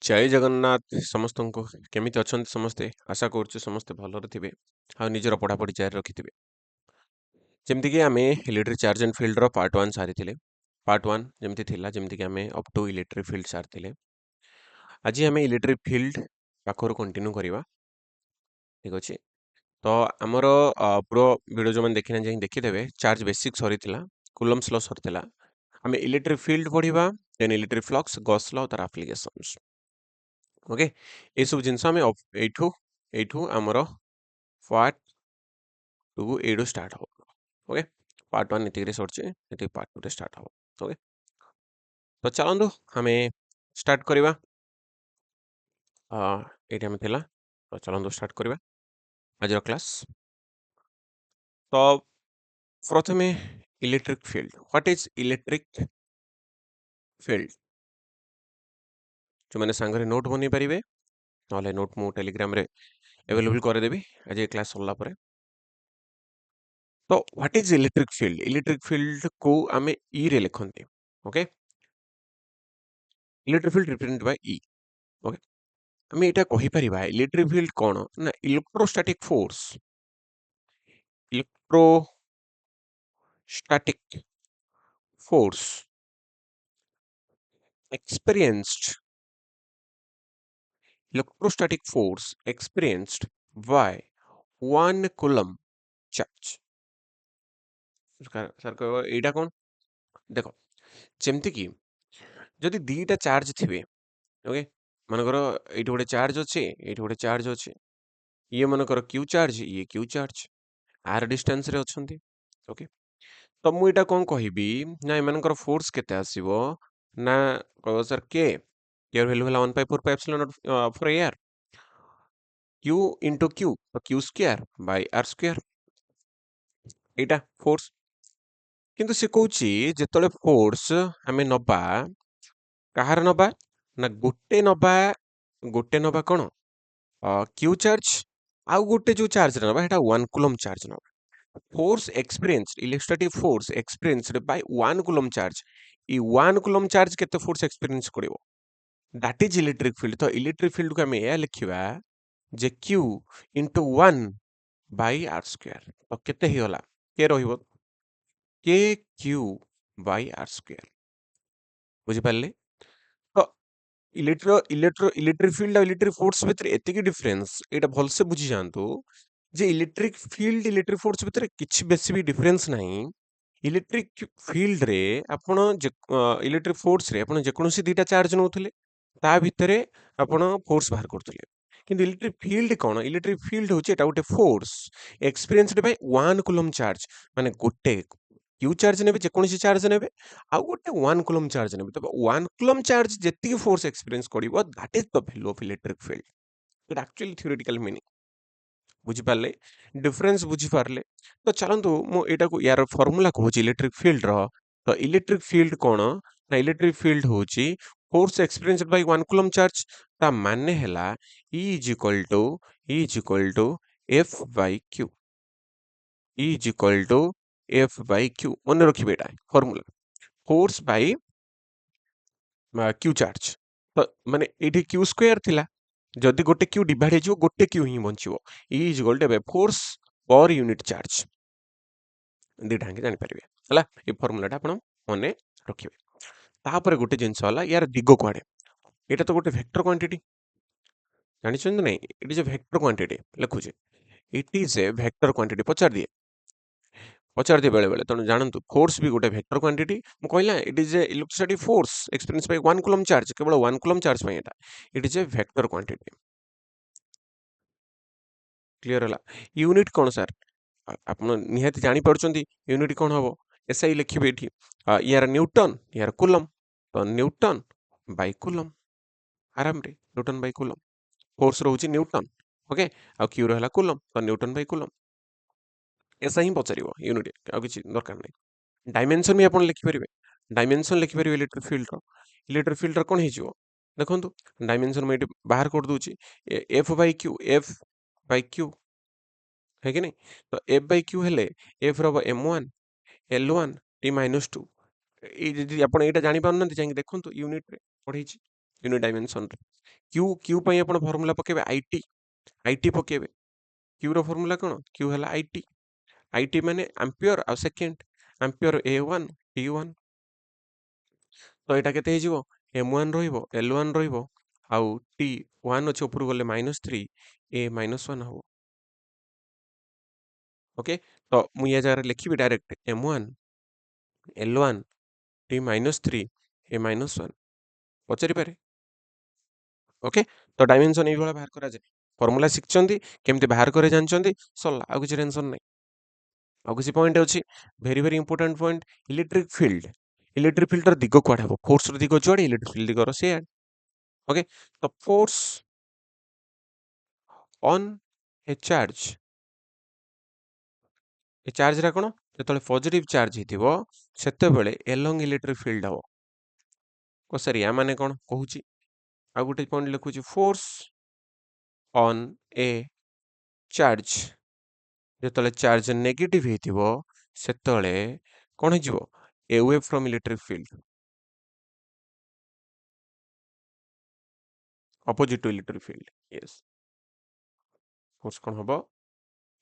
जय जगन्नाथ समस्तଙ୍କୁ କେମିତି ଅଛନ୍ତି ସମସ୍ତେ ଆଶା କରୁଛୁ ସମସ୍ତେ ଭଲରେ ଥିବେ ଆଉ ନିଜର ପଢ଼ାପଢ଼ି ଜାରି ରଖିଥିବେ। ଯେମିତିକି ଆମେ electric charge and fielder part 1 ସାରିଥିଲେ। ପାର୍ଟ 1 ଯେମିତି ଥିଲା ଯେମିତିକି ଆମେ ଅପ୍ ଟୁ ଇଲେକ୍ଟ୍ରିକ୍ ଫିଲ୍ଡ ସାରିଥିଲେ। ଆଜି ଆମେ ଇଲେକ୍ଟ୍ରିକ୍ ଫିଲ୍ଡ ପାଖରୁ କଣ୍ଟିନ୍ୟୁ କରିବା। ଠିକ୍ ଅଛି। ତ ଆମର ପୁରା ଭିଡ଼ିଓ ଯେଉଁମାନେ ଦେଖିନାହାନ୍ତି ଯାଇକି ଦେଖିଦେବେ। ଚାର୍ଜ ବେସିକ୍ ସରିଥିଲା, କୁଲମ୍ସ ଲ ସରିଥିଲା। ଆମେ ଇଲେକ୍ଟ୍ରିକ୍ ଫିଲ୍ଡ ପଢ଼ିବା, ଦେନ୍ ଇଲେକ୍ଟ୍ରିକ୍ ଫ୍ଲକ୍ସ, ଗସ୍ ଲ ତାର ଆପ୍ଲିକେସନ୍ସ। ଓକେ, ଏସବୁ ଜିନିଷ ଆମେ ଏଇଠୁ ଆମର ପାର୍ଟ 2 ଏଇଠୁ ଷ୍ଟାର୍ଟ ହବ। ଓକେ, ପାର୍ଟ 1 ଏତିକିରେ ସରିଛି, ଏତିକି ପାର୍ଟ 2ରେ ଷ୍ଟାର୍ଟ ହବ। ଓକେ, ତ ଚାଲନ୍ତୁ ଆମେ ଷ୍ଟାର୍ଟ କରିବା। ଏଇଠି ଆମେ ଥିଲା, ତ ଚାଲନ୍ତୁ ଷ୍ଟାର୍ଟ କରିବା ଆଜିର କ୍ଲାସ୍। ତ ପ୍ରଥମେ electric field, what is electric field? ଯେଉଁମାନେ ସାଙ୍ଗରେ ନୋଟ୍ ବନେଇ ପାରିବେ, ନହେଲେ ନୋଟ୍ ମୁଁ ଟେଲିଗ୍ରାମରେ ଆଭେଲେବଲ୍ କରିଦେବି ଆଜି ଏ କ୍ଲାସ୍ ସରିଲା ପରେ। तो व्हाट इज इलेक्ट्रिक फील्ड को आम ई रे लिखते। Okay, electric field represent by E. Okay, आम यहाँ कहीपर इलेक्ट्रिक फील्ड कौन ना electrostatic force, electrostatic force experienced electrostatic force experienced by 1 coulomb charge। Sir कह यहाँ कौन देख, जमती कि जदि दीटा चार्ज थे, ओके, मनकर ये गोटे चार्ज अच्छे, ये गोटे चार्ज अच्छे, ये मनकर क्यू चार्ज, ये क्यू चार्ज आर डिस्टेंस रे अच्छे। ओके, तो मुझे कौन कहबी ना एमनकर फोर्स केते आसीबो ना कहबो सर के वैल्यू होला 1/4 फॉर एआर क्यू इंटू क्यू, तो q square by are square, एटा फोर्स। किंतु से कहूची जेतले फोर्स आमे नबा कहार नबा ना गोटे नबा कौन क्यू चार्ज, आउ गोटे जो चार्ज नबा हेटा 1 कूलम चार्ज नबा। Force experienced electrostatic force experienced by 1 coulomb charge, ई 1 कूलम चार्ज केते फोर्स एक्सपीरियंस करिवो, दैट इज इलेक्ट्रिक फील्ड। तो इलेक्ट्रिक फील्ड को हमें या लिखिबा जे q into 1 by r square, तो केते ही होला के रहिबो के q बाय r स्क्वायर। बुझि पाले? तो इलेक्ट्रिक फील्ड और इलेक्ट्रिक फोर्स भितर एतिकी डिफरेंस एटा भल से बुझी जानतु जे इलेक्ट्रिक फील्ड इलेक्ट्रिक फोर्स भितर किछि बेसी भी डिफरेंस नहीं। इलेक्ट्रिक फील्ड रे आपण इलेक्ट्रिक फोर्स रे आपण जेकोसी दीटा चार्ज नउथले ता भितरे आपण फोर्स बाहर करथले। किंतु इलेक्ट्रिक फील्ड कौन, इलेक्ट्रिक फील्ड होचे एटा गोटे force experienced by 1 coulomb charge, माने गोटे क्यू चार्ज नेबे जेकोसी चार्ज नेबे आ गोटे 1 कूलम चार्ज नेबे, तो 1 कूलम चार्ज जेतिकी फोर्स एक्सपीरियंस करिवो that is the value of electric field. It actually theoretical meaning. बुझी पारले डिफरेंस, बुझी पारले? तो चलंतु मो एटा को यार फार्मूला कहूची इलेक्ट्रिक फील्ड रो। तो इलेक्ट्रिक फील्ड कौन ना इलेक्ट्रिक फील्ड होची force experienced by 1 coulomb charge, ता माने हैला E is equal to F by Q, E is equal to F by Q। मन रखिबे एटा formula, force by Q charge. तो माने एठी Q स्क्वायर थिला, जदि गोटे क्यू डिवाइड हो गोटे क्यू ही बंचो, E is equal to force per unit charge. दीटा हाँ जानी पारे है ये फर्मूलाटा आप मन रखिए। तापर गोटे जिनस यार दिग कुआड़े, यहाँ तो गोटे वेक्टर क्वांटिटी जानते नहीं, it is a vector quantity लिखुचे, it is a vector quantity पचार दिए बेले बेले। तेणु जानतु फोर्स भी गोटे वेक्टर क्वांटिटी। मु कहला it is A electrostatic force experience by 1 coulomb charge, केवल 1 कूलम चार्ज पे एटा it is a vector quantity. Clear है? यूनिट कौन सर आप निहाती जानी पार्छंती, यूनिट कौन हम एसआई लिखिबे एठी, यार न्यूटन यार कूलम, तो न्यूटन बाय कूलम आराम रे न्यूटन बाय कूलम। फोर्स रहउची न्यूटन, ओके, आ क्यू रहला कूलम, तो न्यूटन बाय कूलम ऐसा ही पचारिबो यूनिट, आ किछि दरकार नै। डायमेंशन भी आपण लिखि परिबे, डायमेंशन लिखि परिबे इलेक्ट्रिक फील्ड रो कोन हिजिवो देखंतु। डायमेंशन मैं एठी बाहर कर दूची F बाय क्यू है कि नहीं। तो F बाय क्यू हेले F रब M1 L1 T -2। ये जानी पारना जाई देखंतु यूनिट रे पढ़ेछि यूनिट डायमेंशन रे क्यू क्यू पई आपण फार्मूला पकेबे आईटी पकेबे क्यू रो फार्मूला कोन क्यू हला आईटी माने एम्पियर आ सेकेंड एम्पियर ए1 टी1 तो एटा केते हिजिवो m1 रहिबो l1 रहिबो आउ t1 अछि ऊपर गले -3 a -1 हो ओके तो मु या जगह लिखिबी direct m1 l1 t-3 a -1 पचरि पारे ओके तो डायमेंशन एई भला बाहर करा जाय फार्मूला शिखचंदी केमते बाहर करे जानचंदी सल्ला आ किछ टेंशन नै आ किछ पॉइंट अछि very very important point electric field र दिगो क्वाड हबो फोर्स र दिगो जुआडे इलेक्ट्रिक फील्ड दिगो रो से ओके तो फोर्स ऑन ए चार्ज रा कोन जेतले पॉजिटिव चार्ज हिथिबो सेते बेले एलोंग इलेक्ट्रिक फील्ड हबो को सर या माने कोन कहूची आ गुटे पॉइंट लिखुची फोर्स ऑन ए चार्ज जेतले चार्ज नेगेटिव हिथिबो सेतले कोन हिजिवो away from electric field opposite to electric field yes force कोन हबो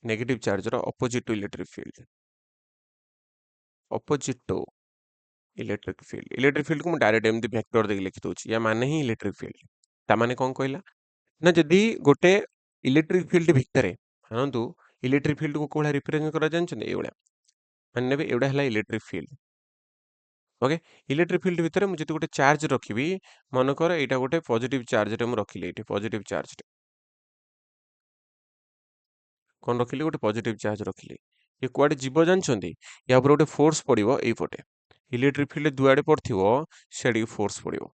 नेगेटिव चार्ज रो opposite to electric field opposite to electric field को डायरेक्ट एमदी वेक्टर देख लिखि दोची या माने ही इलेक्ट्रिक फील्ड ता माने कोन कहला ना जदी गोटे इलेक्ट्रिक फील्ड भितरे हानंतु इलेक्ट्रिक फील्ड को कोला रिप्रेजेंट करा जानछन एवडा माने नेबे एवडा हला electric field okay electric field भितरे मु जदी गोटे चार्ज रखिबी मन कर एटा गोटे पॉजिटिव चार्ज रे मु रखिले एटी पॉजिटिव चार्ज कोन रखिले गोटे पॉजिटिव चार्ज रखिले ये कुआडे जीव जानछन्ती या ऊपर गोटे फोर्स पड़िबो एई पटे इलेक्ट्रिक फील्ड दुआडे पड़थिबो सेडी फोर्स पड़िबो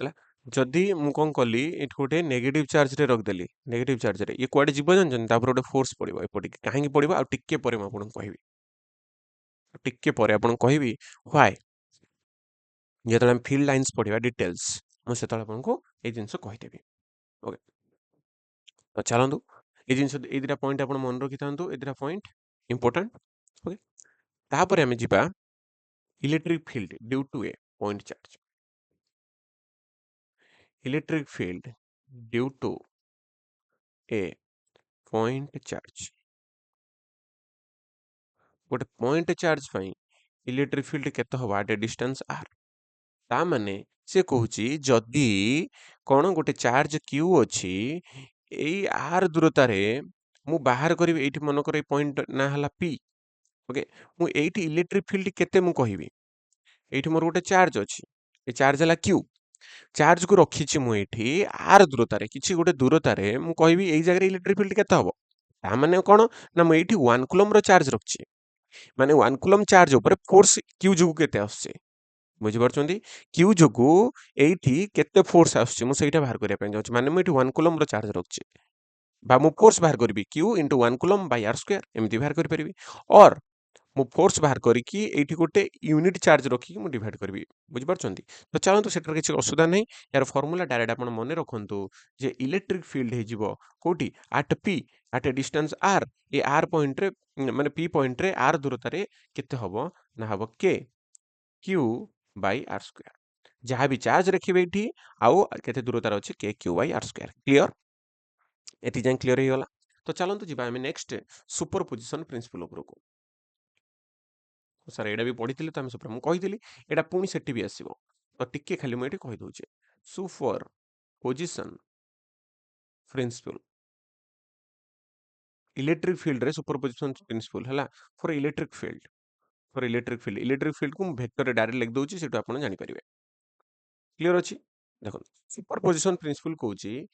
हला जदी मु कोन कली एठी गोटे नेगेटिव चार्ज रे रख देली नेगेटिव चार्ज रे ये कुआडे जीव जानछन्ती तापर गोटे फोर्स पड़िबो एपटे काहेकि पड़िबो आ टिक्के परे म आपन कहबी टिक्के परे आपन कहबी व्हाई जेतले हम फील्ड लाइंस पढ़िबा डिटेल्स मु सेतले आपन को ए जिंस कहि देबी ओके तो चलंतु ए जिंस ए दिटा पॉइंट आपन मन रखि थांतु ए दिटा पॉइंट इंपोर्टेंट ओके तापर हम जिबा electric field due to a point charge electric field due to a point charge गोटे पॉइंट चार्ज पई इलेक्ट्रिक फील्ड केते हबा एट डिस्टेंस r ता माने से कहूची जदी कोन गोटे चार्ज q अछि एई r दूरता रे मु बाहर करबी एठी मन कर पॉइंट ना हला p ओके मु एठी इलेक्ट्रिक फील्ड केते मु कहिबी एठी मोर गोटे चार्ज अछि ए चार्ज हला q चार्ज को रखिछि मु एठी r दूरता रे किछि गोटे दूरता रे मु कहिबी एई जगह इलेक्ट्रिक फील्ड केते हबो ता माने कोन ना मु एठी 1 कूलम रो चार्ज रखछि माने 1 कूलम चार्ज ऊपर फोर्स q जुगु केते आछे बुझि परछन्ती q जुगु एठी केते फोर्स आछे मु सेटा बाहर करिया पे जाउछि माने मु एठी 1 कूलम रो चार्ज रखछि बा मु फोर्स बाहर करबी q into 1 coulomb by r square एमति बाहर करि परिबी और मु फोर्स बाहर करी कि एठी गोटे यूनिट चार्ज रखी मु डिवाइड करबी बुझि परछन्ती तो चलंतु सेटर किछि असुविधा नै यार फार्मूला डायरेक्ट आपन मने रखंतु जे इलेक्ट्रिक फील्ड हे जिवो कोठी at p at a distance r ए r पॉइंट रे माने p पॉइंट रे r दूरता रे केते हबो ना हबो k q by r square जहाँ भी चार्ज रखिबे एठी आउ केते दूरता अछि k q by r square clear एति जाय क्लियर हे गला तो चलंतु जिबा हम नेक्स्ट सुपरपोजिशन प्रिंसिपल उपरको सर एडा भी पढ़िथिले तो हम सुपर मु कहिथिली एडा पुनी सेठी भी आसीबो तो टिके खाली मु एठी कहि दोचे super position principle electric field रे सुपरपोजिशन प्रिंसिपल हला इलेक्ट्रिक फील्ड को वेक्टर रे डायरेक्ट लिख दोची सेटु आपण जानि परिबे क्लियर अछि देखो सुपरपोजिशन प्रिंसिपल कहूची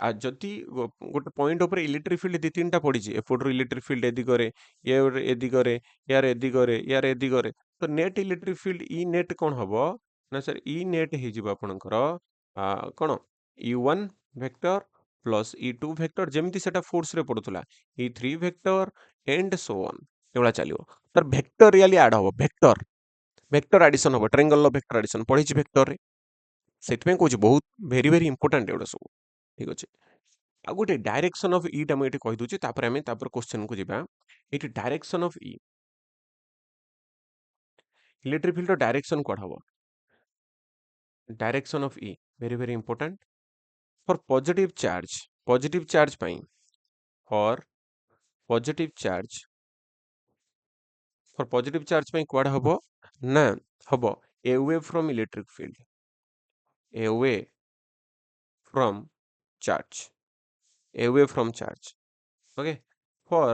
आ जति गोटे पॉइंट ऊपर इलेक्ट्रिक फील्ड दी तीनटा पड़ी एपटर इलेक्ट्रिक फील्ड एदि करे एदि करे यार एदि करे यार एदि करे तो net electric field E net कोन हबो ना सर ई नेट हे जिवो आपनकर कोन u1 vector plus e2 vector जेमति सेटा फोर्स रे पडुतला e3 vector and so on एवला चलियो तर वेक्टर रियली ऐड हबो वेक्टर एडिशन हबो ट्रायंगल वेक्टर एडिशन पढिछि वेक्टर रे सेटमें कहूँ बहुत भेरी भेरी इंपोर्टेंट एवढा सब ठीक अच्छे आ गोटे डायरेक्शन ऑफ ई टा मुझे कही दूची तापर हमें तापर क्वेश्चन को जिबा एटी direction of E electric field direction कोड हबो direction of E very very important for positive charge ପାଇଁ फॉर पॉजिटिव चार्ज ପାଇଁ କୁଆଡେ ହବ ନା ହବ away from electric field away from charge away from charge okay for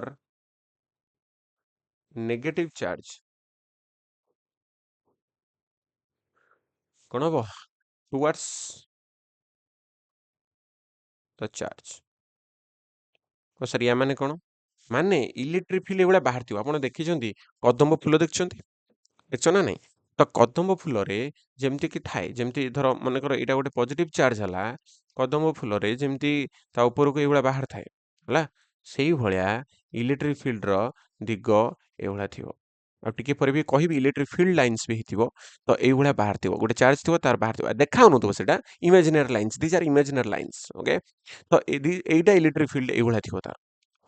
negative charge କଣ ହବ towards the charge ସରି ୟା ମାନେ କଣ ମାନେ ଇଲେକ୍ଟ୍ରିକ ଫିଲ୍ଡ ଏଭଳିଆ ବାହାରିଥିବ ଆପଣ ଦେଖିଛନ୍ତି କଦମ୍ବ ଫୁଲ ଦେଖିଛ ନା ନାଇଁ ତ କଦମ୍ବ ଫୁଲରେ ଯେମିତି କି ଥାଏ ଯେମିତି ଧର ମନେକର ଏଇଟା ଗୋଟେ ପଜିଟିଭ ଚାର୍ଜ ହେଲା କଦମ୍ବ ଫୁଲରେ ଯେମିତି ତା ଉପରକୁ ଏଇଭଳିଆ ବାହାର ଥାଏ ହେଲା ସେଇଭଳିଆ ଇଲେକ୍ଟ୍ରିକ ଫିଲ୍ଡର ଦିଗ ଏଇଭଳିଆ ଥିବ ଆଉ ଟିକେ ପରେ ବି କହିବି ଇଲେକ୍ଟ୍ରିକ ଫିଲ୍ଡ ଲାଇନ୍ସ ବି ହେଇଥିବ ତ ଏଇଭଳିଆ ବାହାରିଥିବ ଗୋଟେ ଚାର୍ଜ ଥିବ ତାର ବାହାରିଥିବ ଦେଖାଉନଥିବ ସେଟା imaginary lines these are imaginary lines okay ତ ଏଇଟା ଇଲେକ୍ଟ୍ରିକ ଫିଲ୍ଡ ଏଇଭଳିଆ ଥିବ ତାର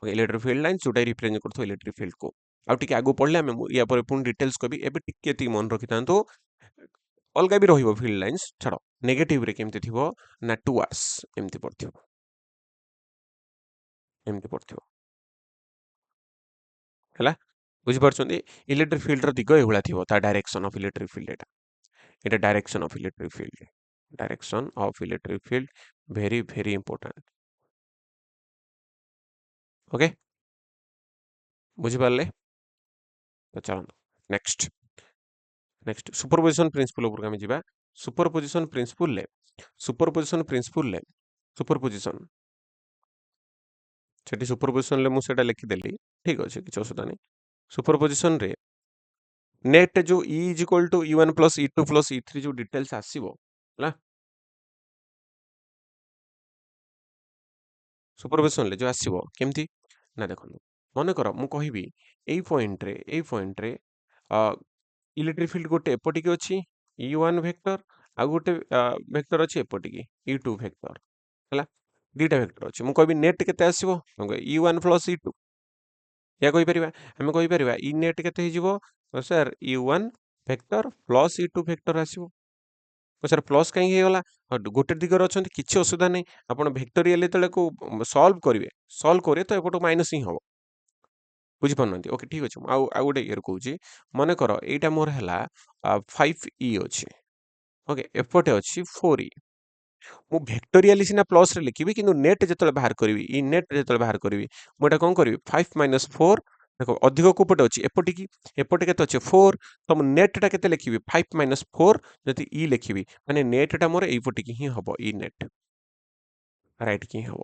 ଇଲେକ୍ଟ୍ରିକ ଫିଲ୍ଡ ଲାଇନ୍ସ ଯୋଉଟା ରିପ୍ରେଜେଣ୍ଟ କରୁଥିବ ଇଲେକ୍ଟ୍ରିକ ଫିଲ୍ଡକୁ ଆଉ ଟିକେ ଆଗକୁ ପଢିଲେ ଆମେ ୟା ପରେ ପୁଣି ଡିଟେଲ୍ସ କହିବି ଏବେ ଟିକେ ଏତିକି ମନେ ରଖିଥାନ୍ତୁ ଅଲଗା ବି ରହିବ ଫିଲ୍ଡ ଲାଇନ୍ସ ଛାଡ ନେଗେଟିଭରେ କେମିତି ଥିବ ନା ଟୁୱାର୍ଡସ୍ ଏମିତି ପଡିଥିବ ହେଲା ବୁଝିପାରୁଛନ୍ତି ଇଲେକ୍ଟ୍ରିକ ଫିଲ୍ଡର ଦିଗ ଏଇଭଳିଆ ଥିବ ତା ଡାଇରେକ୍ସନ ଅଫ ଇଲେକ୍ଟ୍ରିକ ଫିଲ୍ଡ এটা direction of electric field direction of electric field very very important okay বুঝিপারলে তো চলନ୍ତୁ ନେକ୍ସଟ ସୁପରପୋଜିସନ ପ୍ରିନ୍ସିପଲ ଉପରକୁ ଆମେ ଯିବା ସୁପରପୋଜିସନ ପ୍ରିନ୍ସିପଲରେ ସେଠି ସୁପରପୋଜିସନରେ ମୁଁ ସେଟା ଲେଖିଦେଲି ଠିକ ଅଛି କିଛି ଅସୁବିଧା ନାହିଁ ସୁପରପୋଜିସନରେ ନେଟ ଯୋଉ E is equal to E1 plus E2 plus E3 ଯୋଉ ଡିଟେଲ୍ସ ଆସିବ ହେଲା ସୁପରପୋଜିସନରେ ଯୋଉ ଆସିବ କେମିତି ନା ଦେଖନ୍ତୁ ମନେକର ମୁଁ କହିବି ଏଇ ପଏଣ୍ଟରେ ଇଲେକ୍ଟ୍ରିକ ଫିଲ୍ଡ ଗୋଟେ ଏପଟିକି ଅଛି E1 ଭେକ୍ଟର ଆଉ ଗୋଟେ ଭେକ୍ଟର ଅଛି ଏପଟିକି E2 ଭେକ୍ଟର ହେଲା ଦିଟା ଭେକ୍ଟର ଅଛି ମୁଁ କହିବି ନେଟ୍ କେତେ ଆସିବ E1 ପ୍ଲସ୍ E2 ଏହା କହିପାରିବା ଆମେ କହିପାରିବା ଇ ନେଟ୍ କେତେ ହେଇଯିବ sir E1 vector plus E2 vector ଆସିବ ସାର୍ ପ୍ଲସ୍ କାହିଁକି ହେଇଗଲା ଗୋଟେ ଦିଗରେ ଅଛନ୍ତି କିଛି ଅସୁବିଧା ନାହିଁ ଆପଣ ଭେକ୍ଟରିଆଲ ଯେତେବେଳେ ସଲ୍ଭ କରିବେ ତ ଏପଟୁ ମାଇନସ୍ ହିଁ ହବ ବୁଝିପାରୁନାହାନ୍ତି ଓକେ ଠିକ ଅଛି ମୁଁ ଆଉ ଗୋଟେ ଇଏରେ କହୁଛି ମନେକର ଏଇଟା ମୋର ହେଲା 5E ଅଛି ଓକେ ଏପଟେ ଅଛି 4E ମୁଁ ଭେକ୍ଟୋରିଆଲି ସିନା ପ୍ଲସରେ ଲେଖିବି କିନ୍ତୁ ନେଟ୍ ଯେତେବେଳେ ବାହାର କରିବି ଇ ନେଟ୍ ଯେତେବେଳେ ବାହାର କରିବି ମୁଁ ଏଟା କଣ କରିବି 5 ମାଇନସ୍ 4 ଦେଖ ଅଧିକ କୋଉପଟେ ଅଛି ଏପଟିକି ଏପଟେ କେତେ ଅଛି 4 ତ ମୁଁ ନେଟ୍ଟା କେତେ ଲେଖିବି 5 ମାଇନସ୍ 4 ଯଦି ଇ ଲେଖିବି ମାନେ ନେଟ୍ଟା ମୋର ଏଇପଟିକି ହିଁ ହବ ଇ ନେଟ୍ ରାଇଟ୍ କି ହିଁ ହବ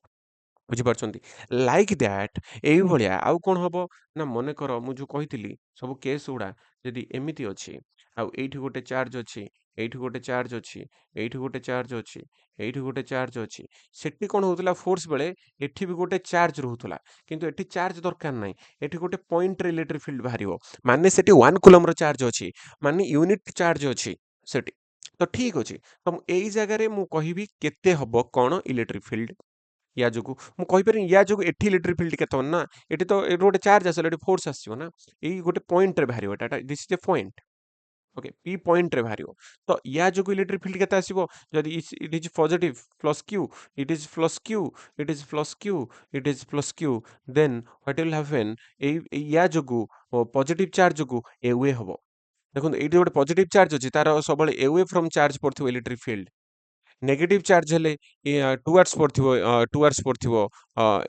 ବୁଝିପାରୁଛନ୍ତି ଲାଇକ୍ ଦ୍ୟାଟ୍ ଏଇଭଳିଆ ଆଉ କଣ ହବ ନା ମନେକର ମୁଁ ଯୋଉ କହିଥିଲି ସବୁ କେସ୍ ଗୁଡା ଯଦି ଏମିତି ଅଛି ଆଉ ଏଇଠି ଗୋଟେ ଚାର୍ଜ ଅଛି ଏଇଠି ଗୋଟେ ଚାର୍ଜ ଅଛି ଏଇଠି ଗୋଟେ ଚାର୍ଜ ଅଛି ଏଇଠି ଗୋଟେ ଚାର୍ଜ ଅଛି ସେଠି କଣ ହଉଥିଲା ଫୋର୍ସ ବେଳେ ଏଠି ବି ଗୋଟେ ଚାର୍ଜ ରହୁଥିଲା କିନ୍ତୁ ଏଠି ଚାର୍ଜ ଦରକାର ନାହିଁ ଏଠି ଗୋଟେ ପଏଣ୍ଟରେ ଇଲେକ୍ଟ୍ରିକ ଫିଲ୍ଡ ବାହାରିବ ମାନେ ସେଠି 1 କୁଲମର ଚାର୍ଜ ଅଛି ମାନେ ୟୁନିଟ ଚାର୍ଜ ଅଛି ସେଠି ତ ଠିକ ଅଛି ତ ଏଇ ଜାଗାରେ ମୁଁ କହିବି କେତେ ହବ କଣ ଇଲେକ୍ଟ୍ରିକ ଫିଲ୍ଡ ୟା ଯୋଗୁ ମୁଁ କହିପାରିନି ୟା ଯୋଗୁ ଏଠି ଇଲେକ୍ଟ୍ରିକ ଫିଲ୍ଡ କେତେ ନା ଏଠି ତ ଏଠି ଗୋଟେ ଚାର୍ଜ ଆସିଲା ଏଠି ଫୋର୍ସ ଆସିବ ନା ଏଇ ଗୋଟେ ପଏଣ୍ଟରେ ବାହାରିବ ଏଟା this is a point okay P ପଏଣ୍ଟରେ ବାହାରିବ ତ ୟା ଯୋଗୁ ଇଲେକ୍ଟ୍ରିକ ଫିଲ୍ଡ କେତେ ଆସିବ ଯଦି it is positive plus Q it is plus Q it is plus Q it is plus Q then what will happen ୟା ଯୋଗୁ ପଜିଟିଭ ଚାର୍ଜ ଯୋଗୁ ଏୱେ ହବ ଦେଖନ୍ତୁ ଏଇଠି ଗୋଟେ ପଜିଟିଭ ଚାର୍ଜ ଅଛି ତାର ସବୁବେଳେ ଏୱେ ଫ୍ରମ୍ ଚାର୍ଜ ପଡିଥିବ ଇଲେକ୍ଟ୍ରିକ ଫିଲ୍ଡ ନେଗେଟିଭ ଚାର୍ଜ ହେଲେ ଟୁୱାର୍ଡସ୍ ପଡିଥିବ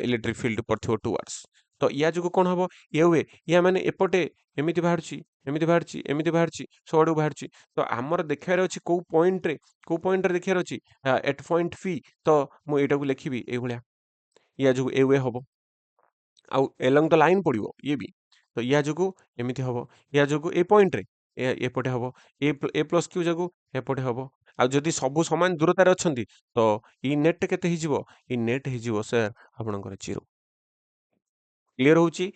ଇଲେକ୍ଟ୍ରିକ ଫିଲ୍ଡ ପଡିଥିବ ଟୁୱାର୍ଡସ୍ ତ ୟା ଯୋଗୁ କଣ ହବ ଇଏ ହୁଏ ୟା ମାନେ ଏପଟେ ଏମିତି ବାହାରୁଛି ଏମିତି ବାହାରୁଛି ଏମିତି ବାହାରୁଛି ସବୁଆଡକୁ ବାହାରୁଛି ତ ଆମର ଦେଖିବାର ଅଛି କୋଉ ପଏଣ୍ଟରେ ଦେଖିବାର ଅଛି ଏଟ୍ ପଏଣ୍ଟ ପି ତ ମୁଁ ଏଇଟାକୁ ଲେଖିବି ଏଇଭଳିଆ ୟା ଯୋଗୁ ଏ ୱେ ହବ ଆଉ ଏଲଙ୍ଗ ଦ ଲାଇନ ପଡିବ ଇଏ ବି ତ ୟା ଯୋଗୁ ଏମିତି ହବ ୟା ଯୋଗୁ ଏ ପଏଣ୍ଟରେ ଏପଟେ ହବ ଏ ପ୍ଲସ୍ କ୍ୟୁ ଯୋଗୁ ଏପଟେ ହବ ଆଉ ଯଦି ସବୁ ସମାନ ଦୂରତାରେ ଅଛନ୍ତି ତ ଇ ନେଟ୍ କେତେ ହେଇଯିବ ଇ ନେଟ୍ ହେଇଯିବ ସାର୍ ଆପଣଙ୍କର 0 କ୍ଲିୟର ହଉଛି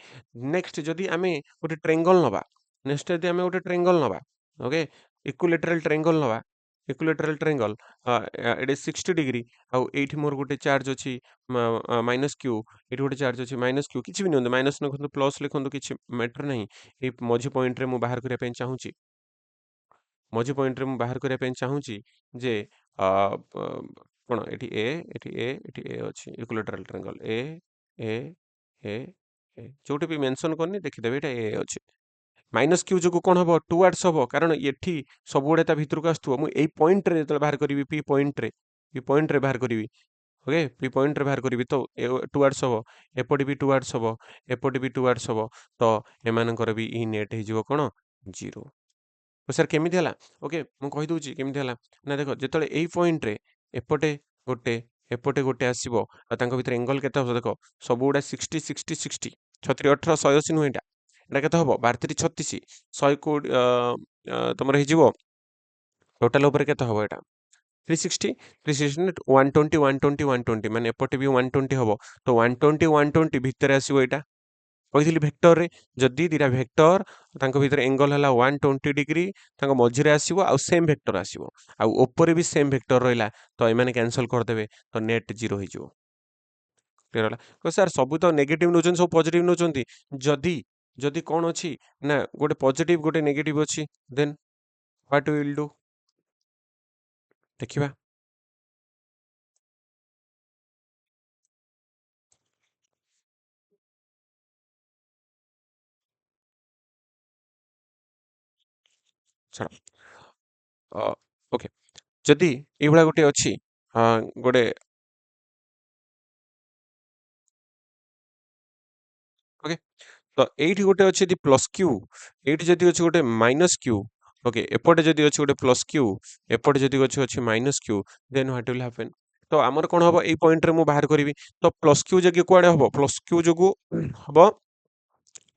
ନେକ୍ସଟ ଯଦି ଆମେ ଗୋଟେ ଟ୍ରେଙ୍ଗଲ ନବା ନେକ୍ସଟ ଯଦି ଆମେ ଗୋଟେ ଟ୍ରେଙ୍ଗଲ ନବା ଓକେ ଇକ୍ୱିଲେଟରାଲ ଟ୍ରେଙ୍ଗଲ ଏଠି 60 ଡିଗ୍ରୀ ଆଉ ଏଇଠି ମୋର ଗୋଟେ ଚାର୍ଜ ଅଛି ମାଇନସ୍ କ୍ୟୁ ଏଠି ଗୋଟେ ଚାର୍ଜ ଅଛି ମାଇନସ୍ କ୍ୟୁ କିଛି ବି ନିଅନ୍ତୁ ମାଇନସ୍ ଲେଖନ୍ତୁ ପ୍ଲସ୍ ଲେଖନ୍ତୁ କିଛି ମ୍ୟାଟର ନାହିଁ ଏଇ ମଝି ପଏଣ୍ଟରେ ମୁଁ ବାହାର କରିବା ପାଇଁ ଚାହୁଁଛି मझी पॉइंट रे मु बाहर करिया पे चाहूची जे कोन एठी ए अछि इक्विलेटरल ट्रायंगल ए ए ए जोटे भी मेंशन करनी देखि देबे एटा ए अछि माइनस क्यू जो कोन हबो टुवर्ड्स हबो कारण एठी सब गुडे ता भितर को आस्तु मु एई पॉइंट रे जेतले बाहर करिवि पी पॉइंट रे बाहर करिवि ओके पी पॉइंट रे बाहर करिवि तो टुवर्ड्स हबो एपटे भी टुवर्ड्स हबो एपटे भी टुवर्ड्स हबो तो एमानकर भी इ नेट हे जिवो कोन 0 ओ सर केमिति हला ओके मु कहि दउची केमिति हला ना देखो जेतले एई पॉइंट रे एपटे गोटे एपटे गोटे आसीबो आ तांको भितर एंगल केते हबो देखो सब गुडा 60 60 60 36 18 180 नु एटा एटा केते हबो 12 3 36 100 को तमर हे जिवो टोटल ऊपर केते हबो एटा 360 360 120 120 120 माने एपटे भी 120 हबो तो 120 120 भितर आसीबो एटा कहिथिली वेक्टर रे जदी दिरा वेक्टर तांको भितर एंगल हला 120 डिग्री तांको मझिरे आसीबो आ सेम वेक्टर आसीबो आ ऊपर भी सेम वेक्टर रहला तो ए माने कैंसिल कर देबे तो नेट 0 हो जिवो क्लियर होला को सर सब तो नेगेटिव नोचन सब पॉजिटिव नोचंती जदी जदी कोन अछि ना गोटे पॉजिटिव गोटे नेगेटिव अछि then what we will do देखिबा छाड़ ओके जदी एभला गोटे अछि गोटे ओके तो एठी गोटे अछि दि प्लस क्यू एठी जदी अछि गोटे माइनस क्यू ओके एपटे जदी अछि गोटे प्लस क्यू एपटे जदी अछि minus q then what will happen तो हमर कोन हबो एई पॉइंट रे मु बाहर करबी तो प्लस क्यू जगी कुआडे हबो प्लस क्यू जगु हबो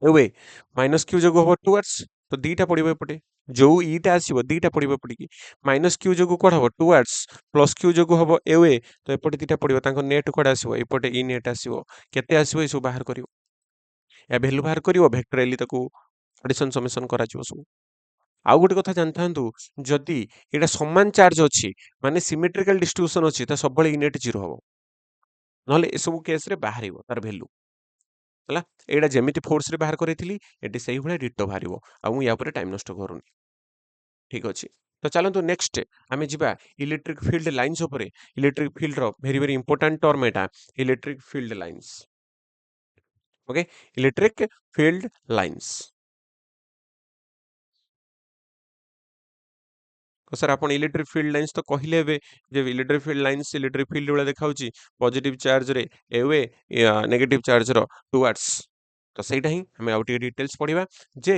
एवे माइनस क्यू जगु हबो टुवर्ड्स तो दीटा पडिबो एपटे जो ईटा आसीबो दीटा पडिबो पडिकी माइनस क्यू जगु कोड हबो टुवर्ड्स प्लस क्यू जगु हबो एवे तो एपटे दीटा पडिबो तांको नेट कोड आसीबो एपटे इ नेट आसीबो केते आसीबो ए सब बाहर करिवो या वैल्यू बाहर करिवो वेक्टोरियली ताको एडिशन समेशन करा जिवो सब आउ गोटे कथा जानथांतु जदी एटा समान चार्ज अछि माने सिमेट्रिकल डिस्ट्रीब्यूशन अछि त सब बळे इ नेट 0 हबो नहले ए सब केस रे बाहरिवो तार वैल्यू हला एटा जेमिति फोर्स रे बाहर करिथिली एटी सही भळे डिटो बाहरिवो आ मु या परे टाइम नष्ट करूनी ठीक अछि तो चलंतु नेक्स्ट आमे जिबा इलेक्ट्रिक फील्ड लाइन्स उपरे इलेक्ट्रिक फील्ड रो वेरी वेरी इंपोर्टेंट टर्म एटा electric field lines okay electric field lines तो सर आपण इलेक्ट्रिक फील्ड लाइन्स तो कहिले बे जे electric field lines electric field वाला देखाउची पॉजिटिव चार्ज रे एवे नेगेटिव चार्ज रो टुवर्ड्स तो सेटा ही हमें आउट डिटेल्स पढिबा जे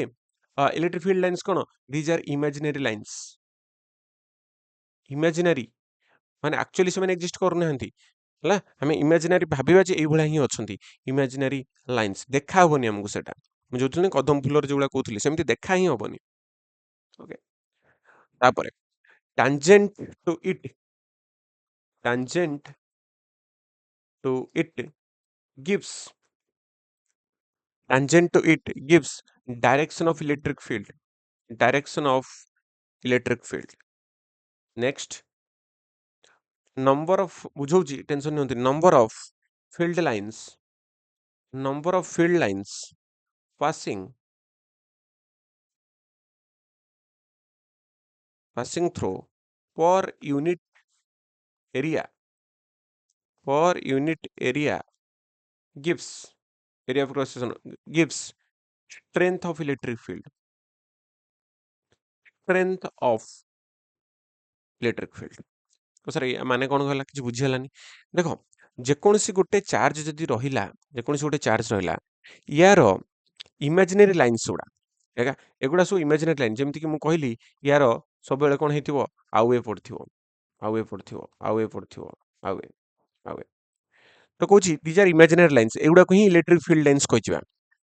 इलेक्ट्रिक फील्ड लाइन्स कोन these are imaginary lines imaginary माने एक्चुअली से माने एग्जिस्ट करू नाहंती हला हमें इमेजिनरी भाबिबा जे एई भला ही अछंती इमेजिनरी लाइन्स देखा होबनी हमकु सेटा मु जोथुनी कदम फुलर जोला कहउथली सेमति देखा ही होबनी ओके तापरे tangent to it tangent to it gives tangent to it gives direction of electric field direction of electric field next number of बुझौची टेंशन नहीं होती number of field lines passing through per area unit area gives area of cross section gives strength of electric field strength of electric field तो sir माने कोन कहला किछ बुझी हलानी देखो जेकोनसी गोटे चार्ज जदी रहिला जेकोनसी गोटे चार्ज रहिला यार इमेजिनरी लाइन्स उडा एगा एगुडा सो इमेजिनरी लाइन जेमति कि मु कहली यार सब बेले कोन हेतिवो आउ ए पड़थिवो आउ ए पड़थिवो आउ ए पड़थिवो आउ ए आउ ए तो कहूची दीज आर इमेजिनरी लाइन्स एगुडा को ही इलेक्ट्रिक फील्ड लाइन्स कहिचिबा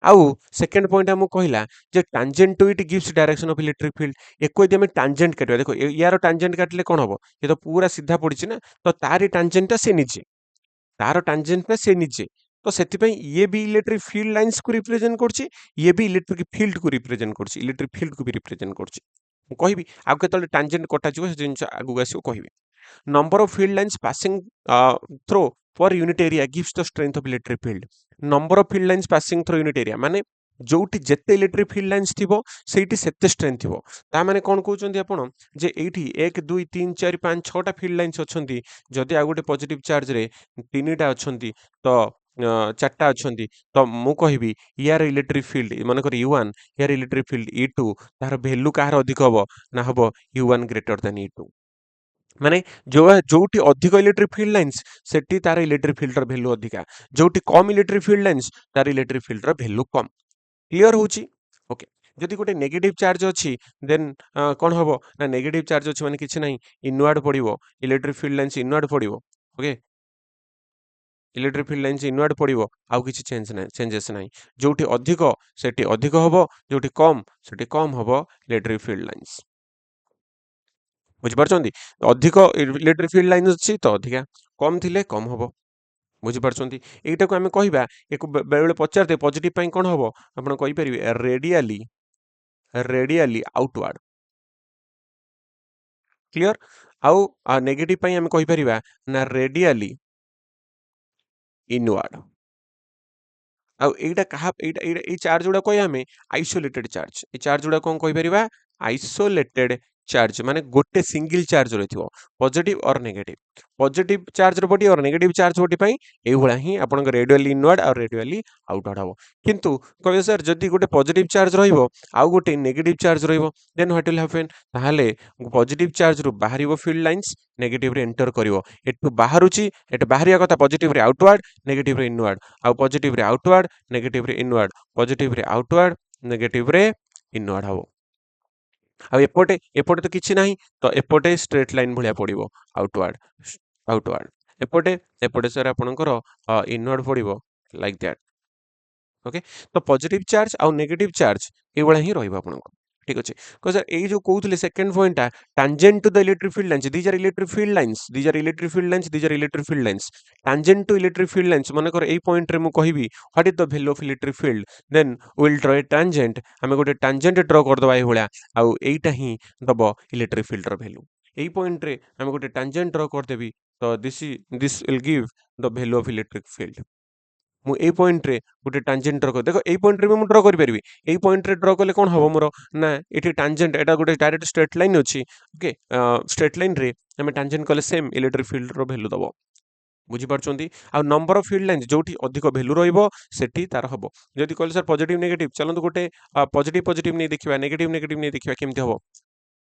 आउ सेकंड पॉइंट हम कहला जे tangent to it gives direction of electric field एको यदि हम टांजेंट काटिबा देखो यार टांजेंट काटले कोन हबो ये तो पूरा सीधा पड़िछि ना तो तारी टांजेंट से निजे तार टांजेंट से निजे तो सेति पई ये भी इलेक्ट्रिक फील्ड लाइंस को रिप्रेजेंट करछि ये भी इलेक्ट्रिक फील्ड को रिप्रेजेंट करछि इलेक्ट्रिक फील्ड को भी रिप्रेजेंट करछि कहबी आ केतले टांजेंट कटा जिवो से जिंस आगु आसियो कहबी number of field lines passing through per unit area gives the strength of electric field number of field lines passing through unit area माने जोठी जेते इलेक्ट्रिक फील्ड लाइन्स थिबो सेठी सेते स्ट्रेंथ थिबो ता माने कोन कहउचंदी आपण जे एठी 1 2 3 4 5 6 टा फील्ड लाइन्स अछंती जदि आ गोटे पॉजिटिव चार्ज रे 3टा अछंती तो 4टा अछंती तो मु कहिबी यार इलेक्ट्रिक फील्ड माने कर U1 यार इलेक्ट्रिक फील्ड E2 तार वैल्यू काहर अधिक हबो ना हबो U1 ग्रेटर देन E2 माने जोठी अधिक इलेक्ट्रिक फील्ड लाइन्स सेठी तार इलेक्ट्रिक फील्डर वैल्यू अधिका जोठी कम इलेक्ट्रिक फील्ड लाइन्स तार इलेक्ट्रिक फील्डर वैल्यू कम क्लियर होची ओके जदि गोटे नेगेटिव चार्ज अछि देन कोन हबो ना नेगेटिव चार्ज अछि माने किछि नाही इनवर्ड पडिबो इलेक्ट्रिक फील्ड लाइन्स इनवर्ड पडिबो okay electric field lines inward पडिबो आउ किछि चेंजेस नाही जोठी अधिक सेठी अधिक हबो जोठी कम सेठी कम हबो इलेक्ट्रिक फील्ड लाइन्स बुझि पारछंती अधिक इलेक्ट्रिक फील्ड लाइन अछि तो अधिका कम थिले कम हबो बुझि पारछंती एटाको आमे कहिबा एको बेले बेले पचारते पॉजिटिव पई कोन हबो आपण कहि परिबे रेडियली आउटवर्ड क्लियर आउ नेगेटिव पई आमे कहि परिबा ना रेडियली इनवर्ड आउ एटा कहा एटा ए चार्ज गुडा कहि आमे आइसोलेटेड चार्ज ए चार्ज गुडा कोन कहि परिबा आइसोलेटेड चार्ज माने गोटे सिंगल चार्ज रहिथिबो पॉजिटिव और नेगेटिव पॉजिटिव चार्ज बडी और नेगेटिव चार्ज बडी पई एई भला ही आपन रेडियली इनवर्ड और रेडियली आउटवर्ड हबो किंतु कहबे सर जदी गोटे पॉजिटिव चार्ज रहिबो आउ गोटे नेगेटिव चार्ज रहिबो देन व्हाट विल हैपन ताहाले पॉजिटिव चार्ज रु बाहरिबो फील्ड लाइंस नेगेटिव रे एंटर करिवो एटु बाहरुची एट बाहरिया कथा पॉजिटिव रे आउटवर्ड नेगेटिव रे इनवर्ड आउ पॉजिटिव रे आउटवर्ड नेगेटिव रे इनवर्ड पॉजिटिव रे आउटवर्ड नेगेटिव रे इनवर्ड हबो आ एपोटे एपोटे तो किछि नाही तो एपोटे स्ट्रेट लाइन भलिया पडिबो आउटवर्ड आउटवर्ड एपोटे एपोटे सर आपनकर इनवर्ड पडिबो लाइक दैट ओके तो पॉजिटिव चार्ज आउ नेगेटिव चार्ज ए बळा ही रहइबो आपनको ठीक अछि को सर ए जो कहउतले second point tangent to the electric field lines these are electric field lines these are electric field lines these are electric field lines tangent to electric field lines माने कर ए पॉइंट रे मु कहिबी what is the value of electric field then we will draw a tangent हमें गोटे tangent draw कर दबा ए होळा आउ एटा ही दबो इलेक्ट्रिक फील्ड र वैल्यू ए पॉइंट रे हमें गोटे tangent ड्रॉ कर देबी तो this will give the value of electric field मु ए पॉइंट रे गोटे टांजेंट ड्रॉ कर देखो ए पॉइंट रे भी मु ड्रॉ कर परिबी ए पॉइंट रे ड्रॉ करले कोन हबो मोर ना एठी टांजेंट एटा गोटे डायरेक्ट स्ट्रेट लाइन अछि ओके स्ट्रेट लाइन रे हमें टांजेंट कले सेम इलेक्ट्रिक फील्ड रो वैल्यू दबो बुझी पारछंती आ नंबर ऑफ फील्ड लाइन्स जोठी अधिक वैल्यू रहइबो सेठी तार हबो जदि कहले सर पॉजिटिव नेगेटिव चलंतु गोटे पॉजिटिव पॉजिटिव नै देखिबा नेगेटिव नै देखिबा केमति हबो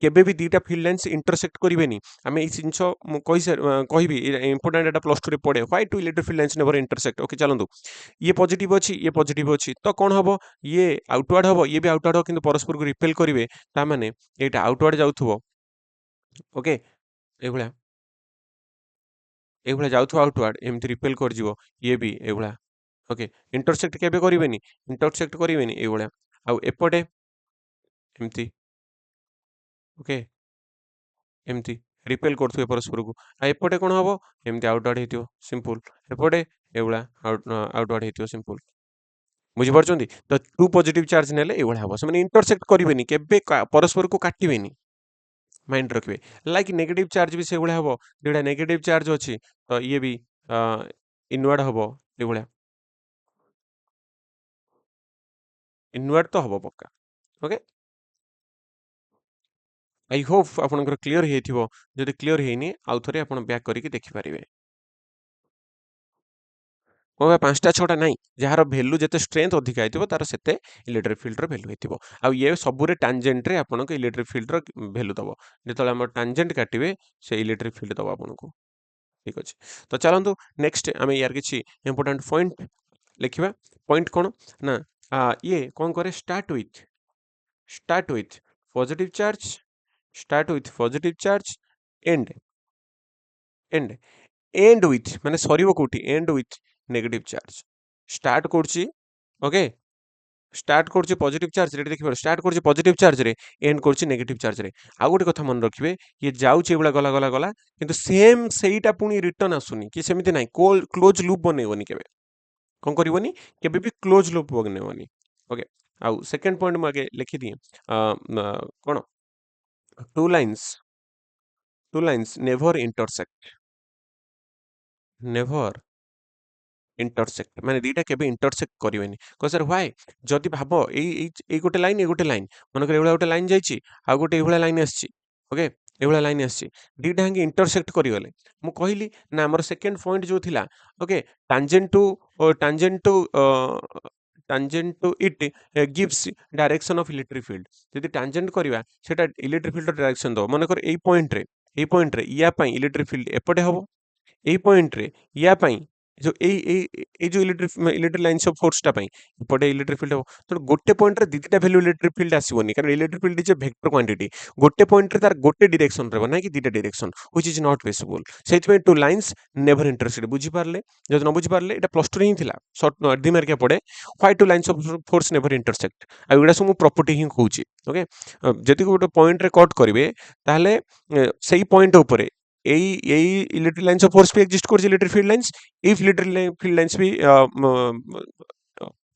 केबे भी दीटा फील्ड लाइन्स इंटरसेक्ट करिवेनी आमे ई जिंस कहिबी इंपोर्टेंट एटा प्लस 2 रे पड़े why two electric field lines never intersect okay चलंतु ये पॉजिटिव अछि तो कोन हबो ये आउटवर्ड हबो ये भी आउटवर्ड हो किंतु परस्पर को रिपेल करिवे ता माने एटा आउटवर्ड जाउथबो ओके एभला एभला जाउथबो आउटवर्ड एमति रिपेल कर जिवो ये भी एभला ओके इंटरसेक्ट केबे करिवेनी इंटरसेक्ट करिवेनी एभला आ एपटे एमति ओके एमती रिपेल करथुए परस्पर को आ एपटे कोन हबो एमती आउटवर्ड हेतियो सिंपल एपटे एवला आउटवर्ड हेतियो सिंपल बुझि परछंती तो टू पॉजिटिव चार्ज नेले एवला हबो से माने इंटरसेक्ट करिवेनी केबे परस्पर को काटिवेनी माइंड रखबे लाइक नेगेटिव चार्ज भी से एवला हबो जेडा नेगेटिव चार्ज अछि तो ये भी इनवर्ड हबो एवला इनवर्ड तो हबो पक्का ओके आई होप आपनकर क्लियर हेथिबो जदि क्लियर हेनी आउ थरे आपन बैक करिक देखि परिबे कहबा 5टा 6टा नाही जहार वैल्यू जते स्ट्रेंथ अधिका हेतिबो तार सेते इलेक्ट्रिक फील्ड रो वैल्यू हेतिबो आ ये सबुरे टांजेंट रे आपन को इलेक्ट्रिक फील्ड रो वैल्यू दबो जेतले हम टांजेंट काटिबे से इलेक्ट्रिक फील्ड दबो आपन को ठीक अछि तो चलंतु नेक्स्ट हमें यार किछि इंपोर्टेंट पॉइंट लिखिबा पॉइंट कोन ना ये कोन करे start with positive charge start with positive charge and and and with माने सरीबो कोठी and with negative charge start करछि ओके स्टार्ट करछि पॉजिटिव चार्ज रे देखिबो स्टार्ट करछि पॉजिटिव चार्ज रे एंड करछि नेगेटिव चार्ज रे आ गोटे कथा मन रखिबे ये जाउछि एबला गला गला गला किंतु सेम सेईटा पुनी रिटर्न आसुनी कि सेमिति नाही क्लोज लूप बनेबोनी केबे कोन करिवोनी केबे भी क्लोज लूप बनेबोनी ओके आउ सेकंड पॉइंट म आगे लिखि दिए कोन two lines never intersect never intersect माने दीटा केबे इंटरसेक्ट करिवेनी को सर व्हाई जदि भाबो एई गोटे लाइन ए गोटे लाइन मन करे एवला गोटे लाइन जाईची आ गोटे एवला लाइन आछी ओके एवला लाइन आछी दीटा हांगे इंटरसेक्ट करिगले मु कहिली ना हमर सेकंड पॉइंट जो थिला okay tangent to it gives direction of electric field जदि tangent करिवा सेटा इलेक्ट्रिक फील्ड डायरेक्शन दो मन कर एई पॉइंट रे या पई इलेक्ट्रिक फील्ड एपटे हबो এই পয়েন্টରେ ୟା ପାଇଁ ଯୋଉ ଏଇ ଯୋଉ ଇଲେକ୍ଟ୍ରିକ ଲାଇନ୍ସ ଅଫ ଫୋର୍ସଟା ପାଇଁ ଏପଟେ ଇଲେକ୍ଟ୍ରିକ ଫିଲ୍ଡ ହବ ତେଣୁ ଗୋଟେ ପଏଣ୍ଟରେ ଦିଟା ଭ୍ୟାଲୁ ଇଲେକ୍ଟ୍ରିକ ଫିଲ୍ଡ ଆସିବନି କାରଣ electric field is a vector quantity ଗୋଟେ ପଏଣ୍ଟରେ ତାର ଗୋଟେ ଡିରେକ୍ସନ ରହିବ ନାଇଁ କି ଦିଟା direction which is not visible ସେଇଥିପାଇଁ ଟୁ ଲାଇନ୍ସ ନେଭର ଇଣ୍ଟରସେକ୍ଟ ବୁଝିପାରିଲେ ଯଦି ନ ବୁଝିପାରିଲେ ଏଇଟା ପ୍ଲସ 2 ରେ ହିଁ ଥିଲା ସର୍ଟ ଦି ମାର୍କିଆ ପଡେ why two lines of force never intersect ଆଉ ଏଗୁଡ଼ା ସବୁ ମୁଁ ପ୍ରପର୍ଟି ହିଁ କହୁଛି ଓକେ ଯଦି ଗୋଟେ ପଏଣ୍ଟରେ କଟ୍ କରିବେ ତାହେଲେ ସେଇ ପଏଣ୍ଟ ଉପରେ এই ইলেকট্রিক লাইন্স অফ ফোর্স भी एग्जिस्ट করছে ইলেকট্রিক ফিল্ড লাইন্স এই ইলেকট্রিক ফিল্ড লাইন্স भी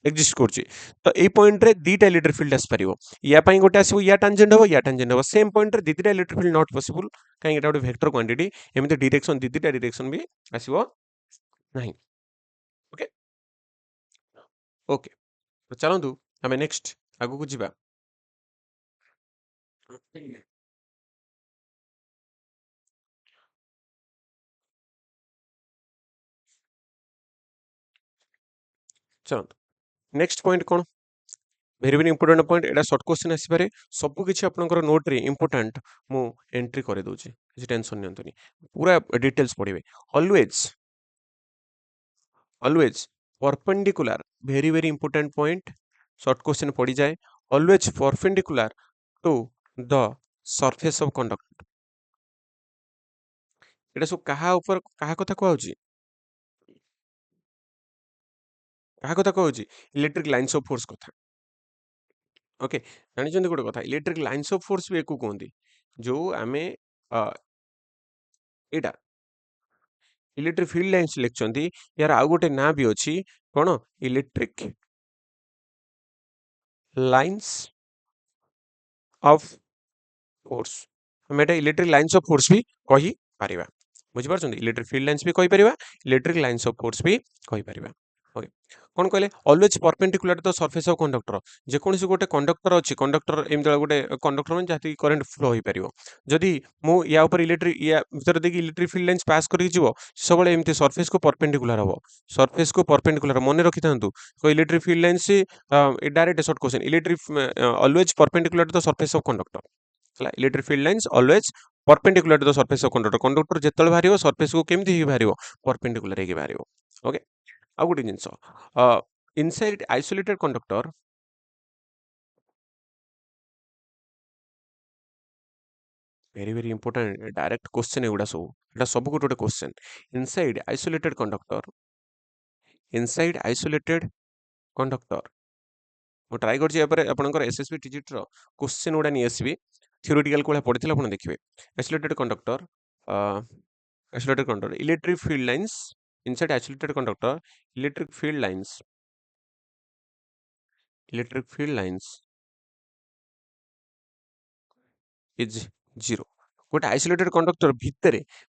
एग्जिस्ट করছে তো এই পয়েন্টরে দুইটা ইলেকট্রিক ফিল্ড আসি পারিবো ইয়া পাই গোটে আসিবো ইয়া টানজেন্ট হবো সেম পয়েন্টরে দুইটা ইলেকট্রিক ফিল্ড নট পসিবল কাই এটা গোটে ভেক্টর क्वांटिटी এমতি ডাইরেকশন দুইটা ডাইরেকশন भी আসিবো नाही ओके ओके तो चलंतु हमें नेक्स्ट आगु को जिबा चलंतु नेक्स्ट पॉइंट कोन वेरी वेरी इंपोर्टेंट पॉइंट एटा शॉर्ट क्वेश्चन आसी पारे सब किछि आपनकर नोट रे इंपोर्टेंट मु एंट्री करे दोछि किछि टेंशन नियंतुनी पूरा डिटेल्स पढिबे always always perpendicular very very important point short question पड़ी जाए always perpendicular to the surface of conductor एटा सब कहा ऊपर कहा कथा कहउची इलेक्ट्रिक लाइन्स ऑफ फोर्स कथा ओके जानि जंदी गोटे कथा इलेक्ट्रिक लाइन्स ऑफ फोर्स भी एको कोंदी जो आमे एटा इलेक्ट्रिक फील्ड लाइन्स लिखचंदी यार आउ गोटे ना भी अछि कोन इलेक्ट्रिक लाइन्स ऑफ फोर्स हम एटा इलेक्ट्रिक लाइन्स ऑफ फोर्स भी कहि परिबा बुझि पारछंदी इलेक्ट्रिक फील्ड लाइन्स भी कहि परिबा इलेक्ट्रिक लाइन्स ऑफ फोर्स भी कहि परिबा ओके कोन कहले always perpendicular to the surface of conductor जे कोनसी गोटे कंडक्टर अछि कंडक्टर एम दला गोटे कंडक्टर में जाति करंट फ्लो होई परिबो जदि मु या ऊपर इलेक्ट्रिक या भीतर देखि इलेक्ट्रिक फील्ड लाइन्स पास करि जिवो सबले एमते सरफेस को परपेंडिकुलर हबो सरफेस को परपेंडिकुलर मने रखि थांतु को electric field lines direct short question electric always perpendicular to the surface of conductor हला electric field lines always perpendicular to the surface of conductor conductor जेतल भारियो सरफेस को केमति ही भारियो परपेंडिकुलर हे भारियो ओके आ गोटे जिनस inside isolated conductor very very important direct question एगुडा सब गोटे क्वेश्चन इनसाइड आइसोलेटेड कंडक्टर मु ट्राई करछि एपर आपनकर एसएसबी टीजीटी रो क्वेश्चन उडा नि आसीबी थ्योरेटिकल कोला पढिथिला आपण देखिबे isolated conductor electric field lines inside isolated conductor electric field lines is zero गोटे आइसोलेटेड कंडक्टर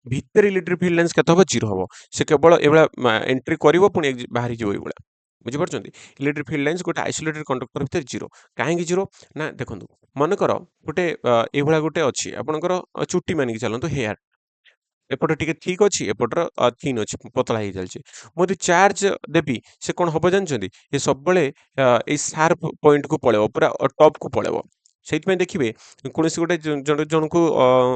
भितर इलेक्ट्रिक फील्ड लाइन्स केते हबो जीरो हबो से केवल एबला एंट्री करिवो पुनी बाहरी जिवो एबला बुझि परछंती इलेक्ट्रिक फील्ड लाइन्स गोटे आइसोलेटेड कंडक्टर भितर जीरो काहेकि जीरो ना देखंतु मन करो गोटे एबला गोटे अछि आपनकर चुट्टी मानि के चलंतु हेयर एपटे टिके ठीक अछि एपटर थिन अछि पतला हे जालछि मोदी चार्ज देबी से कोन हबो जानछंती ए सब बळे ए शार्प पॉइंट को पळेबो पूरा टॉप को पळेबो सेति में देखिबे कोनसी गोटे जन को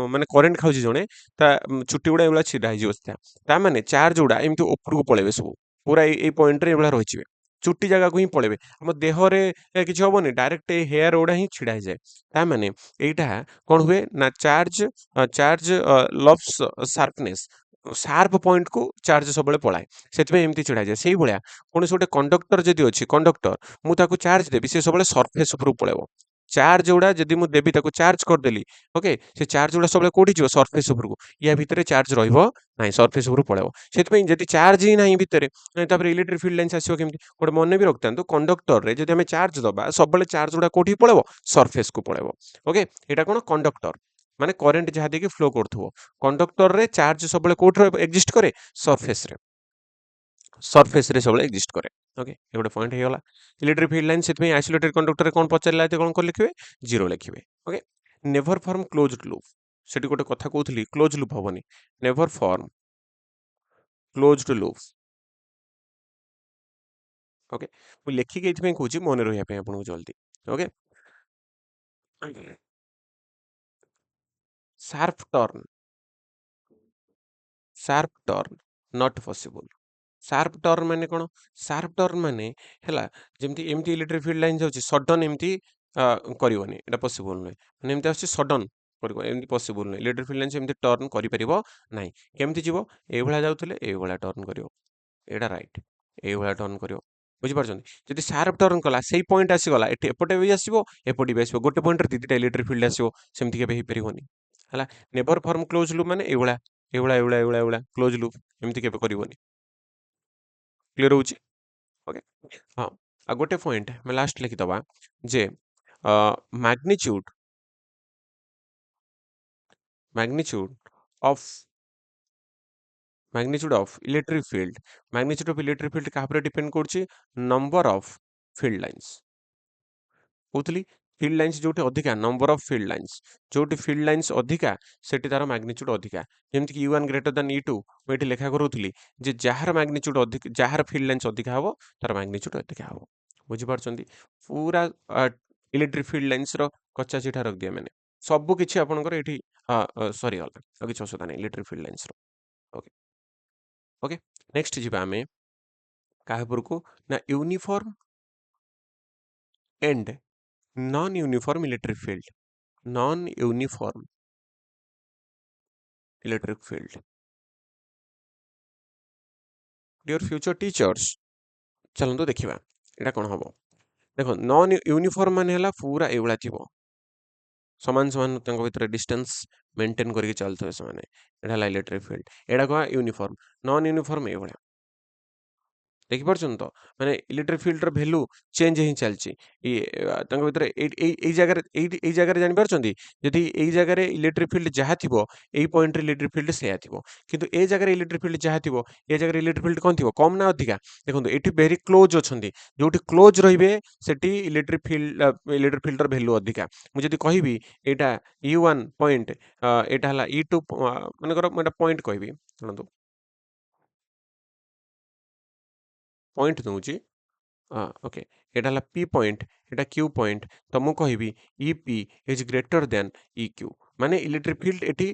माने करंट खाउछि जणे ता चुट्टी उडा एबला छिडा हे जिवस्ता ता माने चार्ज उडा एमति ऊपर को पळेबे सब पूरा ए पॉइंट रे एबला रहिछिबे चुट्टी जगह को ही पळेबे हम देह रे किछ हबोनी डायरेक्ट हेयर उडा ही छिडा हे जाय ता माने एटा कोन हुए ना charge loves sharpness sharp point को चार्ज सबले पळाए सेति में एमति छिडा जाय सेही भलिया कोनसी गोटे कंडक्टर जदी अछि कंडक्टर मु ताको चार्ज देबी से सबले सरफेस ऊपर पळेबो चार्ज उडा जदी मु देबी ताको चार्ज कर देली ओके से चार्ज उडा सबले कोठी जिवो सरफेस ऊपर को या भितरे चार्ज रहिबो नाही सरफेस ऊपर पळेबो सेति में जदी चार्ज ही नाही भितरे तापर इलेक्ट्रिक फील्ड लाइन्स आसीबो केमति गोटे मन भी रखतांतु कंडक्टर रे जदी हमें चार्ज दबा सबले चार्ज उडा कोठी पळेबो सरफेस को पळेबो ओके एटा कोन कंडक्टर माने करंट जहा देके फ्लो करथुवो कंडक्टर रे चार्ज सबले कोठी एक्जिस्ट करे सरफेस रे सरफेस रे सब एक्जिस्ट करे ओके ये गोटे पॉइंट हो गला इलेक्ट्रिक फील्ड लाइन से आइसोलेटेड कंडक्टर रे कोन पचारला कोन कर लिखिबे जीरो लिखिबे okay never form closed loop सेठी गोटे कथा कहउथली क्लोज लूप हबनी never form closed loop okay मु लेखि के इथमे कहूची मने रहिया पे आपन जल्दी okay sharp turn sharp turn not possible sharp turn माने कोन शार्प टर्न माने हला जेमती एमती इलेक्ट्रिक फील्ड लाइन जाउची सडन एमती करिवनी एटा पॉसिबल नै माने एमती आछि सडन करिवो एमती पॉसिबल नै इलेक्ट्रिक फील्ड लाइन एमती टर्न करि परिबो नै केमती जीवो ए भला जाउतले ए भला टर्न करिवो एटा राइट ए भला टर्न करिवो बुझी पारछन जदि शार्प टर्न कला सेही पॉइंट आसी गला एटे एपटे भी आसीबो एपटे भी आसीबो गोटे पॉइंट रे दिदिटा इलेक्ट्रिक फील्ड आसीबो सेमती के हेई परिवोनी हला नेवर फॉर्म क्लोज लूप माने ए भला क्लोज लूप एमती के करिवोनी क्लियर होची ओके हाँ आ गोटे पॉइंट मैं लास्ट लिखि दबा जे magnitude magnitude of magnitude of electric field magnitude of electric field कहा पर डिपेंड करछि नंबर ऑफ फील्ड लाइंस कहतली फील्ड लाइंस जोटे अधिका नंबर ऑफ फील्ड लाइंस जोटे फील्ड लाइंस अधिका सेटी तार मैग्नीट्यूड अधिका जेमति कि u1 ग्रेटर देन u2 मैं लेखा करूथली जे जार मैग्नीट्यूड अधिक जार फील्ड लाइंस अधिका हबो तार मैग्नीट्यूड अधिका हबो बुझी पारछंती पूरा इलेक्ट्रिक फील्ड लाइंस रो कच्चा चिठा रख दिया मैंने सब किछि आपनकर एठी सॉरी गला किछि असुविधा नै इलेक्ट्रिक फील्ड लाइंस रो ओके ओके नेक्स्ट जिबा हमें काहे को ना uniform and non uniform electric field non uniform electric field dear future teachers चलନ୍ତୁ ଦେଖିବା एटा कोन हबो देखो नॉन यूनिफॉर्म माने हला पूरा एवला थिबो समान समान तंग भितर डिस्टेंस मेंटेन करके चलथबे समाने एटा हला इलेक्ट्रिक फील्ड एटा को यूनिफॉर्म नॉन यूनिफॉर्म एवला देखि परछन तो माने इलेक्ट्रिक फील्ड रो वैल्यू चेंज ही चलची तंग भितर एई जगह रे जानि परछंती यदि एई जगह रे इलेक्ट्रिक फील्ड जहा थिबो एई पॉइंट रे इलेक्ट्रिक फील्ड सेया थिबो किंतु ए जगह रे इलेक्ट्रिक फील्ड जहा थिबो ए जगह रे इलेक्ट्रिक फील्ड कोन थिबो कम ना अधिका देखंतु एठी वेरी क्लोज अछंती जोठी क्लोज रहिबे सेठी इलेक्ट्रिक फील्ड रो वैल्यू अधिका मु जदि कहिबी एटा u1 पॉइंट एटा हला e2 माने करो एटा पॉइंट कहबी सुनंतु पॉइंट दउची ओके एटा हला p पॉइंट एटा q पॉइंट तो मु कहिबी ep is greater than eq माने इलेक्ट्रिक फील्ड एठी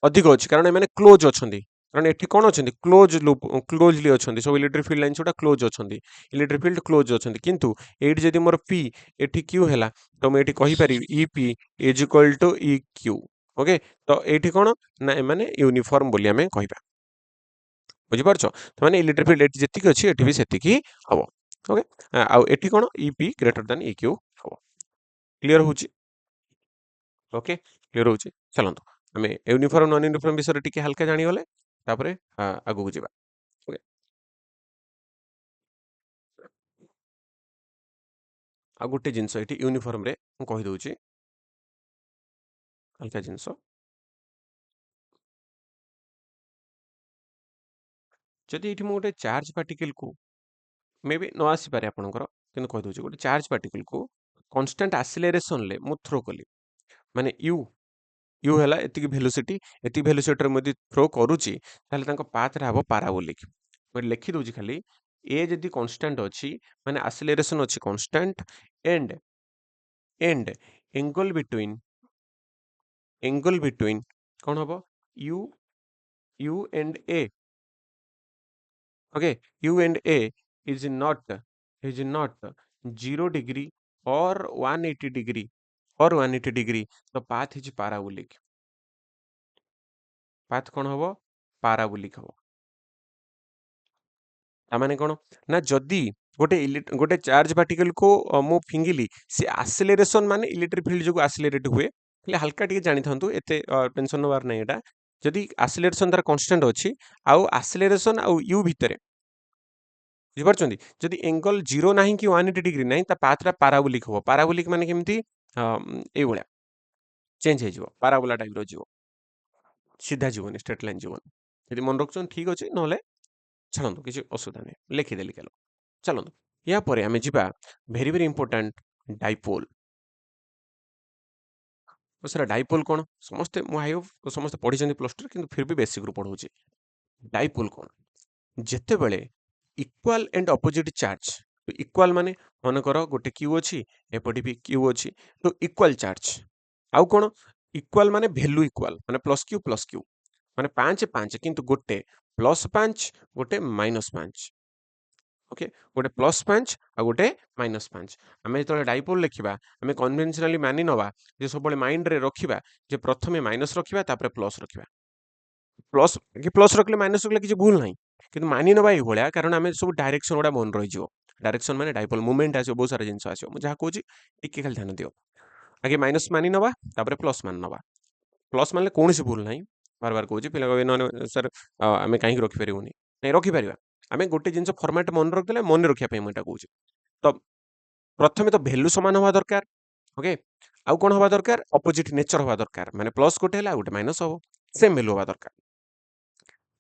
अधिक अछि कारण माने क्लोज अछंती कारण एठी कोन अछंती क्लोज लूप क्लोजली अछंती सब इलेक्ट्रिक फील्ड लाइन छोटा क्लोज अछंती इलेक्ट्रिक फील्ड क्लोज अछंती किंतु एठी जदि मोर p एठी q हैला तो मैं एठी कहि पारि ep is equal to eq okay तो एठी कोन ना माने यूनिफॉर्म बोली हमें कहिबा बुझी पारछो तो माने इलेक्ट्रिक फील्ड एठी जेतिकी अछि एठी भी सेतिकी हबो ओके आ एठी कोन ep ग्रेटर देन eq हबो क्लियर होची ओके क्लियर होची चलंतु हमें यूनिफॉर्म नॉन यूनिफॉर्म विषय टिके हल्का जानि गले तापरे आगु जिबा ओके आ गुटे जिंस एठी यूनिफॉर्म रे हम कहि दउची हल्का जिंस जदि एठी मु गुटे चार्ज पार्टिकल को मे बी न आसी पारे आपनकर किंतु कहि दउची गुटे चार्ज पार्टिकल को कांस्टेंट एक्सेलरेशन ले मु थ्रो कली माने u हैला एतिकी वेलोसिटी एति वेलोसिटी रे मदि थ्रो करूची ताले तांको पाथ रे हबो पैराबोलिक मैं लिखि दउची खाली ए जदि कांस्टेंट अछि माने एक्सेलरेशन अछि constant and and angle between कौन हबो u and a okay u and a is not 0 degree or 180 degree the path is parabolic path कौन हबो parabolic हबो ता माने कोन ना जदी गोटे चार्ज पार्टिकल को मु फिंगिली से एक्सेलरेशन माने इलेक्ट्रिक फील्ड जो एक्सेलरेट हुए ले हल्का टिके जानि थांतु एते टेंशन नवार नै एटा जदी एक्सेलरेशन तार कांस्टेंट अछि आउ एक्सेलरेशन आउ u भितरे बुझि पारछंती जदी एंगल 0 नाही कि 180 डिग्री नाही ता पाथरा पैराबोलिक हो पैराबोलिक माने केमती ए भलिया चेंज हे जिवो पैराबोला टाइप रो जिवो सीधा जीवन स्ट्रेट लाइन जीवन यदि मन रखछन ठीक अछि नहले ଛାଡ଼ନ୍ତୁ କିଛି ଅସୁବିଧା ନାହିଁ ଲେଖିଦେଲି କେଲ ଚାଲନ୍ତୁ या ପରେ ଆମେ ଯିବା ଭେରି ଭେରି ଇମ୍ପୋର୍ଟାଣ୍ଟ ଡାଇପୋଲ ସେଟା ଡାଇପୋଲ କ'ଣ ସମସ୍ତେ ମୁଁ ଆଇ ହୋପ୍ ସମସ୍ତେ ପଢ଼ିଛନ୍ତି ପ୍ଲସ୍ ଟୁରେ କିନ୍ତୁ ଫିର୍ ବି ବେସିକ୍ରୁ ପଢ଼ଉଛି ଡାଇପୋଲ କ'ଣ ଯେତେବେଳେ equal and opposite charge equal ମାନେ ମନେକର ଗୋଟେ କ୍ୟୁ ଅଛି ଏପଟେ ବି କ୍ୟୁ ଅଛି ତ ଇକ୍ୱାଲ ଚାର୍ଜ ଆଉ କ'ଣ ଇକ୍ୱାଲ ମାନେ ଭ୍ୟାଲୁ ଇକ୍ୱାଲ ମାନେ ପ୍ଲସ୍ କ୍ୟୁ ମାନେ 5 କିନ୍ତୁ ଗୋଟେ +5 ଗୋଟେ -5 ओके गोटे +5 आ गोटे -5 आमे जेतले डाइपोल लिखिबा आमे कन्वेंशनली मानि नबा जे सब माइंड रे रखिबा जे प्रथमे माइनस रखिबा तापर प्लस रखिबा प्लस रखले माइनस रखले किछि भूल नाही किंतु मानि नबा ए भलिया कारण आमे सब डायरेक्शन गुडा मन रहि जिवो डायरेक्शन माने डाइपोल मूवमेंट आसो बहुत सारा जिंस आसो मु जहा कहूची टिके खाली ध्यान दियो आगे माइनस मानि नबा तापर प्लस मान नबा प्लस मानले कोनसी भूल नाही बार बार कहूची पिला कहबे न सर आमे काहे रखि परिबोनी नै रखि परिबा आमे गोटे जिंस फॉर्मेट मन रखले मन रखिया पे मटा कहूची तो प्रथमे तो वैल्यू समान होवा दरकार ओके आउ कोन होवा दरकार अपोजिट नेचर होवा दरकार माने प्लस गोटे हला गोटे माइनस हो सेम वैल्यू होवा दरकार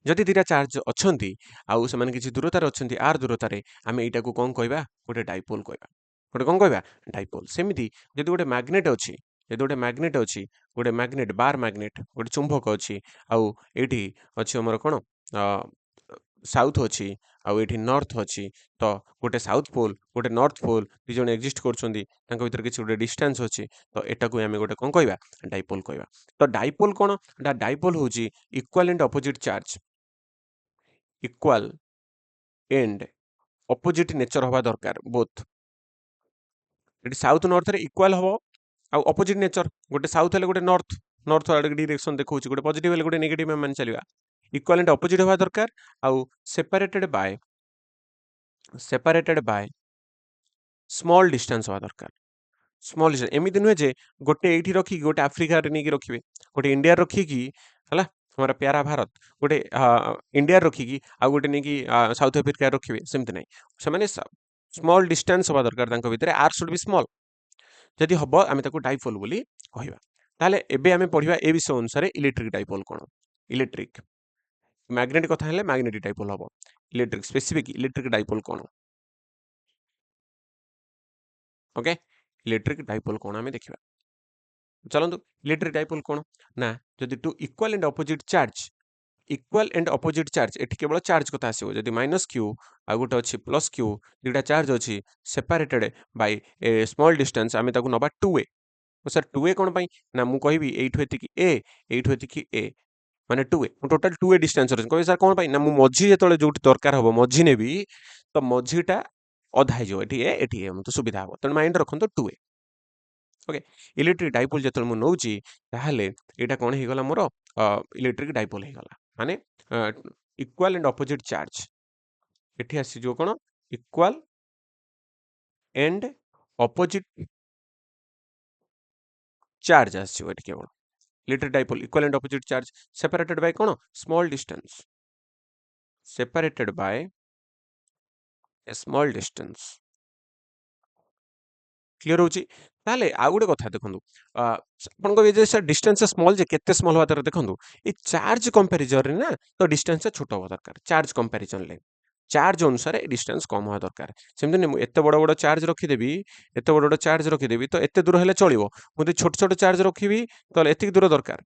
जदि दिटा चार्ज अछंती आउ से माने किछि दूरतार अछंती आर दूरतारे आमे एटा को कोन कहबा गोटे डाइपोल कहबा गोटे कोन कहबा डाइपोल सेमिति जदि गोटे मैग्नेट अछि यदि गोटे मैग्नेट अछि गोटे मैग्नेट बार मैग्नेट गोटे चुंबक अछि आउ एठी अछि हमर कोन साउथ अछि आउ एठी नॉर्थ अछि तो गोटे साउथ पोल गोटे नॉर्थ पोल दि जण एक्जिस्ट करछंती तांको भीतर किछि गोटे डिस्टेंस अछि तो एटा को आमे गोटे कोन कहबा डाइपोल कहबा तो डाइपोल कोन डाइपोल होची equal and opposite charge equal and opposite nature हवा दरकार बोथ एटी साउथ नॉर्थ रे इक्वल हबो आ अपोजिट नेचर गोटे साउथ हेले गोटे नॉर्थ नॉर्थ आड़ डायरेक्शन देखौची गोटे पॉजिटिव हेले गोटे नेगेटिव में मान चलिबा इक्वल एंड अपोजिट हवा दरकार आ सेपरेटेड बाय स्मॉल डिस्टेंस हवा दरकार स्मॉल डिस्टेंस एमिति नुहे जे गोटे एठी रखी गोटे अफ्रीका रे नेकी रखिबे गोटे इंडिया रखी की हला हमारा प्यारा भारत गोटे इंडिया रखी की आ गोटे नेकी साउथ अफ्रीका रखिबे सेमति नै से माने स्मॉल डिस्टेंस हवा दरकार तांको भितरे आर शुड बी स्मॉल जदि हबो आमे ताको डाइपोल बोली कहिबा ताले एबे आमे पढिबा ए विषय अनुसार इलेक्ट्रिक डाइपोल कोन इलेक्ट्रिक मैग्नेट कथा हेले मैग्नेटिक डाइपोल हबो इलेक्ट्रिक स्पेसिफिक इलेक्ट्रिक डाइपोल कोन ओके इलेक्ट्रिक डाइपोल कोन आमे देखिबा चलंतु इलेक्ट्रिक डाइपोल कोन ना जदि two equal and opposite charge एठी केवल चार्ज कथा आसीबो जदि -q आ गोटे अछि +q दुटा चार्ज अछि separated by A small distance आमे ताकू नबा 2a तो सर 2a कोन पई ना मु कहिबी एठु एति की a एठु एति की a माने 2a मु टोटल 2a डिस्टेंस रे कहि सर कोन पई ना मु मझी जेतले जोट दरकार हबो मझी नेबी तो मझीटा अधा जो एठी ए मते सुविधा हबो त माइंड रखंतो 2a ओके इलेक्ट्रिक डाइपोल जेतल मु नउची ताहाले एटा कोन हे गला मोर इलेक्ट्रिक डाइपोल हे गला माने इक्वल एंड अपोजिट चार्ज एठी आसी जो कोन इक्वल एंड अपोजिट चार्ज आसी एठी केवल electric dipole equal and opposite charge separated by cone small distance separated by a small distance clear होची ताले आ गुटे कथा देखंतु आपण को जे सर डिस्टेंस स्मॉल जे केते स्मॉल होता देखंतु ए चार्ज कंपैरिजन रे ना तो डिस्टेंस छोट हो दरकार चार्ज कंपैरिजन ले चार्ज अनुसार डिस्टेंस कम हो दरकार सेमते नै एते बड़ बड़ चार्ज रखि देबी एते बड़ बड़ चार्ज रखि देबी तो एते दूर हेले चलिबो मुदे छोट छोट चार्ज रखिबी तो एते दूर दरकार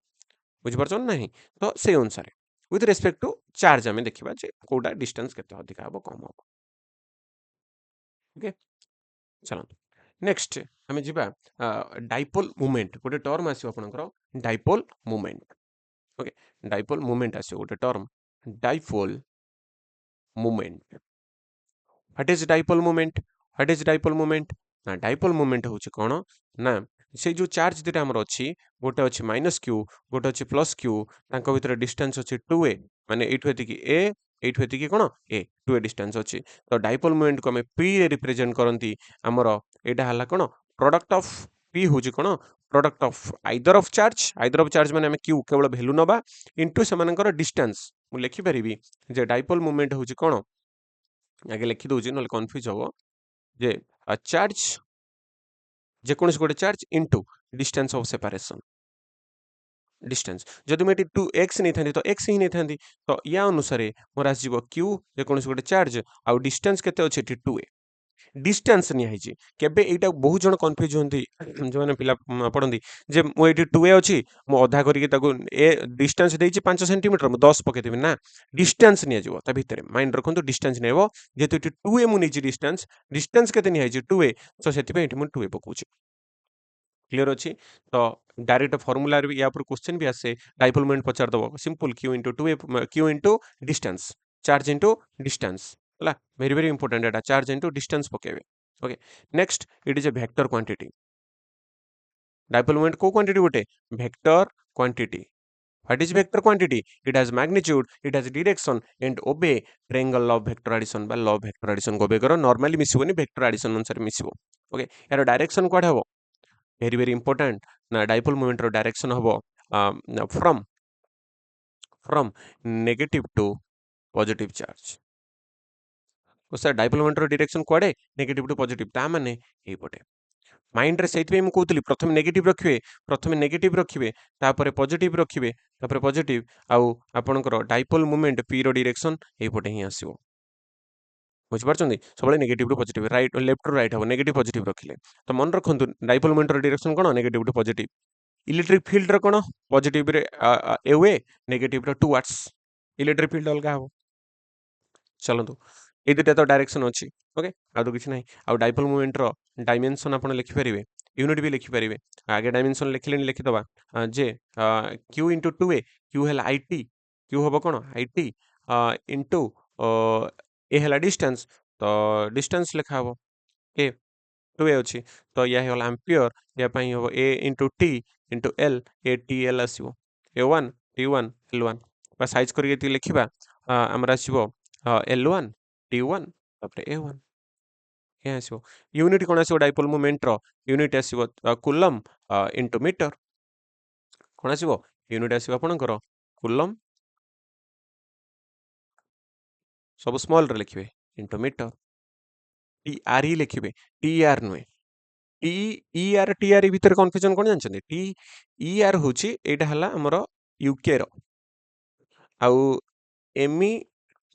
बुझि परछन नाही तो से अनुसार विथ रिस्पेक्ट टू चार्ज हमें देखिबा जे कोडा डिस्टेंस केते अधिक हबो कम हबो ओके चलो नेक्स्ट हमें जीवा डाइपोल मूवमेंट गोटे टर्म आसो आपनकर dipole movement okay dipole movement आसो गोटे term dipole movement what is dipole movement what is dipole movement ना डाइपोल मूवमेंट होची कोन ना से जो चार्ज दिटा हमर अछि गोटे अछि -q गोटे अछि +q तांको भीतर डिस्टेंस अछि 2a माने एठु एति की a एठु एति की कोन a 2a डिस्टेंस अछि तो डाइपोल मूवमेंट को हमें p रे रिप्रेजेंट करंती हमर एटा हला कोन प्रोडक्ट ऑफ p होची कोन product of either of charge माने हमें q केवल वैल्यू नबा इनटू समानकर डिस्टेंस मु लिखि परिबी जे डाइपोल मूवमेंट होची कोन आगे लिखि दोची नले कंफ्यूज हो जे चार्ज जे कोनस गोटे charge into distance of separation distance जदि मुझे 2x नहीं था तो x ही नहीं था तो या अनुसार मोर आसो q जेकोसी गोटे चार्ज आउ डिस्टेंस केते अच्छे 2a डिस्टेंस निहाई केबे एटा बहुत जन कन्फ्यूज होती जो मैंने पिला पढ़ती जे मुझे 2a अच्छी मु अधा करके ए डिस्टेंस देछि 5 सेंटीमीटर मु 10 पकेदेबी ना डिस्टेंस निया ता भितर माइंड रखु डिस्टेंस नेबो जेतु 2a मु निछि डिस्टेंस डिस्टेंस केते निहाई 2a सो सेति पे मु 2a पकाउछि क्लियर अच्छी तो डायरेक्ट फर्मुला भी या क्वेश्चन भी आसे डाइपोल मोमेंट पचार दबो simple q into 2 q into distance charge into distance है वेरी वेरी इंपोर्टेंट एटा चार्ज इंटू डिस्टेंस पकेबे okay next it is a vector quantity dipole moment को क्वांटिटी गोटे vector quantity what is vector quantity it has magnitude it has direction and obey triangle law of vector addition बा law of vector addition को obey करो normally मिसिबोनी vector addition अनुसार मिसिबो okay यार direction कोड हबो very very important na dipole moment ro direction hobo from negative to positive charge तो सर dipole moment रो डायरेक्शन कोडे नेगेटिव टू पॉजिटिव ता माने एई पटे माइंड रे सेति मैं कहतली प्रथम नेगेटिव रखिबे तापरे पॉजिटिव रखिबे तापरे पॉजिटिव आउ आपनकर डाइपोल मोमेंट p रो डायरेक्शन एई पटे ही आसीबो बुझ पारछन्ती सबले negative to positive right left to right हबो नेगेटिव पॉजिटिव रखिले तो मन रखंतु डाइपोल मोमेंट रो डायरेक्शन कोन negative to positive electric field रो कोन पॉजिटिव रे एवे नेगेटिव रो टुवर्ड्स इलेक्ट्रिक फील्ड अलगा हबो चलंतु ए दुटा तो डायरेक्शन अछि ओके आ तो किछ नै आ डाइपोल मोमेंट रो डायमेंशन आपण लिखि परिबे यूनिट भी लिखि परिबे आगे डायमेंशन लिखलेनी लिखि दबा जे q * 2a q हला it q हबो कोन it इनटू ए हला डिस्टेंस तो डिस्टेंस लिखा हबो ए 2a अछि तो या हला एम्पियर या पई हबो a * t * l a t l आसीबो a1 t1 l1 बा साइज करिके ती लिखिबा हमरा आसीबो l1 t1 तापर a1 ये आसीबो यूनिट कोन आसीबो डाइपोल मोमेंट रो यूनिट आसीबो कूलम इनटू मीटर कोन आसीबो यूनिट आसीबो आपनकर कूलम सब स्मॉल रे लिखिबे इनटू मीटर टी आर ही लिखिबे टी आर नुए T E R T R भीतर कन्फ्यूजन कोन जानछन्ती टी ई आर होची एटा हला हमरो यूके रो आउ एमी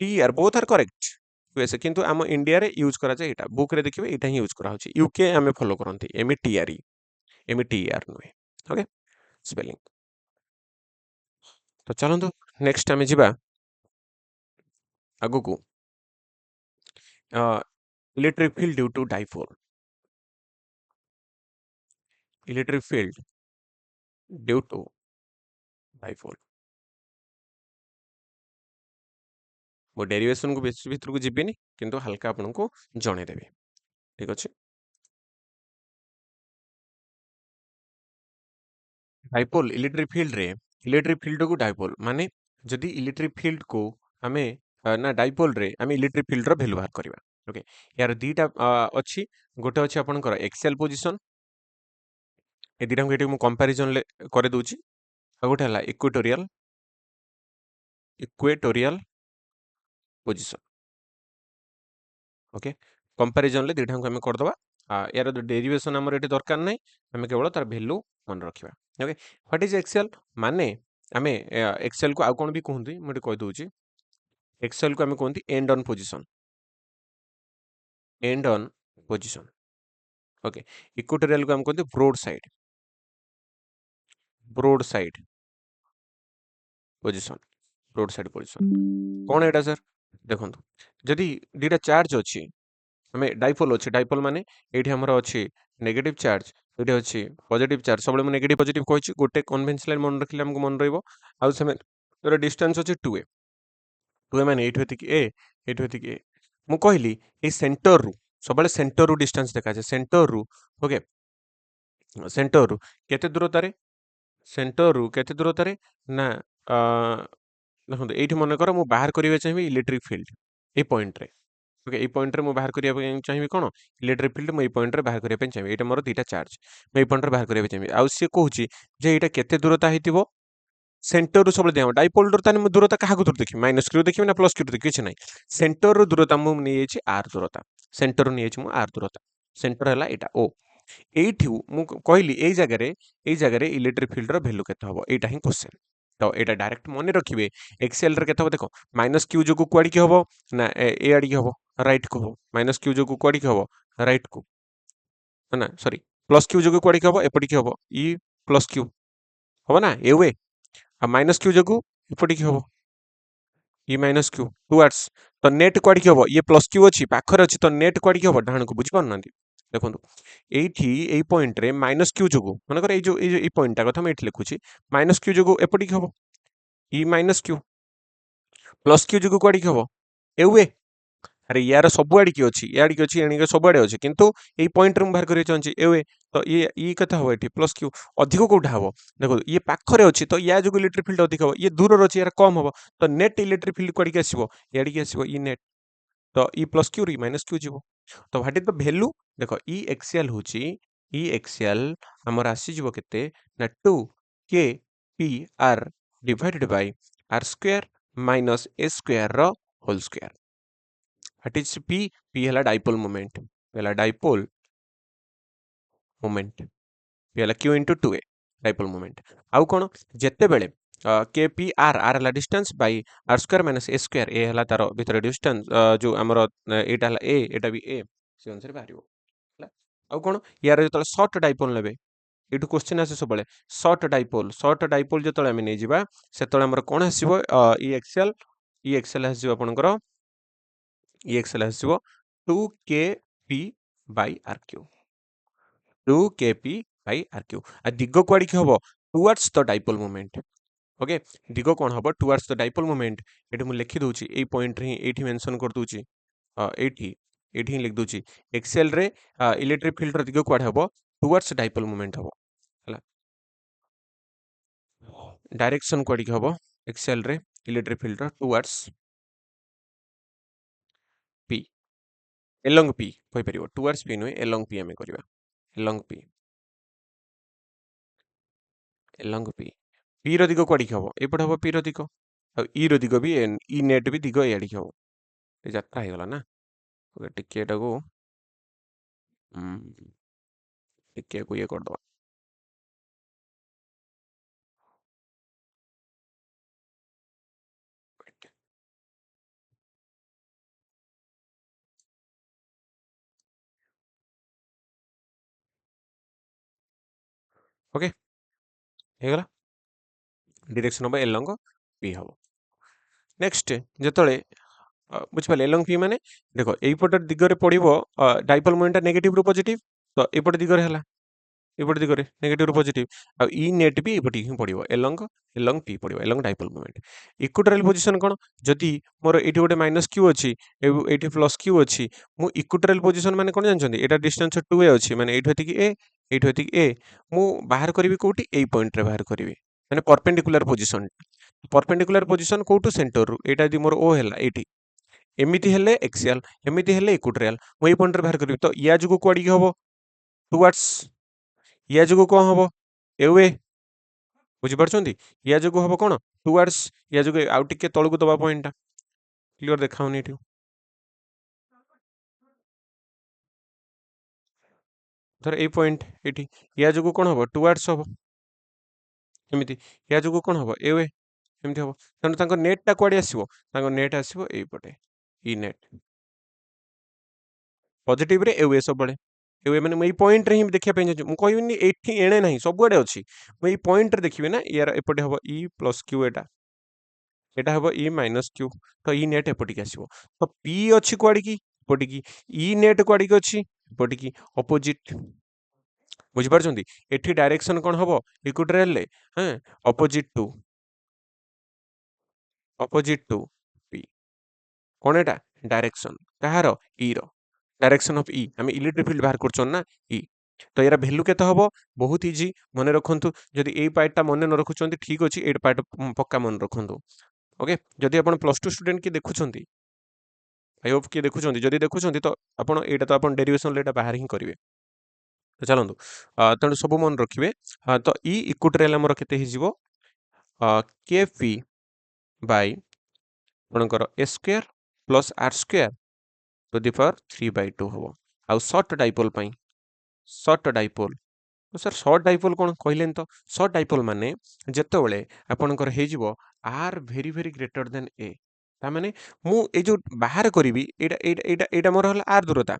T R both are correct वैसे किंतु आम इंडिया रे यूज करा जाय एटा बुक रे देखिबे एटा ही यूज करा होची यूके हमें फॉलो करंती एमी टी आर नुए ओके स्पेलिंग तो चलंतु नेक्स्ट हमें जिबा आगु को electric field due to dipole electric field due to dipole मो डेरिवेशन को बेस भीतर को जिबिनी किंतु हल्का आपन को जणे देबे ठीक अछि डाइपोल इलेक्ट्रिक फील्ड को डाइपोल माने जदि इलेक्ट्रिक फील्ड को हमें ना डाइपोल रे हमें इलेक्ट्रिक फील्ड रो वैल्यू बाहर करबा ओके यार दीटा अछि गोटे अछि आपन कर एक्सियल पोजीशन ए दीटा को एटी मु कंपैरिजन ले करे दोछि आ गोटे हला इक्वेटोरियल पोजीशन ओके कंपैरिजन ले दीटा को हमें कर दबा यार डेरिवेशन हमर एटी दरकार नै हमें केवल तार वैल्यू मन रखिबा ओके व्हाट इज एक्सियल माने हमें एक्सियल को आ कोन भी कहंती मते कहि दोछि एक्सियल को हमें कहंती end on position okay equatorial को हम कहंती ब्रोड साइड पोजीशन कौन एटा सर देखो जदि दीटा चार्ज अच्छी हमें डाइपोल माने एठी हमर अच्छी नेगेटिव चार्ज एठी अच्छी पॉजिटिव चार्ज सब नेगेटिव पॉजिटिव कहछि गोटे कन्वेंशनल मन रखिले हमको मन रहइबो आ समय तोर डिस्टेंस अच्छी 2a माने एठी होति कि ए मु कहली ए सेंटर रु सबले सेंटर रु डिस्टेंस देखा छै सेंटर रु ओके सेंटर रु केते दूरता रे ना देखो ये मन कर मुझे बाहर करिया चाहिए इलेक्ट्रिक फील्ड ये पॉइंट रे ओके ये पॉइंट रे मु बाहर करिया चाहिए कोन इलेक्ट्रिक फील्ड मु ये पॉइंट रे बाहर करिया चाहिए एटा मोर दीटा चार्ज मैं ये पॉइंट रे बाहर करिया चाहिए आ से कहूची जे एटा केते दूरता हेतिबो सेंटर रु सब दिया डाइपोल दूरता ने दूरता कहा को दूर देखि माइनस क्यू देखि ना प्लस क्यू देखि किछ नै सेंटर रु दूरता मु नै छि आर दूरता सेंटर रु नै छि मु आर दूरता सेंटर हला एटा ओ एठू मु कहली एई जगह इलेक्ट्रिक फील्ड रो वैल्यू केते हबो एटा ही क्वेश्चन। तो एटा डायरेक्ट मन रखिबे एक्सेल रे केते हबो देखो माइनस क्यू जो कुआडी की हबो ना ए आडी की हबो राइट को हबो माइनस क्यू जो कुआडी की हबो राइट को ना सॉरी प्लस क्यू जो कुआडी की हबो एपडी की हबो ई प्लस क्यू हबो ना ए वे आ माइनस क्यू जो एपडी की हबो ई माइनस क्यू टुवर्ड्स तो नेट कुआडी की हबो ये प्लस क्यू अछि पाखर अछि तो नेट कुआडी की हबो डाहण को बुझी पाउनांती देखंतु एठी एई पॉइंट रे माइनस क्यू जो माने कर एई पॉइंट ता कथा मैं एठी लिखुची माइनस क्यू जो एपडी की हबो ई माइनस क्यू प्लस क्यू जो कुआडी की हबो ए वे अरे यार सबुआड़ी की अच्छी याड़ी की अच्छी एणिक सबुआड़े अच्छी किंतु ये पॉइंट रे बाहर करिया चाहूँगी ए तो ये कथा हो एठी प्लस क्यू अधिक कोठा हबो देखो ये पाखरे अच्छी तो या जो इलेक्ट्रिक फील्ड अधिक हबो ये दूर अच्छी यार कम हबो तो नेट इलेक्ट्रिक फील्ड कुआडी आसीबो याडी की आसीबो ई नेट तो ई प्लस क्यू री माइनस क्यू जीवो तो व्हाट इज द वैल्यू देखो ई एक्सियल होची ई एक्सियल हमर आसी जीवो केते ना 2 K P R divided by are square minus A square रो whole square What is P? P है डाइपोल मोमेंट है डाइपोल मोमेंट P है Q into 2a dipole moment आउ कोन जेते बेले के पी आर आर है distance by are square minus A square A है तार भीतर डिस्टेंस जो हमर एटा है ए एटा भी ए से अनुसार बाहरिबो हला आउ कोन यार जतले शॉर्ट डाइपोल लेबे एटू क्वेश्चन आसे सबले शॉर्ट डाइपोल जतले हम नै जिबा सेतले हमर कोन हसिबो ई एक्सेल हसिबो आपनकर ई एक्सेल हसिबो 2kp by rq 2kp by rq आ दिगो कुआडी की हबो towards the dipole moment okay दिगो कोन हबो टुवर्ड्स द डाइपोल मोमेंट एठी मु लिखि दोउची एई पॉइंट रे एठी मेंशन कर दोउची एठी एठी लिख दोउची एक्सेल रे इलेक्ट्रिक फील्ड रो दिगो कुआड हबो टुवर्ड्स डाइपोल मोमेंट हबो हला डायरेक्शन कुआडी की हबो एक्सेल रे इलेक्ट्रिक फील्ड रो टुवर्ड्स p along p कहि परिबो टुवर्ड्स p नुय along p हमें करबा along p along p p ର ଦିଗ କୁଆଡିକି ହବ ଏପଟେ ହବ p ର ଦିଗ ଆଉ e ର ଦିଗ ବି e ନେଟ୍ ବି ଦିଗ ଏଆଡିକି ହବ ଏ ଯାତ୍ରା ହେଇଗଲା ନା ଓକେ ଟିକେ ଏଟାକୁ ଟିକେ କୁ ଇଏ କରିଦବା ओके ହେଇଗଲା ଡିରେକ୍ସନ ହବ along p ହବ ନେକ୍ସଟ ଯେତେବେଳେ ବୁଝିପାରିଲେ along p ମାନେ ଦେଖ ଏଇପଟ ଦିଗରେ ପଡିବ ଡାଇପୋଲ ମୋମେଣ୍ଟ ନେଗେଟିଭ ରୁ ପଜିଟିଭ ତ ଏପଟ ଦିଗରେ ହେଲା ଏପଟ ଦିଗରେ ନେଗେଟିଭ ରୁ ପଜିଟିଭ ଆଉ ଇ ନେଟ୍ ବି ଏପଟେ ହିଁ ପଡିବ along p ପଡିବ along dipole moment equatorial position କଣ ଯଦି ମୋର ଏଠି ଗୋଟେ ମାଇନସ q ଅଛି ଏଠି ପ୍ଲସ q ଅଛି ମୁଁ ଇକ୍ୱେଟୋରିଆଲ ପୋଜିଶନ ମାନେ କଣ ଜାଣିଛନ୍ତି ଏଟା ଡିଷ୍ଟାନ୍ସ 2a ଅଛି ମାନେ ଏଇଠୁ ଏତିକି a ଏଇଠୁ ଏତିକି a ମୁଁ ବାହାର କରିବି କୋଉଠି ଏଇ ପଏଣ୍ଟ ରେ ବାହାର କରିବି ମାନେ परपेंडिकुलर पोजिशन कोटू सेंटर रु एटा यदि मोर ओ हैला एठी एमिति हेले एक्सियल एमिति हेले इक्वेटोरियल मु ए पॉइंट रे बाहर करबी तो या जुगु कोआडी हबो टुवर्ड्स या जुगु कोन हबो एवे बुझि परछंती या जुगु हबो कोन टुवर्ड्स या जुगु आउ टिके तळगु दबा पॉइंट क्लियर देखाउनी एठी धर ए पॉइंट एठी या जुगु कोन हबो टुवर्ड्स हबो एमिति या जुगु कोन हबो एवे एमिति हबो तने तांको नेट ता कोआडी आसीबो तांको नेट आसीबो एई पटे ई नेट पॉजिटिव रे एवे सब बळे एवे माने मई पॉइंट रे ही देखिया पे मु कहबिनी एठी एणे नाही सब बडे अछि मई पॉइंट रे देखिबे ना यार एपटे हबो ई प्लस क्यू एटा एटा हबो ई माइनस क्यू तो ई नेट एपटी के आसीबो तो पी अछि कोआडी की एपटी की ई नेट कोआडी की अछि एपटी की अपोजिट बुझि परछंती एठी डायरेक्शन कोन हबो इक्वेटोरियल ले हैं opposite to P cone Etah direction कहारो ई रो डायरेक्शन ऑफ ई हम इलेक्ट्रिक फील्ड बाहर करछन ना ई तो यार वैल्यू केते हबो बहुत इजी मने रखंतु जदि एई पार्टटा मने न रखुचंती ठीक अछि एई पार्ट पक्का मन रखंतु ओके जदि आपण प्लस 2 स्टूडेंट की देखुचंती आई होप की देखुचंती जदि देखुचंती तो आपण एटा तो आपण डेरिवेशन लेटा बाहर ही करिवे तो चलंतु तणु सब मन रखिबे तो ई इक्वेटोरियल हमर केते हि जिवो केपी बाय आपणकर a square plus r square to the power 3/2 हबो आउ शॉर्ट डाइपोल पई सर्ट डाइपोल तो सर सर्ट डाइपोल कौन कहलें तो सर्ट डाइपोल माने जेतेबेले आपणकर हेजिवो r very very greater than a ता माने मु ए जो बाहर करिवि एटा मोर हला आर दूरता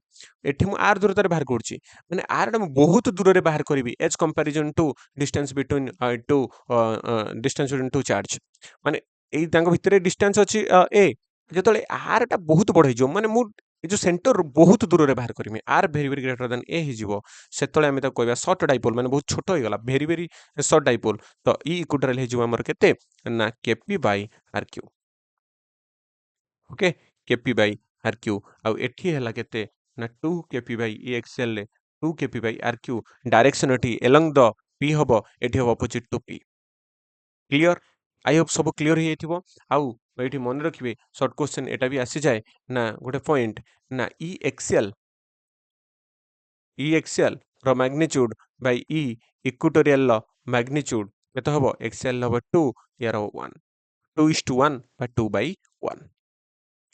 एठी मु आर दूरता रे बाहर करछि माने आर टा मु बहुत दूर रे बाहर करिवि as comparison to distance between two distance between two charge माने एई तांग भितरे डिस्टेंस अछि ए जेतेबेले आर टा बहुत बढै जो माने मु ए जो सेंटर बहुत दूर रे बाहर करमि r very very greater than a हिजिवो सेतळे आमे ताको कहबा सर्ट डाइपोल माने बहुत छोट हो गला वेरी वेरी सर्ट डाइपोल तो ई इक्विटोरियल हिजिवो हमर केते ना k p by r q okay k p by r q आउ एठी हला केते ना 2 केपी बाय ई एक्सएल ले 2 k p by r q direction एठी एलोंग द पी हबो एठी हबो opposite to p clear I hope सब क्लियर हो जाइथिबो आउ एठी मन रखिबे शॉर्ट क्वेश्चन एटा भी आसी जाए ना गोटे पॉइंट ना ई एक्सएल ର magnitude by e equatorial ର magnitude କେତେ ହବ XL ହବ 2 यार 1 2:1 ବା 2/1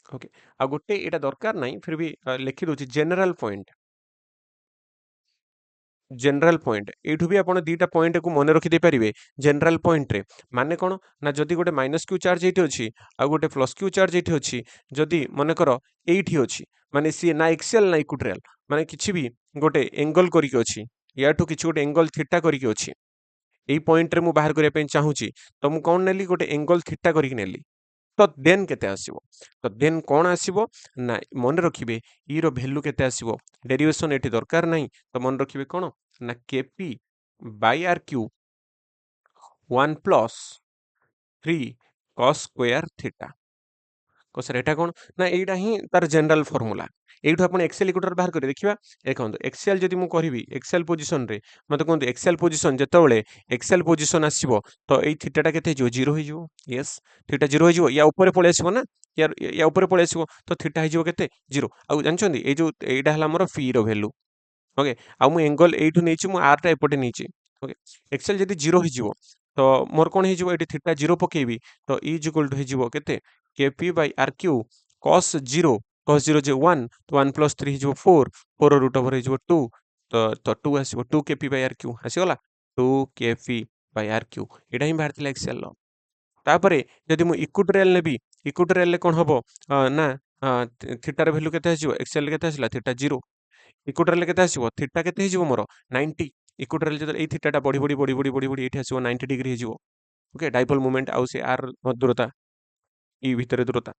ओके आ गोटे एटा दरकार नाही फिर भी लिखि दोची जनरल पॉइंट एठू भी आपण दीटा पॉइंट को मन रखि दे परिबे जनरल पॉइंट रे माने कोन ना जदी गोटे माइनस क्यू चार्ज एठी अछि आ गोटे प्लस क्यू चार्ज एठी अछि जदी मने कर एठी अछि माने सी ना एक्सेल ना इक्विटोरियल माने किछि भी गोटे एंगल करी के अछि याठू किछि गोटे एंगल थीटा करी के अछि एई पॉइंट रे मु बाहर करिया पे चाहूची तो मु कोन नेली गोटे एंगल थीटा करी के नेली तो देन केते आसीबो तो देन कोन आसीबो ना मन रखिबे ई रो वैल्यू केते आसीबो डेरिवेशन एठी दरकार नाही तो मन रखिबे कोन ना k p by r q 1 plus 3 cos square theta को सर एटा कोन ना एटा ही तार जनरल फार्मूला एठू आपण एक्सेल इक्वेटर बाहर करी देखिबा देखंतु एक्सेल जदी मु करबी एक्सेल पोजीशन रे मते कोन एक्सेल पोजीशन जेतेबेले एक्सेल पोजीशन आसीबो तो एई थीटाटा केते जो 0 होई जिवो यस थीटा 0 होई जिवो या ऊपर पळे आसीबो ना या ऊपर पळे आसीबो तो थीटा होई जिवो केते 0 आ जानचोंदी ए जो एटा हला हमर फी रो वैल्यू ओके आ मु एंगल एठू नेछि मु आर टा एपटे नेछि ओके एक्सेल जदी 0 होई जिवो तो मोर कोन होई जिवो एटी थीटा 0 पकेबी तो ई इज इक्वल टू होई जिवो केते k p by r q cos 0 cos 0 जे 1 तो 1 प्लस 3 जो 4 4 रूट ओवर जो 2 तो 2 आसीबो 2 केपी बाय आर क्यू आसीगला 2 केपी बाय आर क्यू एटा ही बाहर थिला एक्सेल लो तापरे जदि मु इक्विटोरियल नेबी इक्विटोरियल ले कोन हबो ना थीटा रे वैल्यू केते आसीबो एक्सेल केते आसीला थीटा 0 इक्विटोरियल केते आसीबो थीटा केते हिजिबो मोर 90 इक्विटोरियल जदि एई थीटाटा बढी एठी आसीबो 90 डिग्री हिजिबो ओके डाइपोल मोमेंट आउ से आर दूरता ई भितरे दूरता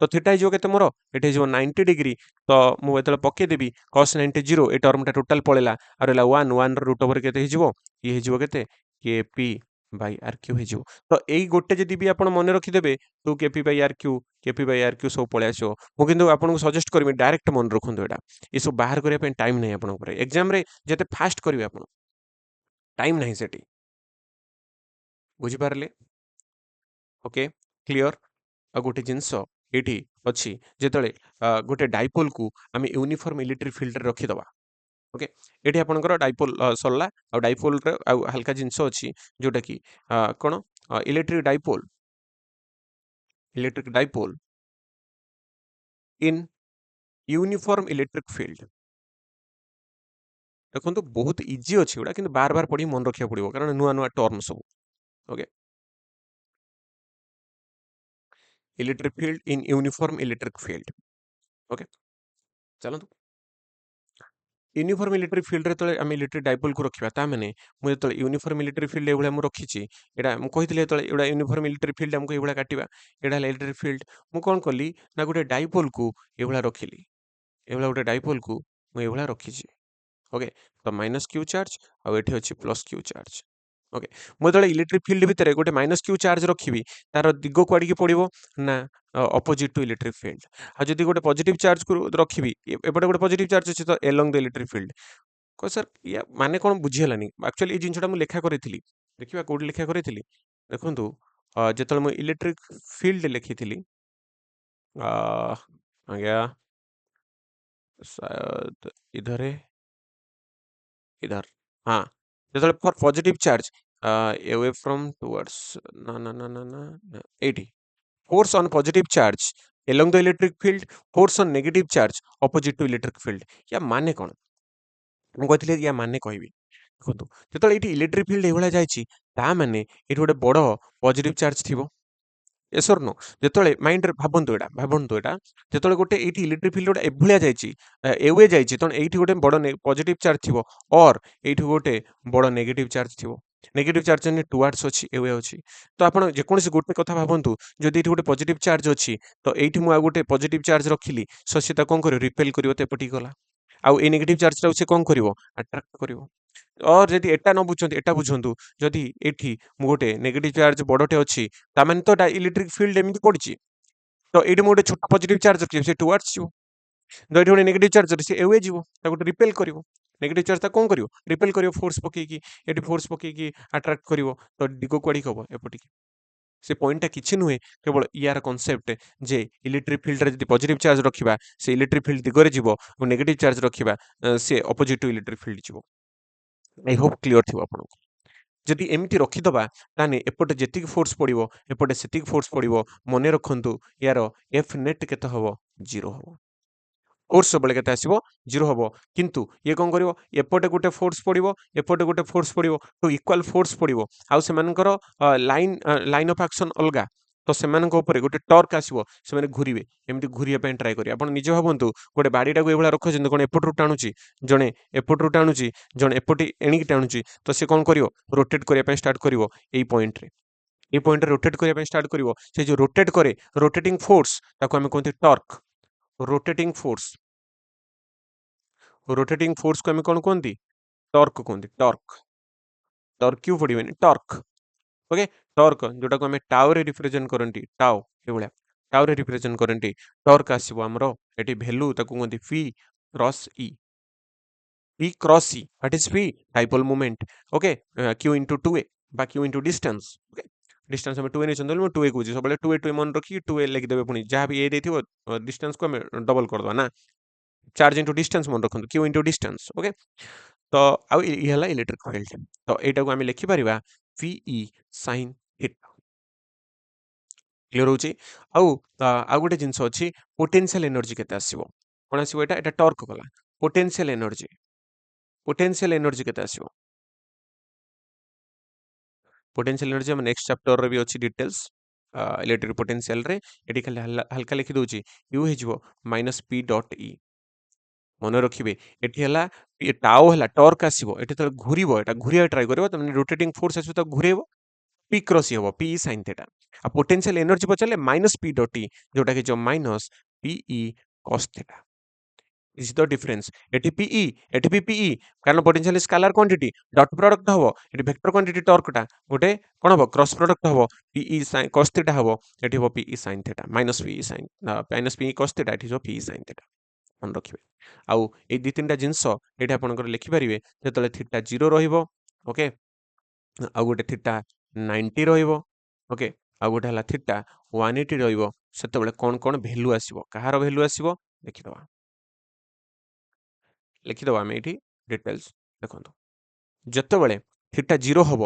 तो थीटा हिजिबो केते मोर एठी हिजिबो 90 डिग्री तो मु एतले पके देबी cos 90 0 ए टर्मटा टोटल पळेला आर एला 1 1 रो रूट ओवर केते हिजिबो ये हिजिबो केते केपी बाय आर क्यू हिजिबो तो एई गोटे जदी भी आपण मन रखि देबे 2 केपी बाय आर क्यू सब पळे आसो मु किंतु आपन को सजेस्ट करबी डायरेक्ट मन रखुंदो एटा ए सब बाहर करिया पे टाइम नै आपन ऊपर एग्जाम रे जते फास्ट करबे आपन टाइम नाही सेठी बुझी पारले ओके क्लियर आ गोटे जिंस एठी अछि जेतले गोटे डाइपोल को आमे यूनिफॉर्म इलेक्ट्रिक फील्ड रे रखि दबा ओके एठी आपनकर डाइपोल सरला आ डाइपोल रे आ हल्का जिंस अछि जोटा कि कोन electric dipole in uniform electric field देखो बहुत इजी अच्छी गुड़ा कि बार बार पढ़ी मन रखा पड़ो कारण नुआ नुआ टर्म सब ओके इलेक्ट्रिक फील्ड इन यूनिफॉर्म इलेक्ट्रिक फील्ड ओके चलतु यूनिफॉर्म इलेक्ट्रिक फील्ड रे तले हम इलेक्ट्रिक डाइपोल को रखिबा ता माने मु तले यूनिफॉर्म इलेक्ट्रिक फील्ड एबळे मु रखिछि एडा मु कहितले तले एडा यूनिफॉर्म इलेक्ट्रिक फील्ड हमको एबळे काटिबा एडा इलेक्ट्रिक फील्ड मु कोन करली ना गुटे डाइपोल को एबळे रखिली एबळे गुटे डाइपोल को मु एबळे रखिछि ओके तो माइनस क्यू चार्ज आ एठी अछि प्लस क्यू चार्ज ओके मु तले इलेक्ट्रिक फील्ड भितरे गोटे माइनस क्यू चार्ज रखिबी तार दिगो कुआडी के पड़िबो ना अपोजिट टू इलेक्ट्रिक फील्ड आ जदी गोटे पॉजिटिव चार्ज को रखिबी एपटे गोटे पॉजिटिव चार्ज अछि तो एलोंग द इलेक्ट्रिक फील्ड को सर या माने कोन बुझी हलानी एक्चुअली ए जिंसटा मु लेखा करिथिली देखिबा कोड लेखा करिथिली देखंतु जेतल मु इलेक्ट्रिक फील्ड लेखिथिली आ गया शायद इधर है इधर हाँ जेतल for positive charge away from towards ना 80 force on positive charge along the electric field force on negative charge opposite to electric field या माने कौन ମୁଁ କହିଥିଲି ୟା ମାନେ କହିବି ଦେଖନ୍ତୁ ଯେତେବେଳେ ଏଇଠି ଇଲେକ୍ଟ୍ରିକ ଫିଲ୍ଡ ଏଇଭଳିଆ ଯାଇଛି ତା ମାନେ ଏଇଠି ଗୋଟେ ବଡ ପଜିଟିଭ ଚାର୍ଜ ଥିବ yes or no ଯେତେବେଳେ ମାଇଣ୍ଡରେ ଭାବନ୍ତୁ ଏଇଟା ଯେତେବେଳେ ଗୋଟେ ଏଇଠି ଇଲେକ୍ଟ୍ରିକ ଫିଲ୍ଡ ଗୋଟେ ଏଭଳିଆ ଯାଇଛି ଏୱେ ଯାଇଛି ତେଣୁ ଏଇଠି ଗୋଟେ ବଡ ପଜିଟିଭ ଚାର୍ଜ ଥିବ ଅର୍ ଏଇଠି ଗୋଟେ ବଡ ନେଗେଟିଭ ଚାର୍ଜ ଥିବ ନେଗେଟିଭ ଚାର୍ଜ ମାନେ ଟୁୱାର୍ଡସ୍ ଅଛି ଏୱେ ଅଛି ତ ଆପଣ ଯେକୌଣସି ଗୋଟେ କଥା ଭାବନ୍ତୁ ଯଦି ଏଇଠି ଗୋଟେ ପଜିଟିଭ ଚାର୍ଜ ଅଛି ତ ଏଇଠି ମୁଁ ଆଉ ଗୋଟେ ପଜିଟିଭ ଚାର୍ଜ ରଖିଲି ସो ସେ ତାକୁ କଣ କରିବ ରିପେଲ କରିବ ତ ଏପଟିକି ଗଲା ଆଉ ଏଇ ନେଗେଟିଭ ଚାର୍ଜଟାକୁ ସେ କଣ କରିବ ଆଟ୍ରାକ୍ଟ କରିବ ଅର୍ ଯଦି ଏଟା ନ ବୁଝନ୍ତି ଏଟା ବୁଝନ୍ତୁ ଯଦି ଏଠି ମୁଁ ଗୋଟେ ନେଗେଟିଭ ଚାର୍ଜ ବଡଟେ ଅଛି ତାମାନେ ତ ଇଲେକ୍ଟ୍ରିକ ଫିଲ୍ଡ ଏମିତି ପଡିଛି ତ ଏଇଠି ମୁଁ ଗୋଟେ ଛୋଟ ପଜିଟିଭ ଚାର୍ଜ ରଖିବି ସେ ଟୁୱାର୍ଡସ୍ ଯିବ ତ ଏଠି ଗୋଟେ ନେଗେଟିଭ ଚାର୍ଜ ଅଛି ସେ ଏୱେ ଯିବ ତାକୁ ଗୋଟେ ରିପେଲ କରିବ ନେଗେଟିଭ ଚାର୍ଜ ତା କଣ କରିବ ରିପେଲ କରିବ ଫୋର୍ସ ପକେଇକି ଏଠି ଫୋର୍ସ ପକେଇକି ଆଟ୍ରାକ୍ଟ କରିବ ତ ଦିଗ କୁଆଡିକି ହବ ଏପଟିକି ସେ ପଏଣ୍ଟଟା କିଛି ନୁହେଁ କେବଳ ইয়াର କନସେପ୍ଟ ଯେ ଇଲେକ୍ଟ୍ରିକ ଫିଲ୍ଡରେ ଯଦି ପଜିଟିଭ ଚାର୍ଜ ରଖିବା ସେ ଇଲେକ୍ଟ୍ରିକ ଫିଲ୍ଡ ଦିଗରେ ଯିବ ଏବଂ ନେଗେଟିଭ ଚାର୍ଜ ରଖିବା ସେ ଅପୋଜିଟ ଟୁ ଇଲେକ୍ଟ୍ରିକ ଫିଲ୍ଡ ଯିବ ଆଇ ହୋପ କ୍ଲିୟର ଥିବ ଆପଣଙ୍କୁ ଯଦି ଏମିତି ରଖିଦବା ତାହେଲେ ଏପଟେ ଯେତିକି ଫୋର୍ସ ପଡ଼ିବ ଏପଟେ ସେତିକି ଫୋର୍ସ ପଡ଼ିବ ମନେ ରଖନ୍ତୁ ୟାର ଏଫ୍ ନେଟ୍ କେତେ ହବ 0 ହବ ଫୋର୍ସ ସବୁବେଳେ କେତେ ଆସିବ 0 ହବ କିନ୍ତୁ ଇଏ କଣ କରିବ ଏପଟେ ଗୋଟେ ଫୋର୍ସ ପଡ଼ିବ ଏପଟେ ଗୋଟେ ଫୋର୍ସ ପଡ଼ିବ ତ ଇକ୍ୱାଲ ଫୋର୍ସ ପଡ଼ିବ ଆଉ ସେମାନଙ୍କର ଲାଇନ୍ ଅଫ୍ ଆକ୍ସନ ଅଲଗା ତ ସେମାନଙ୍କ ଉପରେ ଗୋଟେ ଟର୍କ ଆସିବ ସେମାନେ ଘୁରିବେ ଏମିତି ଘୁରିବା ପାଇଁ ଟ୍ରାଏ କରିବେ ଆପଣ ନିଜେ ଭାବନ୍ତୁ ଗୋଟେ ବାଡ଼ିଟାକୁ ଏଇଭଳିଆ ରଖୁଛନ୍ତି କଣ ଏପଟରୁ ଟାଣୁଛି ଜଣେ ଏପଟରୁ ଟାଣୁଛି ଜଣେ ଏପଟେ ଏଣିକି ଟାଣୁଛି ତ ସେ କଣ କରିବ ରୋଟେଟ୍ କରିବା ପାଇଁ ଷ୍ଟାର୍ଟ କରିବ ଏଇ ପଏଣ୍ଟରେ ରୋଟେଟ୍ କରିବା ପାଇଁ ଷ୍ଟାର୍ଟ କରିବ ସେ ଯୋଉ ରୋଟେଟ୍ କରେ ରୋଟେଟିଂ ଫୋର୍ସ ତାକୁ ଆମେ କୁହନ୍ତି ଟର୍କ ରୋଟେଟିଂ ଫୋର୍ସକୁ ଆମେ କଣ କୁହନ୍ତି ଟର୍କ କୁହନ୍ତି ଟର୍କ ଟର୍କ କ୍ୟୁ ପଡ଼ିବେନି ଟର୍କ ଓକେ ଟର୍କ ଯୋଉଟାକୁ ଆମେ ଟାଉରେ ରିପ୍ରେଜେଣ୍ଟ କରନ୍ତି ଟାଉ ଏଭଳିଆ ଟାଉରେ ରିପ୍ରେଜେଣ୍ଟ କରନ୍ତି ଟର୍କ ଆସିବ ଆମର ଏଠି ଭ୍ୟାଲୁ ତାକୁ କୁହନ୍ତି P cross E P cross E. What is P? Dipole moment. Okay. Q into 2A বা Q into distance. Okay. Distance ଆମେ 2a ନେଇଛନ୍ତି ବୋଲି ମୁଁ 2a କହୁଛି ସବୁବେଳେ 2a ମନେ ରଖିକି 2a ଲେଖିଦେବେ ପୁଣି ଯାହା ବି a ଦେଇଥିବ ଡିଷ୍ଟାନ୍ସକୁ ଆମେ ଡବଲ କରିଦେବା ନା ଚାର୍ଜ ଇଣ୍ଟୁ ଡିଷ୍ଟାନ୍ସ ମନେ ରଖନ୍ତୁ Q ଇଣ୍ଟୁ ଡିଷ୍ଟାନ୍ସ ଓକେ ତ ଆଉ ଇଏ ହେଲା ଇଲେକ୍ଟ୍ରିକ ଫିଲ୍ଡ ତ ଏଇଟାକୁ ଆମେ ଲେଖିପାରିବା VE ସାଇନ୍ ଥିଟା କ୍ଲିୟର ହେଉଛି ଆଉ ଗୋଟେ ଜିନିଷ ଅଛି ପୋଟେନ୍ସିଆଲ ଏନର୍ଜି କେତେ ଆସିବ କ'ଣ ଆସିବ ଏଟା ଟର୍କ ଗଲା ପୋଟେନ୍ସିଆଲ ଏନର୍ଜି କେତେ ଆସିବ पोटेंशियल एनर्जी हम नेक्स्ट चैप्टर रे भी अछि डिटेल्स इलेक्ट्रिक पोटेंशियल रे एटी खाली हल्का लिखि दोची u हेजिवो -p डॉट e मन रखिबे एटी हला टाउ हला टॉर्क आसीबो एटी त घुरीबो एटा घुरिया ट्राई करबो त रोटेटिंग फोर्स आसीबो त घुरेबो p क्रॉस हबो p sin थीटा आ पोटेंशियल एनर्जी पचले -p डॉट e जोटा कि जो -pe cos theta is the difference एटी पीई एटी भी पीई कारण potential scalar quantity dot product हबो एटी वेक्टर क्वांटिटी टॉर्कटा गोटे कोन हबो क्रॉस प्रोडक्ट हबो पीई sin cos थीटा हबो एटी हबो p e sin theta -pe cos theta एटी जो पीई sin थीटा मन रखिबे आउ ए दि तीनटा जिंस एटी आपनकर लिखि परिबे जेतले थीटा 0 रहिबो ओके आउ गोटे थीटा 90 रहिबो ओके आउ गोटे हला थीटा 180 रहिबो सेतबेले कोन कोन वैल्यू आसीबो कहार वैल्यू आसीबो देखिदबा लिखिदबा आम ये डिटेल्स देखो जितेबाला थीटा 0 हम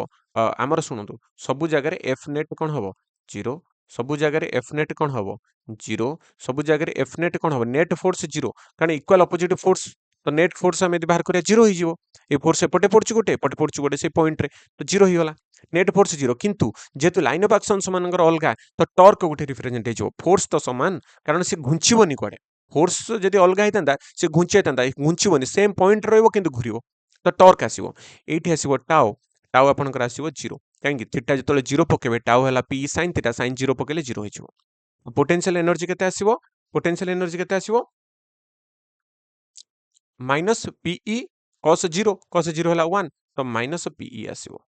आमर शुणु सबु जगार एफ नेट कौन हम 0 सबु जगार एफ नेट कौन हम 0 सबु जगार एफ नेट कौन हम नेट फोर्स 0 कारण इक्वाल अपोजिट फोर्स तो नेट फोर्स आम बाहर करा 0 हो ये फोर्स एपटे पड़छ गोटे एपटे पड़छ गोटे से पॉइंट रे तो 0 हो गला नेट फोर्स 0 किंतु जेहेतु लाइन ऑफ एक्शन समानकर अलगा तो टॉर्क गोटे रिप्रेजेंट हो फोर्स तो समान कारण से घुंचबनी कुआडे फोर्स जदि अलग होता से घुंचे घुंचबनी सेम पॉइंट रही घूर तो टॉर्क आसो ये आसो टाओ टाओ आपंकर आसो 0 कहीं थीटा जो 0 पकेबे टाओ है पी साइन थीटा साइन 0 पकेले 0 हो पोटेंशियल एनर्जी केते आसो पोटेंशियल एनर्जी केते आसो माइनस पीई कस 0 है 1 तो माइनस पीई आसो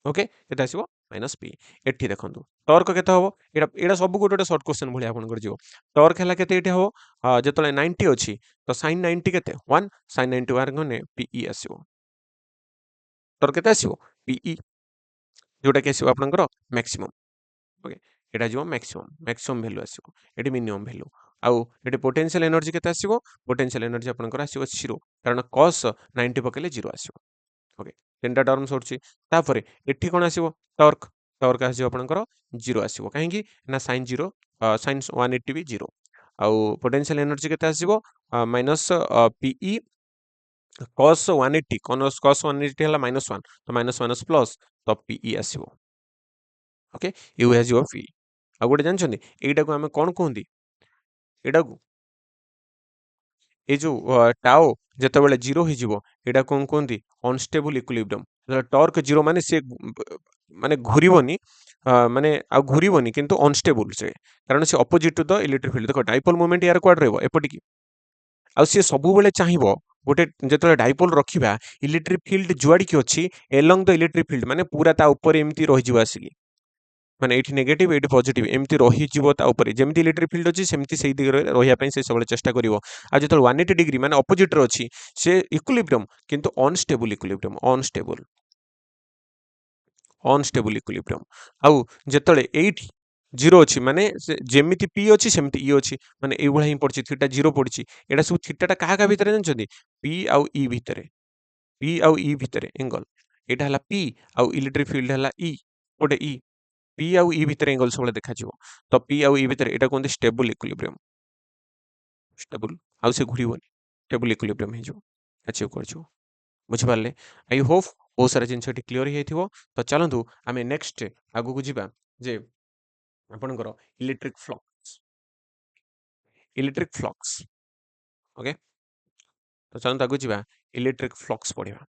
ओके केते आसो माइनस पी एठी देखंतु टॉर्क केते हबो एटा सब गोटे गोटे शॉर्ट क्वेश्चन भलिया आपनकर जीवो टॉर्क हला केते एठी हबो जेतले 90 अछि तो sin 90 केते 1 sin 90 वार गने पीई आसीबो टॉर्क केते आसीबो पीई जोटा के आसीबो आपनकर मैक्सिमम ओके एटा जीवो मैक्सिमम वैल्यू आसीबो एठी मिनिमम वैल्यू आउ एठी पोटेंशियल एनर्जी केते आसीबो पोटेंशियल एनर्जी आपनकर आसीबो 0 कारण cos 90 पकेले 0 आसीबो ओके तीनटा टर्म सोडछि तापरे एठी कोन आसीबो टॉर्क टॉर्क आसीबो आपनकर 0 आसीबो काहे कि ना sin 0 sin 180 भी 0 आउ पोटेंशियल एनर्जी केते आसीबो माइनस पीई cos 180 cos 180 ହେଲା -1 ତ ମାଇନସ୍ ମାଇନସ୍ ପ୍ଲସ୍ ତ PE ଆସିବ। Okay, you has your PE। ଆଉ ଗୋଟେ ଜାଣିଛନ୍ତି ଏଇଟାକୁ ଆମେ କଣ କୁହନ୍ତି? ଏଇଟାକୁ ଏଇ ଯୋଉ ଟାଓ ଯେତେବେଳେ 0 ହେଇଯିବ ଏଇଟା କଣ କୁହନ୍ତି? ଅନଷ୍ଟେବୁଲ ଇକ୍ୱିଲିବ୍ରିୟମ। ଯେତେବେଳେ ଟର୍କ 0 ମାନେ ସେ ମାନେ ଘୁରିବନି, ମାନେ ଆଉ ଘୁରିବନି କିନ୍ତୁ ଅନଷ୍ଟେବୁଲ ସେ, କାରଣ ସେ opposite to the electric field. ଦେଖ ଡାଇପୋଲ ମୋମେଣ୍ଟ ୟାର କୁଆଡେ ରହିବ? ଏପଟିକି। ଆଉ ସିଏ ସବୁବେଳେ ଚାହିଁବ ଗୋଟେ ଯେତେବେଳେ ଡାଇପୋଲ ରଖିବା ଇଲେକ୍ଟ୍ରିକ ଫିଲ୍ଡ ଯୁଆଡିକି ଅଛି ଏଲଙ୍ଗ ଦ ଇଲେକ୍ଟ୍ରିକ ଫିଲ୍ଡ ମାନେ ପୁରା ତା ଉପରେ ଏମିତି ରହିଯିବ ଆସିକି, ମାନେ ଏଇଠି ନେଗେଟିଭ ଏଇଠି ପଜିଟିଭ ଏମିତି ରହିଯିବ ତା ଉପରେ, ଯେମିତି ଇଲେକ୍ଟ୍ରିକ ଫିଲ୍ଡ ଅଛି ସେମିତି ସେଇ ଦିଗରେ ରହିବା ପାଇଁ ସେ ସବୁବେଳେ ଚେଷ୍ଟା କରିବ। ଆଉ ଯେତେବେଳେ 180 ଡିଗ୍ରୀ ମାନେ ଅପୋଜିଟରେ ଅଛି ସେ ଇକ୍ୱିଲିବ୍ରିୟମ କିନ୍ତୁ ଅନଷ୍ଟେବୁଲ ଇକ୍ୱିଲିବ୍ରିୟମ, ଅନଷ୍ଟେବୁଲ ଇକ୍ୱିଲିବ୍ରିୟମ। ଆଉ ଯେତେବେଳେ ଏଇଠି 0 ଅଛି ମାନେ ଯେମିତି P ଅଛି ସେମିତି E ଅଛି, ମାନେ ଏଇଭଳିଆ ହିଁ ପଡିଛି, ଥୀଟା 0 ପଡିଛି। ଏଇଟା ସବୁ ଥୀଟାଟା କାହା କାହା ଭିତରେ ଜାଣିଛନ୍ତି? P ଆଉ E ଭିତରେ, P ଆଉ E ଭିତରେ ଏଙ୍ଗଲ। ଏଇଟା ହେଲା P ଆଉ ଇଲେକ୍ଟ୍ରିକ ଫିଲ୍ଡ ହେଲା E, ଗୋଟେ E। P ଆଉ E ଭିତରେ ଏଙ୍ଗଲ ସବୁବେଳେ ଦେଖାଯିବ। ତ P ଆଉ E ଭିତରେ ଏଇଟା କୁହନ୍ତି ଷ୍ଟେବୁଲ ଇକ୍ୱିଲିବ୍ରିୟମ, ଷ୍ଟେବୁଲ, ଆଉ ସେ ଘୁରିବନି, ଷ୍ଟେବୁଲ ଇକ୍ୱିଲିବ୍ରିୟମ ହେଇଯିବ, ଆଚିଭ କରିଯିବ। ବୁଝିପାରିଲେ? ଆଇ ହୋପ ବହୁତ ସାରା ଜିନିଷ ଏଠି କ୍ଲିୟର ହେଇଯାଇଥିବ। ତ ଚାଲନ୍ତୁ ଆମେ ନେକ୍ସଟ ଆଗକୁ ଯିବା ଯେ ଆପଣଙ୍କର electric flux, electric flux. Okay, ତ ଚାଲନ୍ତୁ ଆଗକୁ ଯିବା ଇଲେକ୍ଟ୍ରିକ ଫ୍ଲକ୍ସ ପଢିବା।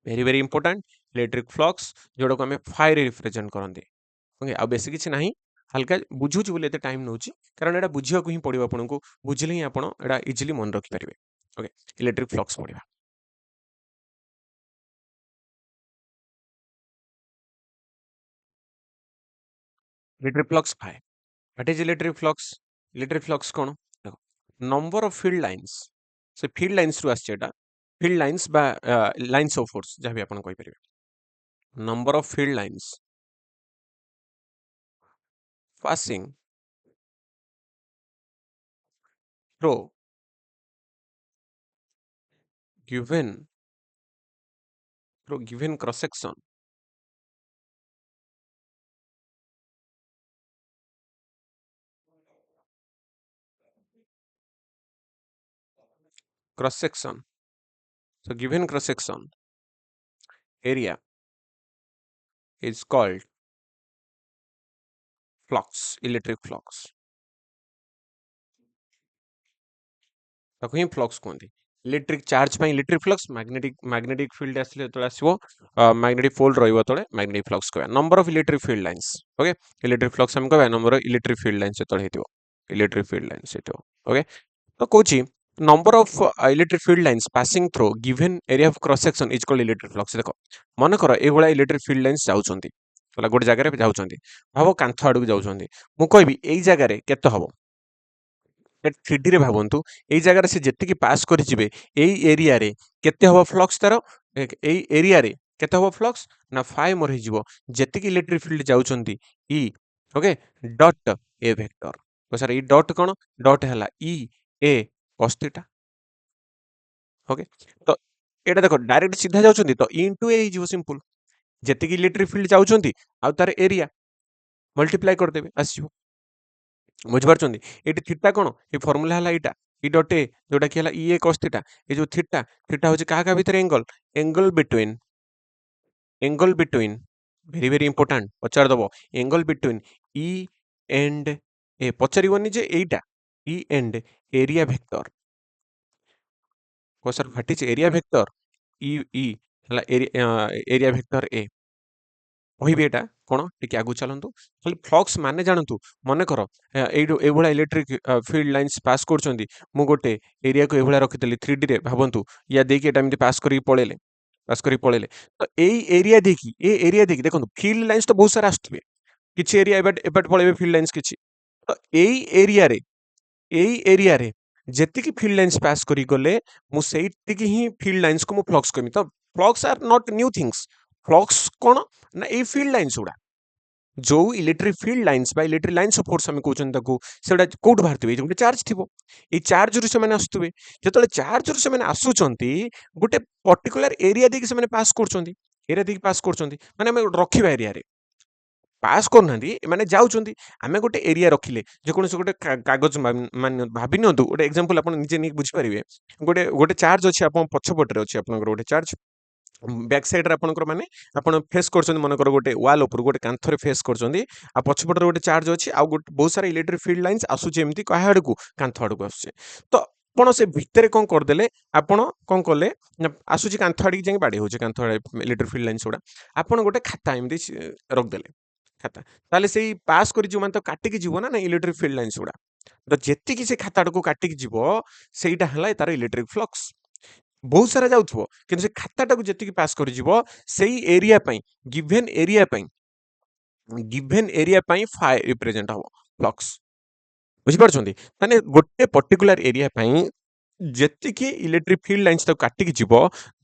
Very very important electric flux, ଯୋଉଟାକୁ ଆମେ ଫାଇରେ ରିପ୍ରେଜେଣ୍ଟ କରନ୍ତି। ଓକେ, ଆଉ ବେଶୀ କିଛି ନାହିଁ, ହାଲକା ବୁଝୁଛି ବୋଲି ଏତେ ଟାଇମ ନେଉଛି, କାରଣ ଏଟା ବୁଝିବାକୁ ହିଁ ପଡିବ ଆପଣଙ୍କୁ, ବୁଝିଲେ ହିଁ ଆପଣ ଏଟା ଇଜିଲି ମନେ ରଖିପାରିବେ। ଓକେ, ଇଲେକ୍ଟ୍ରିକ ଫ୍ଲକ୍ସ ପଢିବା। Electric flux phi, what is electric flux? Electric flux କଣ? ଦେଖ, ନମ୍ବର ଅଫ ଫିଲ୍ଡ ଲାଇନ୍ସ, ସେ ଫିଲ୍ଡ ଲାଇନ୍ସ ରୁ ଆସିଛି ଏଟା, ଫିଲ୍ଡ ଲାଇନ୍ସ ବା ଲାଇନ୍ସ ଅଫ ଫୋର୍ସ ଯାହା ବି ଆପଣ କହିପାରିବେ। Number of field lines passing through given cross section, cross section, so given cross section area is called flux, electric flux। ତାକୁ ହିଁ ଫ୍ଲକ୍ସ କୁହନ୍ତି। ଇଲେକ୍ଟ୍ରିକ ଚାର୍ଜ ପାଇଁ ଇଲେକ୍ଟ୍ରିକ ଫ୍ଲକ୍ସ, ମ୍ୟାଗ୍ନେଟିକ ଫିଲ୍ଡ ଆସିଲେ ଯେତେବେଳେ ଆସିବ, ମ୍ୟାଗ୍ନେଟିକ ପୋଲ ରହିବ ତଳେ, ମ୍ୟାଗ୍ନେଟିକ ଫ୍ଲକ୍ସ କହିବା। Number of electric field lines, okay, electric flux ଆମେ କହିବା ନମ୍ବର ଇଲେକ୍ଟ୍ରିକ ଫିଲ୍ଡ ଲାଇନ୍ସ ଯେତେବେଳେ ହେଇଥିବ, ଇଲେକ୍ଟ୍ରିକ ଫିଲ୍ଡ ଲାଇନ୍ସ ହେଇଥିବ। ଓକେ, ତ କହୁଛି number of electric field lines passing through given area of cross section is called electric flux. ଦେଖ, ମନେକର ଏଇଭଳିଆ ଇଲେକ୍ଟ୍ରିକ ଫିଲ୍ଡ ଲାଇନ୍ସ ଯାଉଛନ୍ତି, ହେଲା ଗୋଟେ ଜାଗାରେ ଯାଉଛନ୍ତି, ଭାବ କାନ୍ଥ ଆଡକୁ ଯାଉଛନ୍ତି, ମୁଁ କହିବି ଏଇ ଜାଗାରେ କେତେ ହବ? 3D ରେ ଭାବନ୍ତୁ, ଏଇ ଜାଗାରେ ସେ ଯେତିକି ପାସ୍ କରିଯିବେ ଏଇ ଏରିଆରେ କେତେ ହବ ଫ୍ଲକ୍ସ ତାର? ଏଇ ଏରିଆରେ କେତେ ହବ ଫ୍ଲକ୍ସ? ନା ଫାଇ ମୋର ହେଇଯିବ ଯେତିକି ଇଲେକ୍ଟ୍ରିକ ଫିଲ୍ଡ ଯାଉଛନ୍ତି ଇ, ଓକେ, ଡଟ୍ ଏ ଭେକ୍ଟର। ତ ସାର୍ ଏଇ ଡଟ୍ କଣ? ଡଟ୍ ହେଲା ଇ ଏ cos θ। ଓକେ, ତ ଏଇଟା ଦେଖ ଡାଇରେକ୍ଟ ସିଧା ଯାଉଛନ୍ତି ତ ଇ ଇଣ୍ଟୁ ଏ ହେଇଯିବ, ସିମ୍ପଲ। ଯେତିକି ଇଲେକ୍ଟ୍ରିକ ଫିଲ୍ଡ ଯାଉଛନ୍ତି ଆଉ ତାର ଏରିଆ ମଲ୍ଟିପ୍ଲାଏ କରିଦେବେ, ଆସିଯିବ। ବୁଝିପାରୁଛନ୍ତି? ଏଇଠି ଥିଟା କଣ? ଏ ଫର୍ମୁଲା ହେଲା ଏଇଟା, ଇ ଡଟ୍ ଏ, ଯୋଉଟା କି ହେଲା ଇ ଏ cos θ। ଏ ଯୋଉ ଥିଟା, ଥିଟା ହଉଛି କାହା କାହା ଭିତରେ angle? Angle between, angle between, very very important, ପଚାରିଦବ, angle between E and A. ପଚାରିବନି ଯେ ଏଇଟା E and area vector, sir what is area vector? E E ହେଲା ଏରିଆ ଭେକ୍ଟର ଏ। କହିବି ଏଇଟା କଣ? ଟିକେ ଆଗକୁ ଚାଲନ୍ତୁ, ଖାଲି ଫ୍ଲକ୍ସ ମାନେ ଜାଣନ୍ତୁ। ମନେକର ଏଇଠୁ ଏଇଭଳିଆ ଇଲେକ୍ଟ୍ରିକ ଫିଲ୍ଡ ଲାଇନ୍ସ ପାସ୍ କରୁଛନ୍ତି, ମୁଁ ଗୋଟେ ଏରିଆକୁ ଏଇଭଳିଆ ରଖିଦେଲି 3D ରେ, ଭାବନ୍ତୁ ୟା ଦେଇକି ଏଟା ଏମିତି ପାସ୍ କରିକି ପଳେଇଲେ, ପାସ୍ କରିକି ପଳେଇଲେ, ତ ଏଇ ଏରିଆ ଦେଇକି, ଏ ଏରିଆ ଦେଇକି ଦେଖନ୍ତୁ ଫିଲ୍ଡ ଲାଇନ୍ସ ତ ବହୁତ ସାରା ଆସୁଥିବେ, କିଛି ଏରିଆ ଏବାଟ ପଳେଇବେ ଫିଲ୍ଡ ଲାଇନ୍ସ କିଛି, ତ ଏରିଆରେ ଏଇ ଏରିଆରେ ଯେତିକି ଫିଲ୍ଡ ଲାଇନ୍ସ ପାସ୍ କରି ଗଲେ ମୁଁ ସେଇତିକି ହିଁ ଫିଲ୍ଡ ଲାଇନ୍ସକୁ ମୁଁ ଫ୍ଲକ୍ସ କହିବି। ତ flux are not new things. Flux କଣ? ନା ଏଇ ଫିଲ୍ଡ ଲାଇନ୍ସ ଗୁଡା, ଯୋଉ ଇଲେକ୍ଟ୍ରିକ ଫିଲ୍ଡ ଲାଇନ୍ସ ବା ଇଲେକ୍ଟ୍ରିକ ଲାଇନ୍ସ ଅଫ ଫୋର୍ସ ଆମେ କହୁଛନ୍ତି ତାକୁ, ସେଗୁଡା କୋଉଠୁ ବାହାରୁଥିବେ? ଏଇ ଗୋଟେ ଚାର୍ଜ ଥିବ, ଏଇ ଚାର୍ଜରୁ ସେମାନେ ଆସୁଥିବେ। ଯେତେବେଳେ ଚାର୍ଜରୁ ସେମାନେ ଆସୁଛନ୍ତି ଗୋଟେ ପର୍ଟିକୁଲାର ଏରିଆ ଦେଇକି ସେମାନେ ପାସ୍ କରୁଛନ୍ତି, ଏରିଆ ଦେଇକି ପାସ୍ କରୁଛନ୍ତି, ମାନେ ଆମେ ରଖିବା ଏରିଆରେ, ପାସ୍ କରୁନାହାନ୍ତି ଏମାନେ ଯାଉଛନ୍ତି। ଆମେ ଗୋଟେ ଏରିଆ ରଖିଲେ ଯେକୌଣସି ଗୋଟେ କାଗଜ ମାନେ ଭାବି ନିଅନ୍ତୁ ଗୋଟେ ଏକ୍ସାମ୍ପଲ ଆପଣ ନିଜେ ନେଇକି ବୁଝିପାରିବେ। ଗୋଟେ ଗୋଟେ ଚାର୍ଜ ଅଛି ଆପଣ ପଛପଟରେ ଅଛି ଆପଣଙ୍କର ଗୋଟେ ଚାର୍ଜ ବ୍ୟାକ୍ ସାଇଡରେ ଆପଣଙ୍କର ମାନେ ଆପଣ ଫେସ୍ କରୁଛନ୍ତି ମନେକର ଗୋଟେ ୱାଲ୍ ଉପରୁ ଗୋଟେ କାନ୍ଥରେ ଫେସ୍ କରୁଛନ୍ତି ଆଉ ପଛପଟରେ ଗୋଟେ ଚାର୍ଜ ଅଛି ଆଉ ଗୋଟେ ବହୁତ ସାରା ଇଲେକ୍ଟ୍ରିକ ଫିଲ୍ଡ ଲାଇନ୍ସ ଆସୁଛି ଏମିତି କାହା ଆଡକୁ କାନ୍ଥ ଆଡକୁ ଆସୁଛି ତ ଆପଣ ସେ ଭିତରେ କଣ କରିଦେଲେ ଆପଣ କଣ କଲେ ନା ଆସୁଛି କାନ୍ଥ ଆଡ଼ିକି ଯାଇକି ବାଡ଼େଇ ହେଉଛି କାନ୍ଥ ଇଲେକ୍ଟ୍ରିକ ଫିଲ୍ଡ ଲାଇନ୍ସ ଗୁଡ଼ା ଆପଣ ଗୋଟେ ଖାତା ଏମିତି ରଖିଦେଲେ ଖାତା ତାହେଲେ ସେଇ ପାସ୍ କରି ଯେଉଁମାନେ ତ କାଟିକି ଯିବ ନା ଇଲେକ୍ଟ୍ରିକ ଫିଲ୍ଡ ଲାଇନ୍ସ ଗୁଡ଼ା ତ ଯେତିକି ସେ ଖାତା ଆଡ଼କୁ କାଟିକି ଯିବ ସେଇଟା ହେଲା ତାର ଇଲେକ୍ଟ୍ରିକ ଫ୍ଲକ୍ସ ବହୁତ ସାରା ଯାଉଥିବ କିନ୍ତୁ ସେ ଖାତାଟାକୁ ଯେତିକି ପାସ୍ କରିଯିବ ସେଇ ଏରିଆ ପାଇଁ ଗିଭେନ୍ ଏରିଆ ପାଇଁ ଫାଏ ରିପ୍ରେଜେଣ୍ଟ ହବ ଫ୍ଲକ୍ସ ବୁଝିପାରୁଛନ୍ତି ମାନେ ଗୋଟେ ପର୍ଟିକୁଲାର ଏରିଆ ପାଇଁ ଯେତିକି ଇଲେକ୍ଟ୍ରିକ ଫିଲ୍ଡ ଲାଇନ୍ସ ତାକୁ କାଟିକି ଯିବ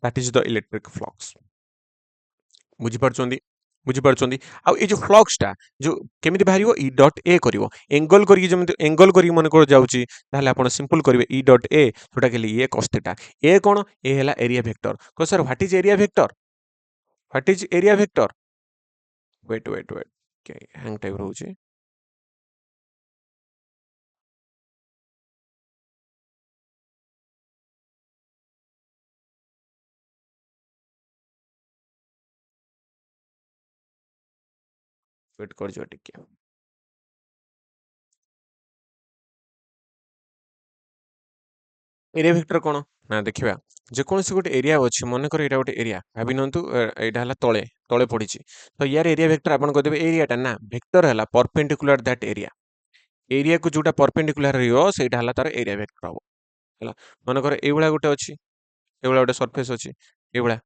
that is the electric flux ବୁଝିପାରୁଛନ୍ତି ବୁଝିପାରୁଛନ୍ତି ଆଉ ଏଇ ଯୋଉ ଫ୍ଲକ୍ସଟା ଯୋଉ କେମିତି ବାହାରିବ ଇ ଡଟ୍ ଏ କରିବ ଏଙ୍ଗଲ କରିକି ଯେମିତି ଏଙ୍ଗଲ କରିକି ମନେକର ଯାଉଛି ତାହେଲେ ଆପଣ ସିମ୍ପଲ କରିବେ ଇ ଡଟ୍ ଏ ଯୋଉଟା କହିଲେ ଇଏ କସ୍ତେଟା ଏ କଣ ଏ ହେଲା ଏରିଆ ଭେକ୍ଟର କହ sir what is area vector what is area vector wait hang type ରହୁଛି ୱେଟ୍ କରିଯିବ ଟିକେ ଏରିଆ ଭେକ୍ଟର କଣ ନା ଦେଖିବା ଯେକୌଣସି ଗୋଟେ ଏରିଆ ଅଛି ମନେକର ଏଇଟା ଗୋଟେ ଏରିଆ ଭାବି ନିଅନ୍ତୁ ଏଇଟା ହେଲା ତଳେ ତଳେ ପଡିଛି ତ ୟାର ଏରିଆ ଭେକ୍ଟର ଆପଣ କହିଦେବେ ଏରିଆଟା ନା ଭେକ୍ଟର ହେଲା ପରପେଣ୍ଡିକୁଲାର ଦ୍ୟାଟ୍ ଏରିଆ ଏରିଆକୁ ଯୋଉଟା ପରପେଣ୍ଡିକୁଲାର ରହିବ ସେଇଟା ହେଲା ତାର ଏରିଆ ଭେକ୍ଟର ହବ ହେଲା ମନେକର ଏଇଭଳିଆ ଗୋଟେ ଅଛି ଏଇଭଳିଆ ଗୋଟେ ସରଫେସ୍ ଅଛି ଏଇଭଳିଆ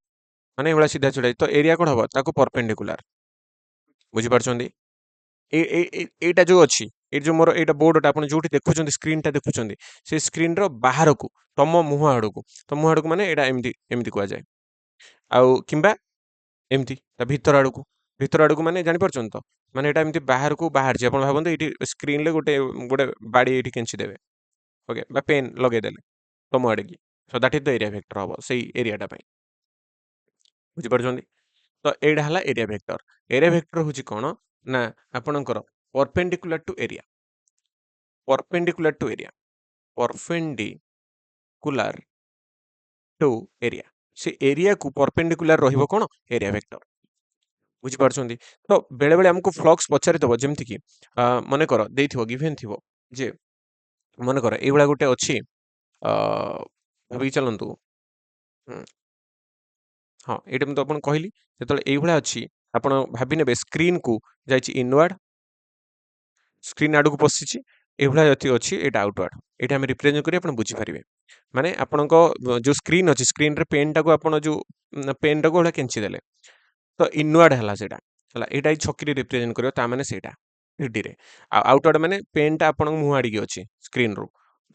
ମାନେ ଏଇଭଳିଆ ସିଧା ଛିଡ଼ା ହେଇଛି। ତ ଏରିଆ କଣ ହବ ତାକୁ ପରପେଣ୍ଡିକୁଲାର ବୁଝିପାରୁଛନ୍ତି ଏଇଟା ଯୋଉ ଅଛି ଏଇ ଯୋଉ ମୋର ଏଇଟା ବୋର୍ଡଟା ଆପଣ ଯୋଉଠି ଦେଖୁଛନ୍ତି ସ୍କ୍ରିନଟା ଦେଖୁଛନ୍ତି ସେ ସ୍କ୍ରିନର ବାହାରକୁ ତମ ମୁହଁ ଆଡକୁ ମାନେ ଏଇଟା ଏମିତି ଏମିତି କୁହାଯାଏ ଆଉ କିମ୍ବା ଏମିତି ତା ଭିତର ଆଡକୁ ମାନେ ଜାଣିପାରୁଛନ୍ତି ତ ମାନେ ଏଇଟା ଏମିତି ବାହାରକୁ ବାହାରିଛି ଆପଣ ଭାବନ୍ତୁ ଏଇଠି ସ୍କ୍ରିନରେ ଗୋଟେ ଗୋଟେ ବାଡି ଏଇଠି କେଞ୍ଚି ଦେବେ ଓକେ ବା ପେନ୍ ଲଗେଇଦେଲେ ତମ ଆଡ଼ିକି so that is the area vector ହବ ସେଇ ଏରିଆଟା ପାଇଁ ବୁଝିପାରୁଛନ୍ତି ତ ଏଇଟା ହେଲା ଏରିଆ ଭେକ୍ଟର ହଉଛି କଣ ନା ଆପଣଙ୍କର perpendicular to area perpendicular to area perpendicular to area ସେ ଏରିଆକୁ ପରପେଣ୍ଡିକୁଲାର ରହିବ କଣ ଏରିଆ ଭେକ୍ଟର ବୁଝିପାରୁଛନ୍ତି ତ ବେଳେ ବେଳେ ଆମକୁ ଫ୍ଲକ୍ସ ପଚାରିଦବ ଯେମିତି କି ମନେକର ଦେଇଥିବ ଗିଭେନ୍ ଥିବ ଯେ ମନେକର ଏଇଭଳିଆ ଗୋଟେ ଅଛି ଭାବିକି ଚାଲନ୍ତୁ ହଁ ଏଇଟା ମୁଁ ତ ଆପଣଙ୍କୁ କହିଲି ଯେତେବେଳେ ଏଇଭଳିଆ ଅଛି ଆପଣ ଭାବି ନେବେ ସ୍କ୍ରିନକୁ ଯାଇଛି ଇନୱାର୍ଡ ସ୍କ୍ରିନ୍ ଆଡକୁ ପଶିଛି ଏଇଭଳିଆ ଯଦି ଅଛି ଏଇଟା ଆଉଟୱାର୍ଡ ଏଇଟା ଆମେ ରିପ୍ରେଜେଣ୍ଟ କରି ଆପଣ ବୁଝିପାରିବେ ମାନେ ଆପଣଙ୍କ ଯୋଉ ସ୍କ୍ରିନ୍ ଅଛି ସ୍କ୍ରିନରେ ପେନ୍ଟାକୁ ଆପଣ ଯୋଉ ପେନ୍ଟାକୁ ଭଳିଆ କେଞ୍ଚି ଦେଲେ ତ ଇନୱାର୍ଡ ହେଲା ସେଇଟା ହେଲା ଏଇଟା ଏଇ ଛକିରେ ରିପ୍ରେଜେଣ୍ଟ କରିବ ତା ମାନେ ସେଇଟା ଥ୍ରୀଡିରେ ଆଉ ଆଉଟୱାର୍ଡ ମାନେ ପେନ୍ଟା ଆପଣଙ୍କ ମୁହଁ ଆଡ଼ିକି ଅଛି ସ୍କ୍ରିନରୁ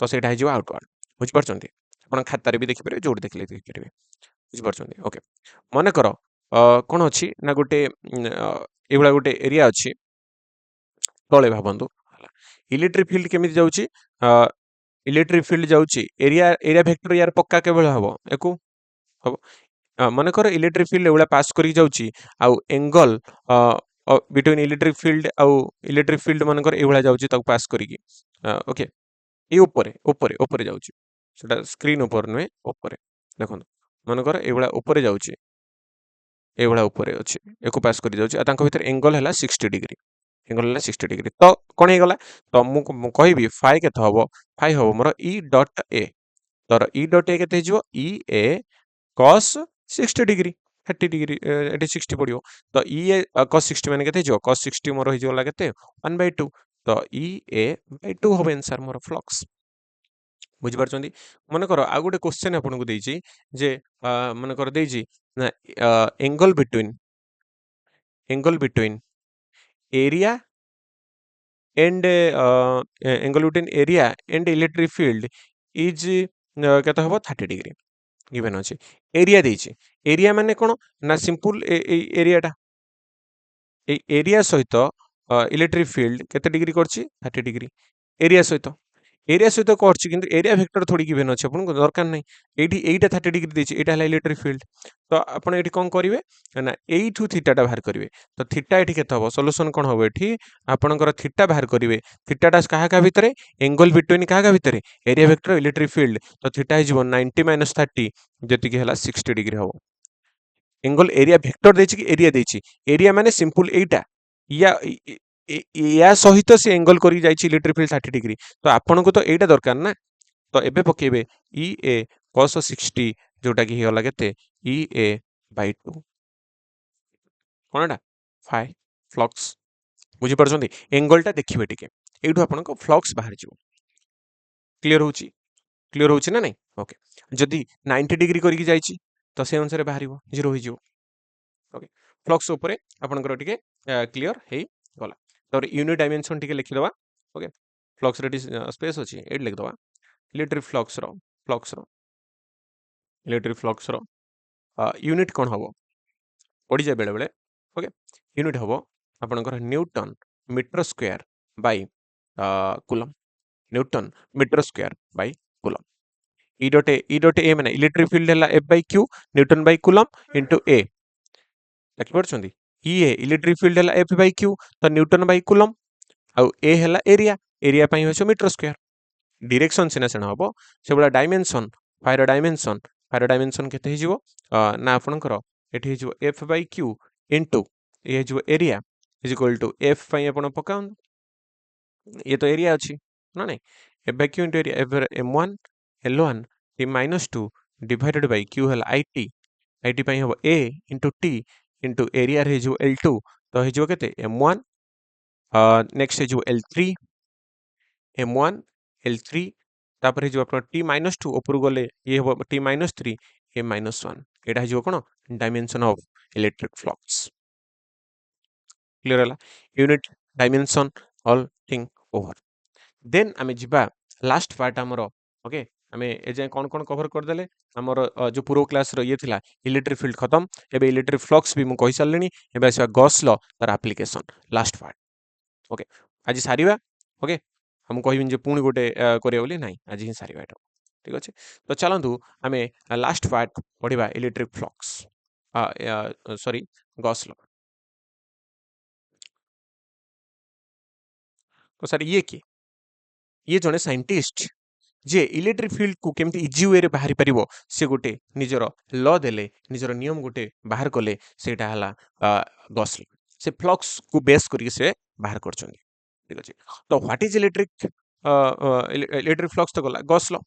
ତ ସେଇଟା ହେଇଯିବ ଆଉଟୱାର୍ଡ ବୁଝିପାରୁଛନ୍ତି ଆପଣ ଖାତାରେ ବି ଦେଖିପାରିବେ ଯୋଉଠି ଦେଖିଲେ ଦେଖିପାରିବେ ବୁଝିପାରୁଛନ୍ତି ଓକେ ମନେକର କଣ ଅଛି ନା ଗୋଟେ ଏଇଭଳିଆ ଗୋଟେ ଏରିଆ ଅଛି ତଳେ ଭାବନ୍ତୁ ହେଲା ଇଲେକ୍ଟ୍ରିକ ଫିଲ୍ଡ କେମିତି ଯାଉଛି ଇଲେକ୍ଟ୍ରିକ ଫିଲ୍ଡ ଯାଉଛି ଏରିଆ ଏରିଆ ଭେକ୍ଟର ୟାର ପକ୍କା କେବଳ ହବ ୟାକୁ ହବ ମନେକର ଇଲେକ୍ଟ୍ରିକ ଫିଲ୍ଡ ଏଗୁଡ଼ା ପାସ୍ କରିକି ଯାଉଛି ଆଉ ଏଙ୍ଗଲ ବିଟୱିନ୍ ଇଲେକ୍ଟ୍ରିକ ଫିଲ୍ଡ ଆଉ ଇଲେକ୍ଟ୍ରିକ ଫିଲ୍ଡ ମନେକର ଏଇଭଳିଆ ଯାଉଛି ତାକୁ ପାସ୍ କରିକି ଓକେ ଏଇ ଉପରେ ଉପରେ ଉପରେ ଯାଉଛି ସେଟା ସ୍କ୍ରିନ୍ ଉପରେ ନୁହେଁ ଉପରେ ଦେଖନ୍ତୁ ମନେକର ଏଇଭଳିଆ ଉପରେ ଯାଉଛି ଏଇଭଳିଆ ଉପରେ ଅଛି ୟାକୁ ପାସ୍ କରି ଯାଉଛି ଆଉ ତାଙ୍କ ଭିତରେ ଏଙ୍ଗଲ ହେଲା 60 ଡିଗ୍ରୀ ଏଙ୍ଗଲ ହେଲା 60 ଡିଗ୍ରୀ ତ କଣ ହେଇଗଲା ତ ମୁଁ କହିବି ଫାଇ କେତେ ହବ ଫାଇ ହବ ମୋର ଇ ଡଟ୍ ଏ ତର ଇ ଡଟ୍ ଏ କେତେ ହେଇଯିବ ଇ ଏ cos 60 ଡିଗ୍ରୀ 30 ଡିଗ୍ରୀ ଏଠି 60 ପଡ଼ିବ ତ ଇ ଏ cos 60 ମାନେ କେତେ ହେଇଯିବ cos 60 ମୋର ହେଇଯିବ କେତେ 1/2 ତ ଇ ଏ ବାଇ 2 ହବ ଆନ୍ସର ମୋର ଫ୍ଲକ୍ସ ବୁଝିପାରୁଛନ୍ତି ମନେକର ଆଉ ଗୋଟେ କ୍ୱେଶ୍ଚେନ୍ ଆପଣଙ୍କୁ ଦେଇଛି ଯେ ମନେକର ଦେଇଛି ନା angle between area and angle between area and electric field is କେତେ ହବ 30 ଡିଗ୍ରୀ ଗିଭେନ୍ ଅଛି ଏରିଆ ଦେଇଛି ଏରିଆ ମାନେ କଣ ନା ସିମ୍ପଲ ଏଇ ଏରିଆଟା ଏଇ ଏରିଆ ସହିତ ଇଲେକ୍ଟ୍ରିକ ଫିଲ୍ଡ କେତେ ଡିଗ୍ରୀ କରିଛି 30 ଡିଗ୍ରୀ ଏରିଆ ସହିତ एरिया सहित करछि किंतु एरिया वेक्टर थोड़ी गिवन अछि आपन दरकार नै एठी एटा 30 डिग्री देछि एटा हला इलेक्ट्रिक फील्ड तो आपण एठी कोन करिवे ना एठू थीटाटा बाहर करिवे तो थीटा एठी केते हबो सॉल्यूशन कोन हबो एठी आपनकर थीटा बाहर करिवे थीटाटा काहा का भितरे एंगल बिटवीन काहा का भितरे एरिया वेक्टर इलेक्ट्रिक फील्ड तो थीटा हिजबो 90 - 30 जति कि हला 60 डिग्री हबो एंगल एरिया वेक्टर देछि कि एरिया देछि एरिया माने सिंपल एटा या या सहित से एंगल करी जाइछि इलेक्ट्रिक फील्ड 30 डिग्री तो आपन को तो एटा दरकार ना तो एबे पकेबे ई ए cos 60 जोटा कि होला केते ई ए बाय 2 कोनटा फाइ फ्लक्स बुझी परछंती एंगलटा देखिबे टिके एठू आपन को फ्लक्स बाहर जिवो क्लियर होछि ना नहीं ओके जदी 90 डिग्री करी जाइछि तो से अनुसार बाहरिबो 0 हो जिवो ओके फ्लक्स ऊपर आपनकर टिके क्लियर हे गला तोर यूनिट डायमेंशन टिके लिखि दवा ओके फ्लक्स रेडी स्पेस अछि एट लिख दवा इलेक्ट्रिक फ्लक्स रो यूनिट कोन हबो पड़ी जाय बेले बेले ओके यूनिट हबो आपनकर newton meter square by coulomb newton meter square by coulomb E dot A माने इलेक्ट्रिक फील्ड हला F by Q newton by coulomb into A देखि परछंती ई ए इलेक्ट्रिक फील्ड हला F बाय Q तो newton by coulomb आ A हला area area पई होछ metre square direction सिना सेना हबो से बडा डायमेंशन केते हिजिवो ना आपनकर एठी हिजिवो F by Q into A हिजिवो area is equal to F पई आपण पकाउन ये तो एरिया अछि ना नहीं F by Q into area F m1 L1 t minus 2 divided by Q हला IT पई हबो A into T into area रे हिजिवो L2 तो हिजिवो केते m1 next हिजिवो L3 m1 L3 तापर जो अपन t - 2 ऊपर गले ये हो t - 3 a - 1 एटा जो कोन dimension of electric flux clear हला unit dimension all thing over then आमे जिबा लास्ट पार्ट हमरो ओके आमे ए जे कोन कोन कवर कर देले हमरो जो पूर्व क्लास रो ये थिला इलेक्ट्रिक फील्ड खत्म एबे इलेक्ट्रिक फ्लक्स भी मु कहि सारलेनी एबे आसीबा गॉस लॉ तार एप्लीकेशन लास्ट पार्ट ओके आज सारीबा ओके हम कहबिन जे पुणी गोटे करिया बोली नाही आज ही सारीबा एटा ठीक अछि तो चलंतु आमे लास्ट पार्ट पढिबा electric flux sorry Gauss law तो सर ये जने साइंटिस्ट जे इलेक्ट्रिक फील्ड को केमती इजी वे रे बाहरी परिबो से गोटे निजर लॉ देले निजर नियम गोटे बाहर कले सेटा हला गॉस लॉ से फ्लक्स को बेस करी से बाहर करचंदी ठीक अछि तो व्हाट इज इलेक्ट्रिक फ्लक्स तो गला गॉस लॉ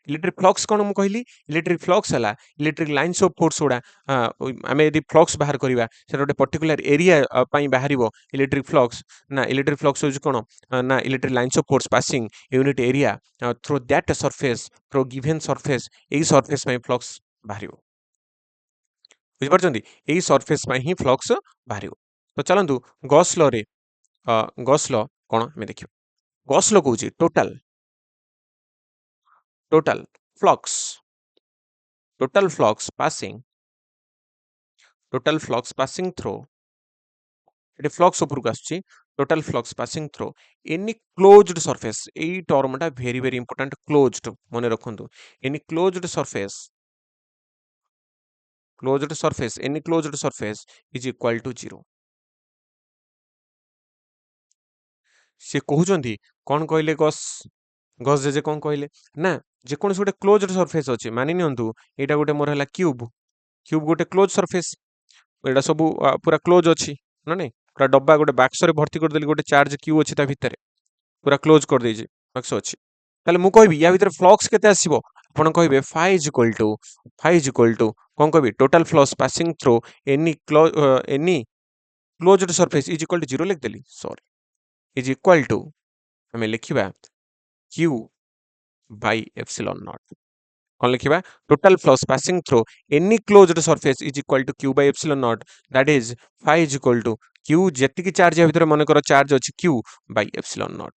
इलेक्ट्रिक फ्लक्स कोन मु कहली इलेक्ट्रिक फ्लक्स हला इलेक्ट्रिक लाइन्स ऑफ फोर्स उडा आमे यदि फ्लक्स बाहर करिवा सेटा गोटे पर्टिकुलर एरिया पई बाहरिबो इलेक्ट्रिक फ्लक्स ना इलेक्ट्रिक फ्लक्स होज कोन ना electric lines of force passing unit area through that surface through given surface एई सरफेस पई फ्लक्स बाहरिबो बुझि परछंती एई सरफेस पई ही फ्लक्स बाहरिबो तो चलंतु गॉस लॉ रे गॉस लॉ कोन हमें देखियो गॉस लॉ कहूची total flux total flux passing through एटी फ्लक्स ऊपर को आछी total flux passing through any closed surface एई टर्मटा very very important closed मने रखंतु any closed surface any closed surface is equal to 0 से कहउचंदी कोन कहले गॉस गॉस जे कोन कहले ना जे कोन गोटे क्लोज्ड सरफेस अछि मानि नियंतु एटा गोटे मोर हला क्यूब गोटे क्लोज सरफेस एटा सब पूरा क्लोज अछि ना नै पूरा डब्बा गोटे बॉक्स रे भर्ती कर देली गोटे चार्ज क्यू अछि ता भितरे पूरा क्लोज कर देजी बॉक्स अछि ताले मु कहबी या भितरे फ्लक्स केते आसीबो आपण कहबे phi is equal to कोन कहबी total flux passing through any closed surface is equal to 0 लिख देली सॉरी इज इक्वल टू हमें लिखिबा q by epsilon naught कौन लिखिबा total flux passing through any closed surface is equal to q by epsilon naught that is phi is equal to q जेति की charge या भीतर मन करो चार्ज अछि q by epsilon naught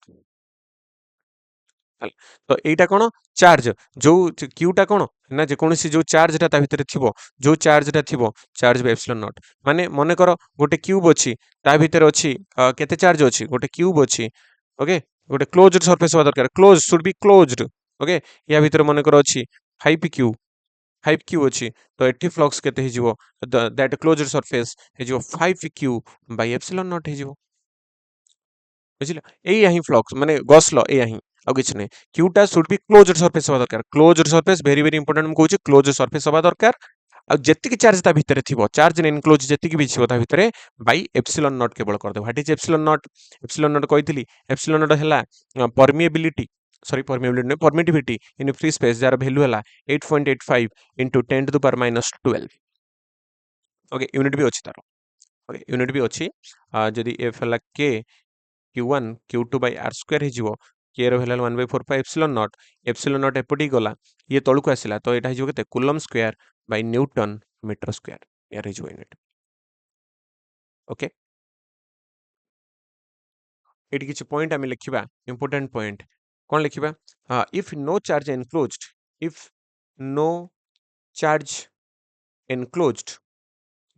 तो एटा कोन चार्ज जो q टा कोन ना जे कोनसी जो चार्ज ता ता भीतर थिबो जो चार्ज ता थिबो चार्ज by epsilon naught माने मन करो गोटे क्यूब अछि ता भीतर अछि केते चार्ज अछि गोटे क्यूब अछि ओके गोटे क्लोज्ड सरफेस हवा दरकार close should be closed okay या भीतर मन कर अछि 5q 5q अछि तो एठी फ्लक्स केते हे जिवो दैट क्लोज्ड सरफेस हे जिवो 5q बाय एप्सिलॉन नॉट हे जिवो बुझिला एया ही फ्लक्स माने गॉस लॉ एया ही आ किछ नै Quetta should be closed surface हवा दरकार closed surface very very important हम कहूची क्लोज्ड सरफेस हवा दरकार आ जेतिक चार्ज ता भितरे थिबो चार्ज एनक्लोज जेतिक भी छिबो ता भितरे बाय एप्सिलॉन नॉट केवल कर दे व्हाट इज एप्सिलॉन नॉट कहितली एप्सिलॉन नॉट हला परमिएबिलिटी सॉरी परमिएबिलिटी नै परमिटिविटी इन फ्री स्पेस जार वैल्यू हला 8.85 into 10 to the power minus 12 okay unit भी अछि तारो ओके यूनिट भी अछि जदी f हला k q1 q2 by r square हे जिवो k रो हला 1/4 pi epsilon naught एपटी गला ये तळु को आसिला तो एटा हे जिवो केते coulomb square by newton meter square यार हे जिवो यूनिट ओके एटी किछ पॉइंट आमे लिखिबा इंपोर्टेंट पॉइंट कोन लिखिबा if no charge enclosed if no charge enclosed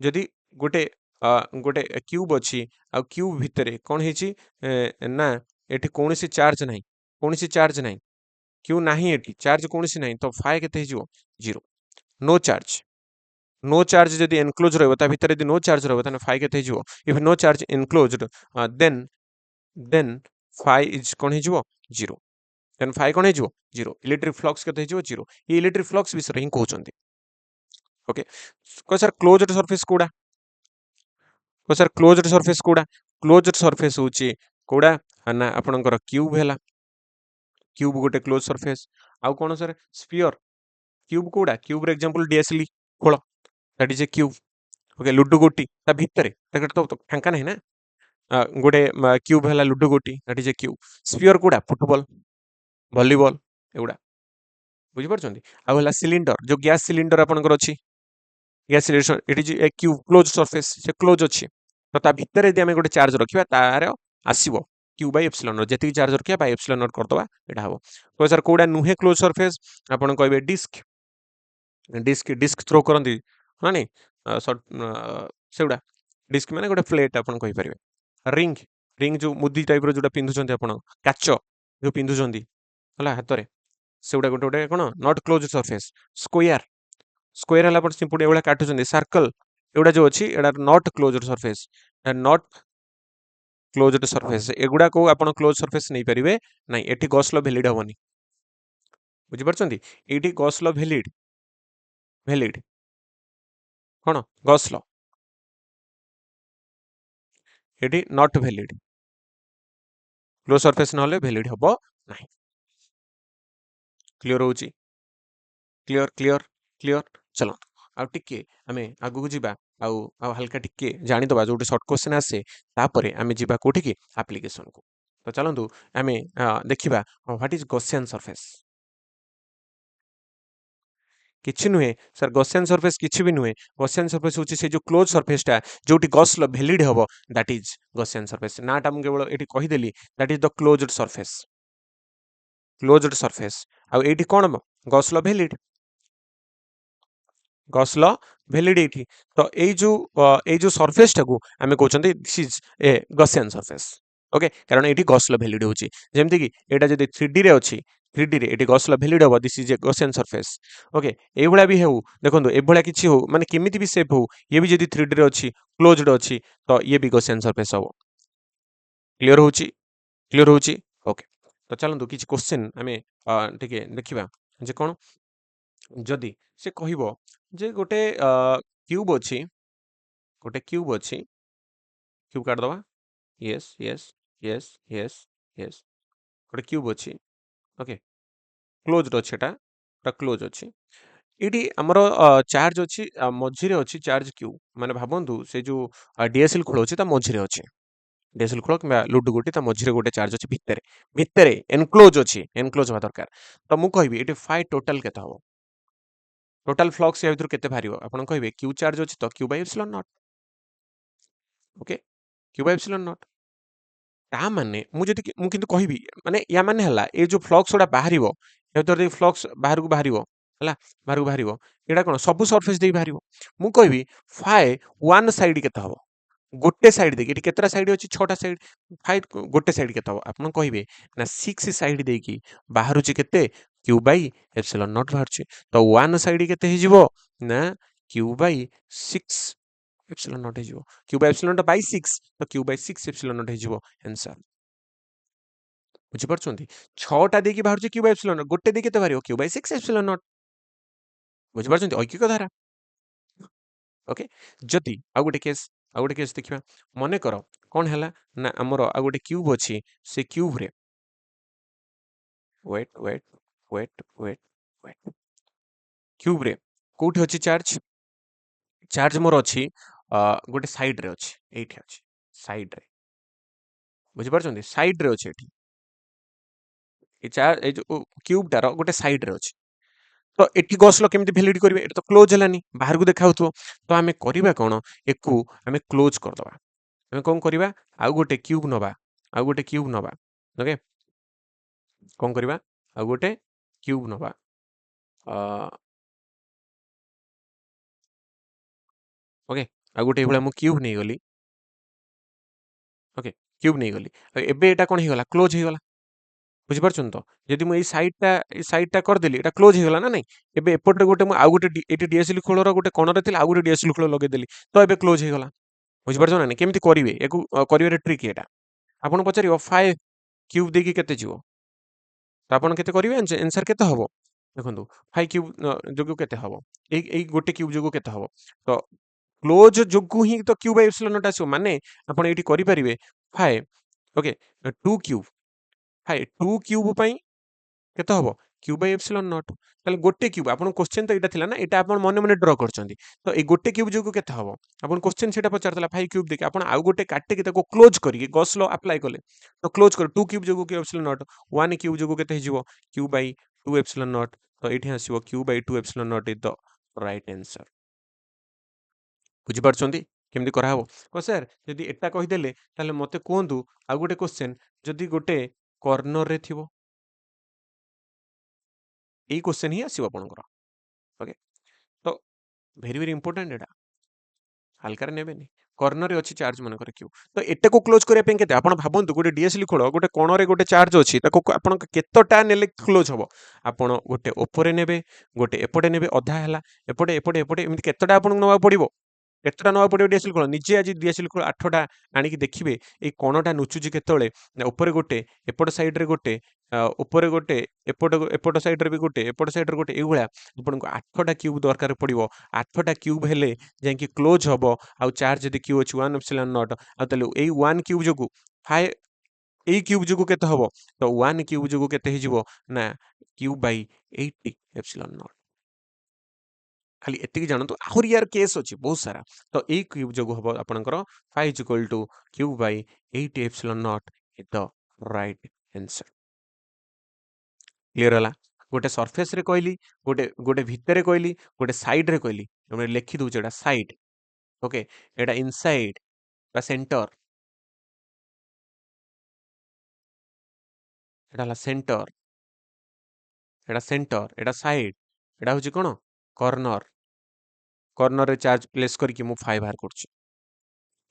जदि गोटे गोटे क्यूब अछि आ क्यूब भितरे कोन हेछि ना एठी कोनोसी चार्ज नाही कोनोसी चार्ज नाही क्यू नाही एठी चार्ज कोनोसी नाही तो फाय केते हिजिवो 0 नो चार्ज जदि एनक्लोज रहबो ता भितरे जदि नो चार्ज रहबो तने फाय केते हिजिवो if no charge enclosed then phi is कोन हिजिवो 0 देन फाय कोन हिजिवो 0 इलेक्ट्रिक फ्लक्स केते हिजिवो 0 ये इलेक्ट्रिक फ्लक्स विषय ही कहउचंदी ओके को सर क्लोज्ड सरफेस कोडा तो सर क्लोज्ड सरफेस कोडा क्लोज्ड सरफेस होची कोडा ना आपनकर क्यूब हैला क्यूब गोटे क्लोज सरफेस आउ कोन सर स्फीयर क्यूब कोडा क्यूब रे एग्जांपल डीएसएल खोल that is a cube okay ludo गोटी ता भितरे तो फांका नहीं ना गोटे क्यूब हैला लुडो गोटी that is a cube sphere कोडा फुटबॉल वॉलीबॉल एगुडा बुझि परछंती आ होला सिलिंडर जो गैस सिलिंडर आपनकर अछि gas cylinder it is A cube close surface से क्लोज अछि तो ता भितर यदि आमे गोटे चार्ज रखिबा तार आसीबो q बाय एप्सिलॉन नॉट जेति चार्ज रखिया बाय एप्सिलॉन नॉट कर दबा एटा हबो तो सर कोडा नुहे क्लोज सरफेस आपन कहबे डिस्क डिस्क डिस्क थ्रो करंती माने शॉर्ट सेउडा डिस्क माने गोटे प्लेट आपन कहि परिबे रिंग रिंग जो मुदी टाइप रो जोटा पिंधु चंती आपन काचो जो पिंधु चंती हला हातरे सेउडा गोटे गोटे कोन not close surface square square हला पर सिंपल एवला काटु चंदी सर्कल एवडा जो अछि एडा not closed surface not closed surface एगुडा को आपण क्लोज सरफेस नै परिबे नै एठी गॉस लॉ वैलिड होबनी बुझि परछंती एठी गॉस लॉ वैलिड वैलिड कोन गॉस लॉ एठी नॉट वैलिड क्लोज सरफेस नहले वैलिड होबो नै क्लियर होउची क्लियर क्लियर क्लियर चलो आ टिके आमे आगु जिबा आउ हल्का टिके जानि दबा जोटे शॉर्ट क्वेश्चन आसे तापरे आमे जिबा कोठी की एप्लीकेशन को तो चलंतु आमे देखिबा व्हाट इज गॉसियन सरफेस किछि नुहे सर गॉसियन सरफेस किछि भी नुहे गॉसियन सरफेस होची से जो क्लोज सरफेस टा जोटी गॉस लो वैलिड हबो दैट इज गॉसियन सरफेस नाटा हम केवल एठी कहि देली that is the closed surface आ एठी कोन Gauss law valid Gauss law validity तो ए जो सरफेस टाकू आमे कहउचंदी this is a Gaussian surface okay कारण एठी गॉस लॉ वैलिड होची जेमति कि एटा जदी 3D रे अछि 3D रे एठी गॉस लॉ वैलिड होबो this is a Gaussian surface okay ए भला भी हेउ देखंतु ए भला किछि हो माने केमिति भी शेप हो ये भी जदी 3D रे अछि क्लोज्ड अछि तो ये भी गॉसियन सरफेस होबो क्लियर होची ओके तो चलंतु किछि क्वेश्चन आमे टिके देखिबा जे कोन जदि से कहिबो जे गोटे क्यूब अछि क्यूब काट दबा yes yes yes yes yes गोटे क्यूब अछि ओके क्लोज्ड अछि एटा पूरा क्लोज अछि एटी हमर चार्ज अछि मझिरे अछि चार्ज क्यू माने भाबंतु से जो डीएसएल खोल अछि ता मझिरे अछि डीएसएल खोल किबा लुडु गोटी ता मझिरे गोटे चार्ज अछि भितरे भितरे एनक्लोज अछि एनक्लोज होवा दरकार तो मु कहबी एटी फाइ टोटल केता हो टोटल फ्लक्स या भितर केते भारिबो आपण कहबे क्यू चार्ज अछि तो Q by epsilon naught okay Q by epsilon not ता माने मु जति मु किंतु कहबी माने या माने हला ए जो फ्लक्स ओडा बाहरिबो ए भितर फ्लक्स बाहर को बाहरिबो हला बाहर को बाहरिबो एडा कोन सब सरफेस दे बाहरिबो मु कहबी फाय वन साइड केते हबो गोटे साइड देखिए एटी केतरा साइड अछि 6टा साइड 5 गोटे साइड केते हबो आपण कहिबे ना 6 साइड देकी बाहरुची केते q बाई एप्सिलॉन नॉट बाहरुची तो 1 साइड केते हे जिवो ना q बाई 6 एप्सिलॉन नॉट हे जिवो q by epsilon not by 6 तो q बाई 6 एप्सिलॉन नॉट हे जिवो आंसर बुझी परछंती 6टा देकी बाहरुची q बाई एप्सिलॉन नॉट गोटे देकी केते बाहरियो q बाई 6 एप्सिलॉन नॉट बुझी परछंती ऐकिक धारा ओके जदि आ गोटे केस देखिबा मने करो कोन हैला ना हमर आ गोटे क्यूब अछि से क्यूब रे wait wait wait wait wait cube रे कोठी अछि चार्ज चार्ज मोर अछि गोटे साइड रे अछि एठी अछि साइड रे बुझि परछंती साइड रे अछि एठी ए चार्ज ए जो क्यूब टार गोटे साइड रे अछि तो एठी गॉस लॉ केमिति वैलिड करिवे एटा तो क्लोज हलानी बाहर को देखा होतो तो आमे करिबा कोन एकु आमे क्लोज कर दबा आमे कोन करिबा आउ गोटे क्यूब नबा ओके कोन करिबा आउ गोटे क्यूब नबा ओके आउ गोटे एभला मु क्यूब नै गली ओके क्यूब नहीं गली एबे एटा कोन हिगला क्लोज हिगला बुझि परछन तो यदि मु ए साइड टा कर देली एटा क्लोज हिगला ना नहीं एबे एपट रे गोटे मु आउ गोटे एटी डीएसएल खोल रो गोटे कोन रे थिला आउ गोटे डीएसएल खोल लगे देली तो एबे क्लोज हिगला बुझि परछन ना नहीं केमिति करिवे एकु करिवे रे ट्रिक एटा आपन पचारियो 5 क्यूब देकी केते जिवो तो आपन केते करिवे आंसर केते हबो देखंतु 5 क्यूब जोगु केते हबो एई गोटे क्यूब जोगु केते हबो तो क्लोज जोगु ही तो क्यूब बाई एप्सिलॉन नॉट आसीबो माने आपण एठी करि परिबे 5 ओके 2 क्यूब 5 2 क्यूब पई केते हबो क्यूब बाई एप्सिलॉन नॉट ताले गोटे क्यूब आपण क्वेश्चन तो एटा थिला ना एटा आपण मने मने ड्रा करचंदी तो ए गोटे क्यूब जोगु केते हबो आपण क्वेश्चन सेटा पचारतला 5 क्यूब देखि आपण आउ गोटे काटे के ताको क्लोज करी गॉस लॉ अप्लाई कले तो क्लोज कर 2 क्यूब जोगु के एप्सिलॉन नॉट 1 क्यूब जोगु केते हिजिवो क्यूब बाई 2 एप्सिलॉन नॉट तो एठी आसीबो cube by 2 epsilon naught is the right answer बुझी पारछंती केमती करा हबो को सर यदि एटा कहि देले ताले मते कोहंतु आ गोटे क्वेश्चन जदि गोटे कॉर्नर रे थिबो एई क्वेश्चन ही आसीबो आपनकर ओके तो भेरी भेरी इंपोर्टेंट एटा हल्का नेबेनी कॉर्नर रे अछि चार्ज मन करे क्यू तो एटा को क्लोज करे पे केते आपण भाबंतु गोटे डीएसएल खोलो गोटे कोण रे गोटे चार्ज अछि ताको आपण केतोटा नेले क्लोज हबो आपण गोटे ऊपर नेबे गोटे एपटे नेबे अधा हला एपटे एपटे एपटे एमति केतोटा आपण नवा पड़िबो केतटा नवा पड़िबो डीएसएल खोल निजे आज डीएसएल खोल 8टा आनी कि देखिबे ए कोणटा नुचुजी केतोळे ऊपर गोटे एपट साइड रे गोटे ऊपर गोटे एपट एपट साइड रे भी गोटे एपट साइड रे गोटे एगुळा आपनको 8टा क्यूब दरकार पड़िबो 8टा क्यूब हेले जे कि क्लोज हबो आउ चार्ज यदि क्यू अछि 1 एप्सिलॉन नॉट आ तले एई 1 क्यूब जोगु फाइ एई क्यूब जोगु केते हबो तो 1 क्यूब जोगु केते हिजिवो ना क्यूब बाई 80 एप्सिलॉन नॉट खाली एतिकी जानतु आहुरी यार केस अछि बहुत सारा तो एई क्यूब जोगु हबो आपनकर 5 is equal two cube by 80 epsilon naught is the right answer clear हला गोटे सरफेस रे कहली गोटे गोटे भितरे कहली गोटे साइड रे कहली हम लिखि दउछ एटा साइड ओके एटा इनसाइड बा सेंटर एटा हला सेंटर एटा साइड एटा होची कोन कॉर्नर कॉर्नर रे चार्ज प्लेस करके मु 5 बाहर करछि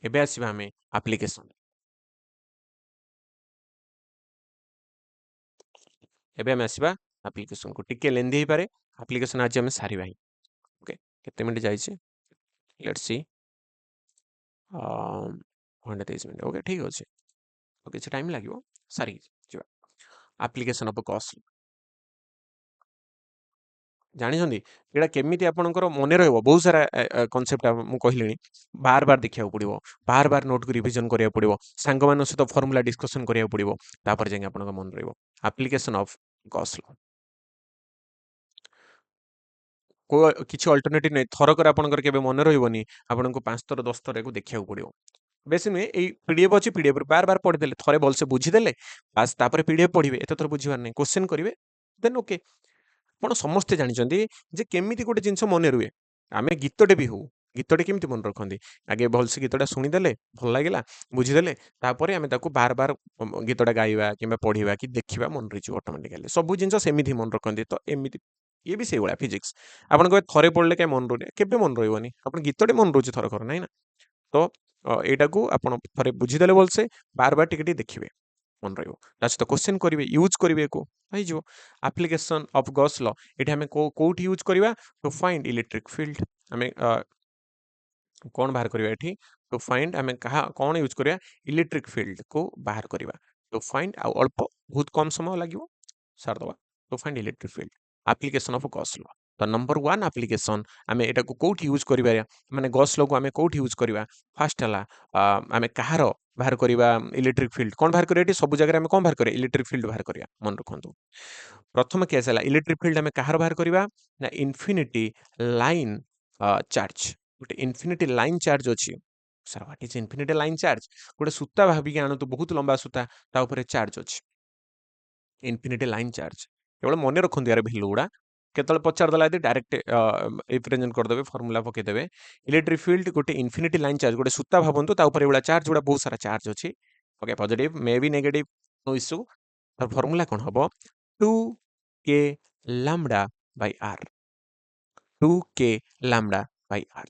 एबे आसीबा हमें एप्लीकेशन एबे हम आसीबा एप्लीकेशन को टिके लेंदी ही पारे एप्लीकेशन आज हम सारी भाई ओके केते मिनिट जाइछे लेट्स सी 123 मिनिट ओके ठीक अछि तो किछ टाइम लागिवो सारी जिबा एप्लीकेशन ऑफ कॉस्ट ଜାଣିଛନ୍ତି ଏଇଟା କେମିତି ଆପଣଙ୍କର ମନେ ରହିବ ବହୁତ ସାରା କନସେପ୍ଟ ମୁଁ କହିଲିଣି ବାର ବାର ଦେଖିବାକୁ ପଡିବ ବାର ନୋଟକୁ ରିଭିଜନ କରିବାକୁ ପଡିବ ସାଙ୍ଗମାନଙ୍କ ସହିତ ଫର୍ମୁଲା ଡିସ୍କସନ କରିବାକୁ ପଡିବ ତାପରେ ଯାଇକି ଆପଣଙ୍କ ମନେ ରହିବ ଆପ୍ଲିକେସନ ଅଫ ଗସ୍ ଲ କିଛି ଅଲ୍ଟରନେଟିଭ ନାହିଁ ଥରକରେ ଆପଣଙ୍କର କେବେ ମନେ ରହିବନି ଆପଣଙ୍କୁ 5 ଥର 10 ଥର ଏକୁ ଦେଖିବାକୁ ପଡିବ ବେଶୀ ନୁହେଁ ଏଇ ପିଡିଏଫ୍ ଅଛି ପିଡିଏଫ୍ ବାର ପଢିଦେଲେ ଥରେ ଭଲସେ ବୁଝିଦେଲେ ବାସ୍ ତାପରେ ପିଡିଏଫ୍ ପଢିବେ ଏତେ ଥର ବୁଝିବାର ନାହିଁ କ୍ୱେଶ୍ଚେନ୍ କରିବେ ଦେନ୍ ଓକେ ଆପଣ ସମସ୍ତେ ଜାଣିଛନ୍ତି ଯେ କେମିତି ଗୋଟେ ଜିନିଷ ମନେ ରୁହେ ଆମେ ଗୀତଟେ ବି ହଉ ଗୀତଟେ କେମିତି ମନେ ରଖନ୍ତି ଆଗେ ଭଲସେ ଗୀତଟା ଶୁଣିଦେଲେ ଭଲ ଲାଗିଲା ବୁଝିଦେଲେ ତାପରେ ଆମେ ତାକୁ ବାର ଗୀତଟା ଗାଇବା କିମ୍ବା ପଢିବା କି ଦେଖିବା ମନେ ରହିଯିବ ଅଟୋମେଟିକାଲି ସବୁ ଜିନିଷ ସେମିତି ମନେ ରଖନ୍ତି ତ ଏମିତି ଇଏ ବି ସେଇଭଳିଆ ଫିଜିକ୍ସ ଆପଣ କହିବେ ଥରେ ପଢିଲେ କାଇଁ ମନେ ରହୁନି କେବେ ମନେ ରହିବନି ଆପଣ ଗୀତଟେ ମନେ ରହୁଛି ଥର ନାଇଁ ନା ତ एटा को आपण थरे बुझीदेले बोलसे बार बार टिके देखिए मन रहिबो ता सहित क्वेश्चन करिवे यूज करिवे को हई जो एप्लीकेशन ऑफ गॉस लॉ एठी हमें कोठी यूज करिवा टू फाइंड इलेक्ट्रिक फील्ड हमें कौन बाहर करिवा एठी टू फाइंड हमें कहा कौन यूज करिवा इलेक्ट्रिक फील्ड को बाहर करिवा टू फाइंड आ अल्प बहुत कम समय लागिवो सार दवा to find electric field application of Gauss law तो नंबर 1 एप्लीकेशन हमें एटा को कोठी यूज करिवा माने गॉस लॉ को हमें कोठी यूज करिवा फर्स्ट हला हमें कहार बाहर करिवा इलेक्ट्रिक फील्ड कौन बाहर करिवा एठी सब जगह हमें कौन बाहर करिवा इलेक्ट्रिक फील्ड बाहर करिवा मन रखंतु प्रथम केस हला इलेक्ट्रिक फील्ड हमें कहार बाहर करिवा ना इन्फिनिटी लाइन चार्ज गोटे इन्फिनिटी लाइन चार्ज अछि sir what is infinity line charge गोटे सूता भाबी के आनो तो बहुत लंबा सूता ता ऊपर चार्ज अछि इन्फिनिटी लाइन चार्ज केवल मन रखंतु यार वैल्यू गुडा केतल पचार दला डायरेक्ट रिप्रेजेंट कर देबे फार्मूला पके देबे इलेक्ट्रिक फील्ड गोटे इन्फिनिटी लाइन चार्ज गोटे सूता भाबंतु ता ऊपर एवला चार्ज गुडा बहुत सारा चार्ज अछि okay positive may be negative no issue तर फार्मूला कोन हबो 2k lambda by r 2k lambda by r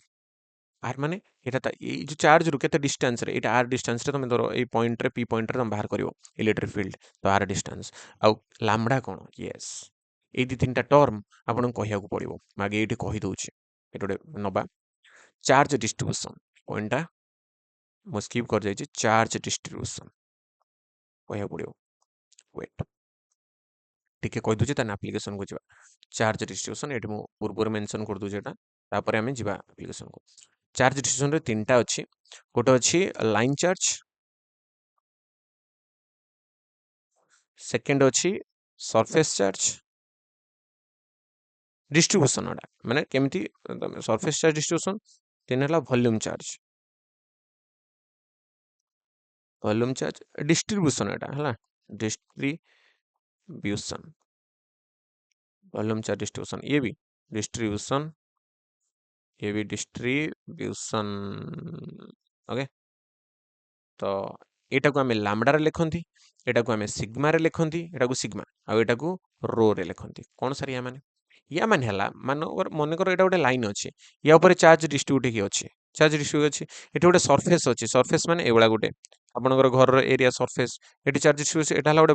r माने एटा ता ए जो चार्ज रु केते डिस्टेंस रे एटा r डिस्टेंस रे तुम धरो ए पॉइंट रे p पॉइंट रे तुम बाहर करिवो इलेक्ट्रिक फील्ड तो r डिस्टेंस आ लैम्डा कोन यस ए दि तीनटा टर्म आपन कहिया को पड़िवो मागे एठी कहि दउची एटोडे नबा चार्ज डिस्ट्रीब्यूशन पॉइंटा मो स्किप कर जाई छी चार्ज डिस्ट्रीब्यूशन कहिया पड़िवो वेट टिके कहि दउची तन एप्लीकेशन को जिबा चार्ज डिस्ट्रीब्यूशन एठी मो पूर्व मेंशन कर दउची एटा तापर हमें जिबा एप्लीकेशन को चार्ज डिस्ट्रीब्यूशन रे तीनटा अछि गोटे अछि लाइन चार्ज सेकंड अछि सरफेस चार्ज डिस्ट्रीब्यूशन अडा माने केमिति सरफेस चार्ज डिस्ट्रीब्यूशन तीन हला वॉल्यूम चार्ज डिस्ट्रीब्यूशन एटा हला डिस्ट्रीब्यूशन वॉल्यूम चार्ज डिस्ट्रीब्यूशन ये भी डिस्ट्रीब्यूशन ओके तो एटा को हमें लैम्डा रे लिखंती एटा को हमें सिग्मा रे लिखंती एटा को सिग्मा आ एटा को रो रे लिखंती कोन सर या माने हला मन कर एटा गोटे लाइन अछि या ऊपर चार्ज डिस्ट्रीब्यूट की अछि चार्ज डिस्ट्रीब्यूट अछि एटा गोटे सरफेस माने एवला गोटे आपनकर घर रो एरिया सरफेस एटी चार्ज डिस्ट्रीब्यूट एटा हला गोटे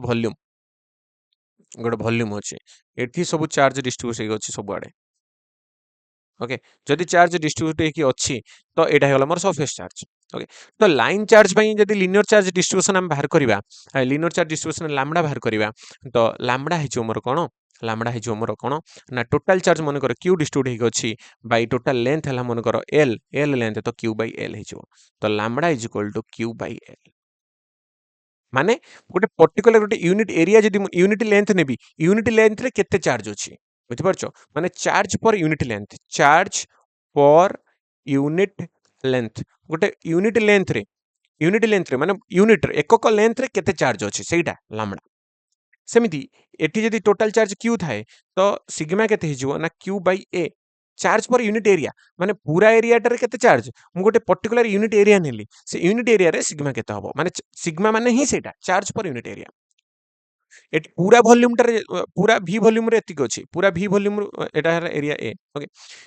वॉल्यूम अछि एठी सब चार्ज डिस्ट्रीब्यूट अछि सब आडे ओके जदि चार्ज डिस्ट्रीब्यूट की अच्छी तो एटा होला मोर सरफेस चार्ज ओके तो लाइन चार्ज पई जदि लिनियर चार्ज डिस्ट्रीब्यूशन हम बाहर करिवा लिनियर चार्ज डिस्ट्रीब्यूशन लैम्डा बाहर करिवा तो लैम्डा हिचो मोर कोन लैम्डा हिचो मोर कोन ना टोटल चार्ज मन कर q डिस्ट्रीब्यूट हेक अछि बाय टोटल लेंथ हला मन कर l लेंथ तो q बाय l हिचो तो lambda is equal to q by l माने गोटे पर्टिकुलर गोटे यूनिट एरिया जदि यूनिट लेंथ नेबी यूनिट लेंथ रे केते चार्ज अछि बुझि परछो माने चार्ज पर यूनिट लेंथ गोटे यूनिट लेंथ रे माने यूनिट रे एकक लेंथ रे केते चार्ज अछि सेटा लैम्डा सेमिति एठी जदि टोटल चार्ज q थाए तो सिग्मा केते हिजो ना q by a charge per unit area माने पूरा एरिया रे केते चार्ज मु गोटे पर्टिकुलर यूनिट एरिया नेली से यूनिट एरिया रे सिग्मा केते हबो माने सिग्मा माने ही सेटा charge per unit area at पूरा वॉल्यूम रे पूरा v वॉल्यूम रे एतिक अछि पूरा v वॉल्यूम एटा है area a okay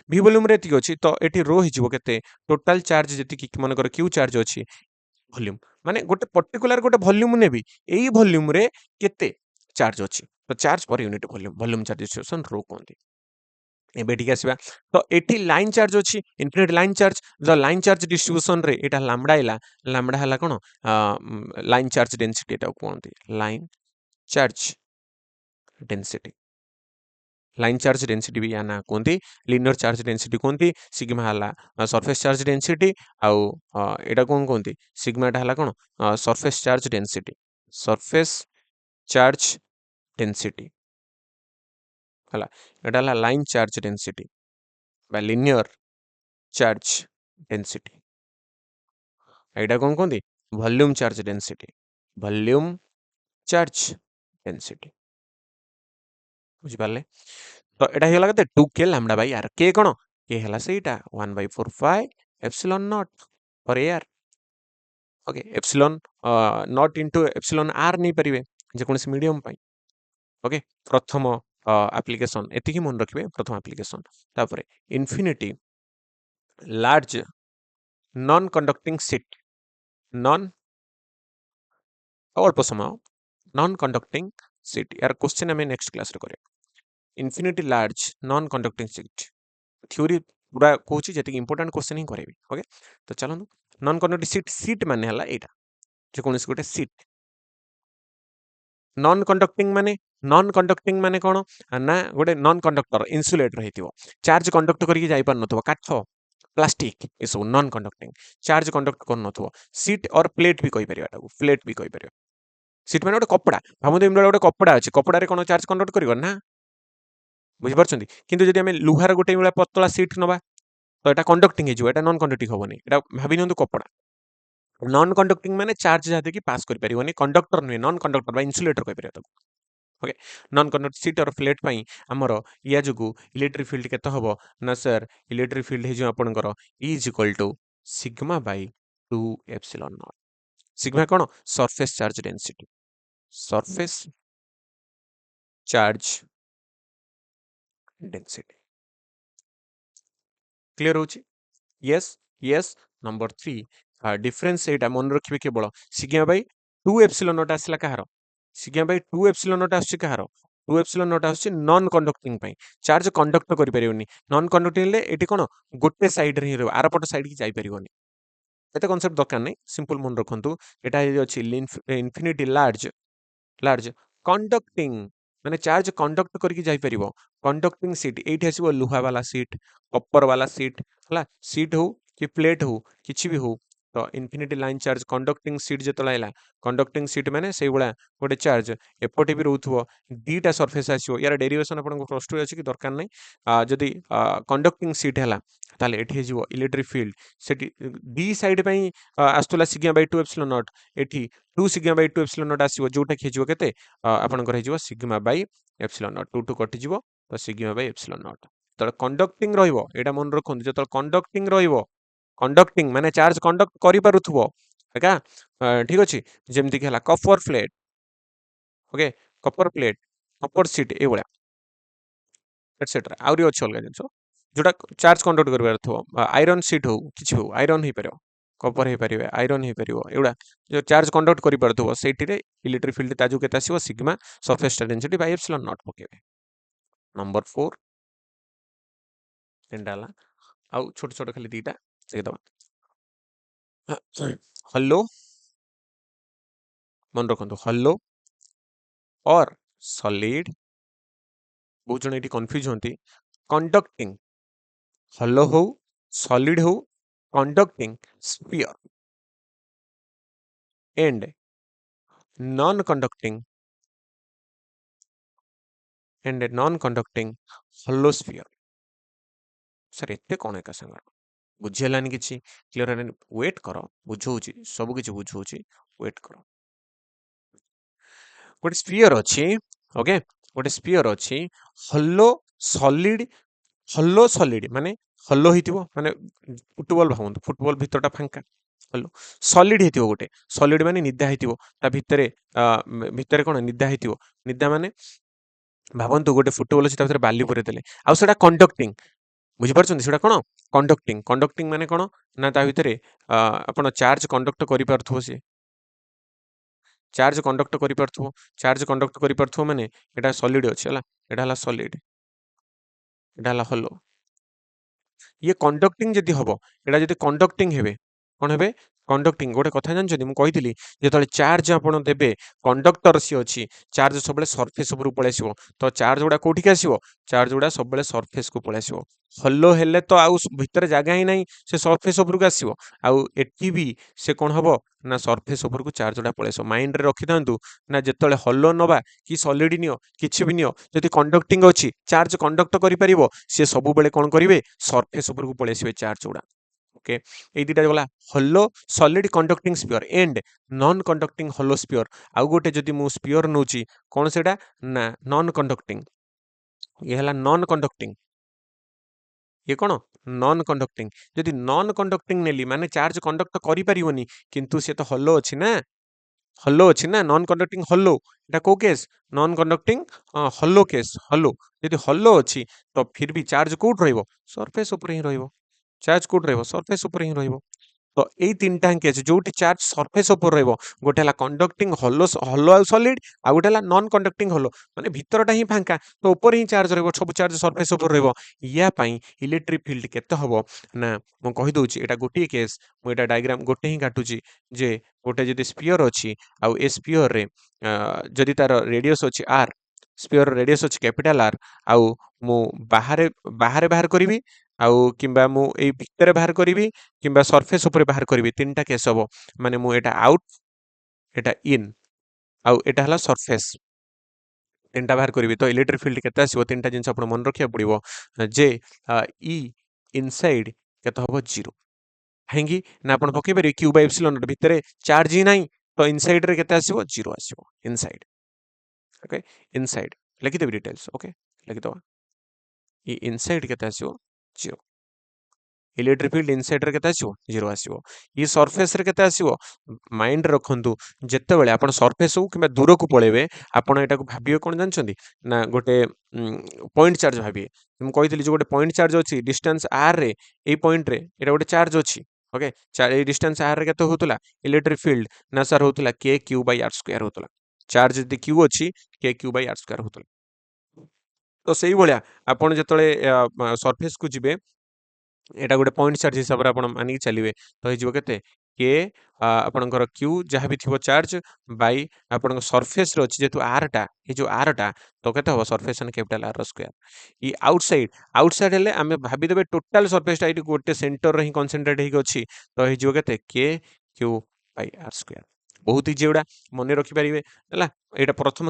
v volume रे एतिक अछि तो एठी रो हिजबो केते टोटल चार्ज जति कि मन कर q चार्ज अछि वॉल्यूम माने गोटे पर्टिकुलर गोटे वॉल्यूम नेबी एई वॉल्यूम रे केते चार्ज अछि तो charge per unit volume charge distribution रो कोंती एबे ठीक आसीबा तो एठी लाइन चार्ज अछि इन्फिनिट लाइन चार्ज जो लाइन चार्ज डिस्ट्रीब्यूशन रे एटा लैम्डा हला कोन लाइन चार्ज डेंसिटी एटा कोंती line charge density line charge density भी याना कोंती लिनियर चार्ज डेंसिटी कोंती सिग्मा हला सरफेस चार्ज डेंसिटी आउ एटा कोन कोंती सिग्मा टा हला कोन सरफेस चार्ज डेंसिटी हला एटा हला लाइन चार्ज डेंसिटी बा लिनियर चार्ज डेंसिटी एटा कोन कोंती वॉल्यूम चार्ज डेंसिटी बुझि पाले तो एटा हेला कते 2k lambda by r k cone k हेला सेटा 1 by 4 pi epsilon not for air okay epsilon not into epsilon r नहीं परिवे जे कोनसी मीडियम पई ओके प्रथम एप्लीकेशन एतिकी मन रखिबे प्रथम एप्लीकेशन तापरे infinity large non conducting sheet non अल्प समय नॉन कंडक्टिंग सीट यार क्वेश्चन आम नेक्स्ट क्लास रे करिया infinity large non conducting seat theory पूरा कहूँ जी इंपोर्टाट क्वेश्चन ही करेंगे ओके तो चलो नॉन कंडक्टिंग सीट सीट माने हला एटा जेकोसी गोटे सीट नॉन कंडक्टिंग माने कौन ना गोटे नॉन कंडक्टर इन्सुलेटर होइतिबो चार्ज कंडक्ट करके जाई पार नथबो काठ प्लास्टिक ए सब नॉन कंडक्टिंग चार्ज कंडक्ट कर नथबो सीट और प्लेट भी कहि परिबा ताको प्लेट भी कहि परिबा सीट माने गोटे कपड़ा भाबो एमरा गोटे कपड़ा अछि कपड़ा रे कोन चार्ज कंडक्ट करिवो ना बुझि परछंती किंतु जदि हमें लुहार गोटे बेला पतला सीट नबा तो एटा कंडक्टिंग हे एटा नॉन कंडक्टिंग होबनी एटा भाबि नियंतु कपड़ा नॉन कंडक्टिंग माने चार्ज जाते कि पास कर परिवनी कंडक्टर नुहे नॉन कंडक्टर बा इन्सुलेटर कहि परिबा ताको ओके नॉन कंडक्टर सीट और प्लेट पई हमर या जगु इलेक्ट्रिक फील्ड केते हबो ना सर इलेक्ट्रिक फील्ड हे जो आपनकर E is equal to sigma by 2 epsilon naught sigma कोन surface charge density surface charge density clear होची यस यस नंबर 3 डिफरेंस एटा मन रखिबे केवल सिग्मा बाय 2 एप्सिलॉन नॉट आसला कहार सिग्मा बाय 2 एप्सिलॉन नॉट आसी कहार 2 epsilon not आसी नॉन कंडक्टिंग पई charge conduct करि परिबोनी नॉन कंडक्टिंग ले एटी कोन गोटे साइड रे रहबो आरपट साइड की जाई परिबोनी एते कांसेप्ट दरकार नै सिंपल मन रखंतु एटा अछि इनफिनिटी लार्ज लार्ज कंडक्टिंग माने चार्ज कंडक्ट करके जाई परिबो कंडक्टिंग सीट एठी आसीबो लुहा वाला सीट कॉपर वाला सीट हला सीट हो कि प्लेट हो किछि भी हो तो infinity line charge conducting seat जतो लाइला कंडक्टिंग सीट माने सेई बळा गोटे चार्ज एपटे भी रहउथबो दीटा सरफेस आसीबो यार डेरिवेशन आपन को प्लस 2 अछि कि दरकार नै जदी कंडक्टिंग सीट हला ताले एठी जिवो इलेक्ट्रिक फील्ड सेठी डी साइड पई आस्तुला सिग्मा बाय 2 एप्सिलॉन नॉट एठी 2 सिग्मा बाय 2 एप्सिलॉन नॉट आसीबो जोटा खिजिबो केते आपनकर हेजिबो sigma by epsilon naught 2 two कटि जिवो तो सिग्मा बाय एप्सिलॉन नॉट तो कंडक्टिंग रहिबो एटा मन रखन जतो कंडक्टिंग रहिबो कंडक्टिंग माने चार्ज कंडक्ट करि पारुथबो एका ठीक अछि जेमति कि हला copper plate okay copper sheet ए बळा एटसेट्रा आउरी अछि अलगा जिंसो जोटा चार्ज कंडक्ट करि पारुथबो आयरन सीट हो किछि हो आयरन हे परिबो कॉपर हे परिबे आयरन हे परिबो एउडा जो चार्ज कंडक्ट करि पारुथबो सेठी रे इलेक्ट्रिक फील्ड ताजु केता आसीबो sigma surface density by epsilon naught पकेबे नंबर 4 एंडाला आउ छोट छोट खाली दीटा से दबा हेलो मन रखंतु हेलो और सॉलिड बहुत जन एटी कंफ्यूज होती कंडक्टिंग हेलो हो सॉलिड हो conducting sphere and non-conducting non-conducting hollow sphere sir एते कोन एका संग बुझेलानी किछि क्लियर हलानी वेट करो बुझौची सब किछि बुझौची वेट करो गोटे स्फीयर अछि ओके गोटे स्फीयर अछि हल्लो सॉलिड माने हल्लो हितिबो माने फुटबॉल भावंतु फुटबॉल भितरटा फांका हल्लो सॉलिड हितिबो गोटे सॉलिड माने निदा हितिबो ता भितरे भितरे कोन निदा हितिबो निदा माने भावंतु गोटे फुटबॉल अछि ता भितरे बाली पुरे देले आ सेटा कंडक्टिंग बुझि परछन सेटा कोन कंडक्टिंग माने कोन ना ता भितरे आपण चार्ज कंडक्ट करि परथो से चार्ज कंडक्ट करि परथो माने एटा सॉलिड अछि हला एटा हला सॉलिड एटा हला हल्लो ये कंडक्टिंग जदि हबो एटा जदि कंडक्टिंग हेबे कोन हेबे कंडक्टिंग गोटे कथा जानछथि मु कहितली जेतले चार्ज आपण देबे कंडक्टर सी अछि चार्ज सबले सरफेस ऊपर पळे आसीबो तो चार्ज गुडा कोठी के आसीबो चार्ज गुडा सबले सरफेस को पळे आसीबो हल्लो हेले तो आउ भितर जागा ही नाही से सरफेस ऊपर को आसीबो आउ एटी भी से कोन हबो ना सरफेस ऊपर को चार्ज गुडा पळे आसीबो माइंड रे रखि थांतु ना जेतले हल्लो नबा कि सॉलिड नियो किछि भी नियो जदि कंडक्टिंग अछि चार्ज कंडक्ट करि परिबो से सब बेले कोन करिवे सरफेस ऊपर को पळे आसीबे चार्ज गुडा ओके ए दिटा गला hello solid conducting sphere and non conducting hello sphere आउ गोटे जदि मु स्फीयर नउची कोन सेटा ना नॉन कंडक्टिंग ये हला नॉन कंडक्टिंग ये कोन नॉन कंडक्टिंग जदि नॉन कंडक्टिंग नेली माने चार्ज कंडक्ट करि परिवनी किंतु से तो हल्लो अछि ना नॉन कंडक्टिंग हल्लो एटा को case non conducting hello case hello जदि हल्लो अछि तो फिर भी चार्ज कोट रहइबो सरफेस ऊपर ही रहइबो चार्ज कोट रहइबो सरफेस ऊपर ही रहइबो तो यही तीन टा केस जो चार्ज सरफेस ऊपर रहिबो गोटे हला कंडक्टिंग हॉलो हॉलो आ सॉलिड आ गोटे हला नॉन कंडक्टिंग हॉलो माने भीतरटा ही फांका तो ऊपर ही चार्ज रहबो सब चार्ज सरफेस ऊपर रहबो या पई इलेक्ट्रिक फील्ड केते हबो ना मु कहि दउची एटा गोटे केस मु एटा डायग्राम गोटे ही काटुची जे गोटे जदी स्फीयर अछि आ ए स्फीयर रे जदी तार रेडियस अछि r स्फीयर रेडियस अछि कैपिटल R आउ मु बाहरे बाहरे बाहर करिवि आउ किंबा मु ए भितरे बाहर करिवि किंबा सरफेस ऊपर बाहर करिवि तीनटा केस हबो माने मु एटा आउट एटा इन आउ एटा हला सरफेस तीनटा बाहर करिवि तो इलेक्ट्रिक फील्ड केते आसीबो तीनटा जिंस आपण मन रखिया पड़िबो जे ई इनसाइड केते हबो 0 हेंगी ना आपण पके पारे q बाय एप्सिलॉन भितरे चार्ज ही नाही तो इनसाइड रे केते आसीबो 0 आसीबो इनसाइड ओके इनसाइड लिखि देबि डिटेल्स ओके लिखि दवा ई इनसाइड केते आसीबो 0 इलेक्ट्रिक फील्ड इनसाइड रे केते आसीबो 0 आसीबो ई सरफेस रे केते आसीबो माइंड रखंतु जत्ते बेले आपण सरफेस हो किबा दूर को पळेबे आपण एटा को भाबियो कोन जानछंदी ना गोटे पॉइंट चार्ज भाबिए हम कहितली जो गोटे पॉइंट चार्ज अछि डिस्टेंस r रे ए पॉइंट रे एटा गोटे चार्ज अछि ओके ए डिस्टेंस r रे केते होतला इलेक्ट्रिक फील्ड ना सर होतला k q by r square होतला चार्ज यदि q अछि k q by r square होतला तो सेही भलिया आपण जतले सरफेस को जिबे एटा गोटे पॉइंट चार्ज हिसाब रे आपण मानि चलिबे तो हिजबो केते के आपणकर क्यू जहाँ भी थिबो चार्ज बाय आपण सरफेस रे अछि जेतु r टा ए जो r टा तो केते हो surface and capital r square E outside हेले आमे भाबी देबे टोटल सरफेस टा इटी गोटे सेंटर रे ही कंसंट्रेट हेक अछि तो हिजबो केते के क्यू बाय r स्क्वायर बहुत इजी एडा मने रखि परिबे हला एटा प्रथम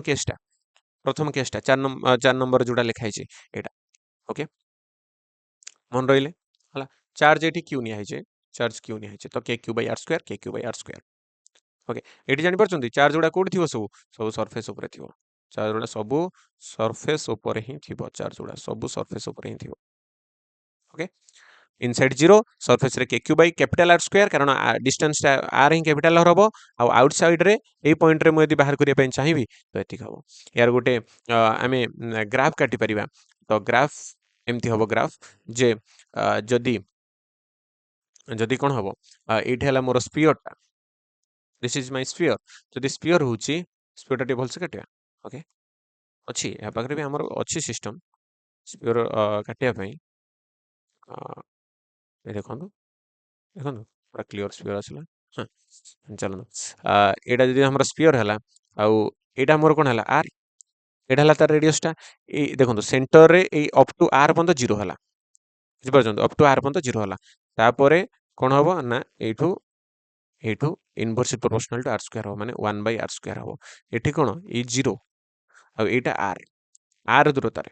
केसटा 4 नंबर जोडा लिखाइ छै एटा ओके मन रहिले हला चार्ज एठी क्यू निया है चार्ज क्यू निया है तो k q by r square okay एठी जानि परछंती चार्ज जोडा कोड थिबो सब सरफेस ऊपर थिबो चार्ज जोडा सब सरफेस ऊपर ही थिबो चार्ज जोडा सब सरफेस ऊपर ही थिबो ओके इनसाइड 0 सरफेस रे k q by capital r square कारण डिस्टेंस r ही कैपिटल r हबो आ आउटसाइड रे ए पॉइंट रे म यदि बाहर करिया पय चाहिबी तो एतिक हबो यार गोटे आमे ग्राफ काटि परिबा तो ग्राफ एमती हबो ग्राफ जे जदी जदी कोन हबो एठी हला मोर स्फीयर टा दिस इज माय स्फीयर जदी स्फीयर होची स्फीयर टा टे भल से काटिया ओके अछि या पाखरे भी हमर अछि सिस्टम स्फीयर काटिया पई ए देखंतु देखंतु पूरा क्लियर स्फीयर आसला हां चलो एटा जदी हमर स्फीयर हला आ एटा मोर कोन हला r एटा हला तार रेडियस टा ए देखंतु सेंटर रे ए अप टू r बंद 0 हला बुझि परछंतु अप टू r बंद 0 हला तापरे कोन हबो ना एठू inverse proportional to r square हो माने 1 बाय r स्क्वायर हो एठी कोन ए 0 आ एटा r दूरता रे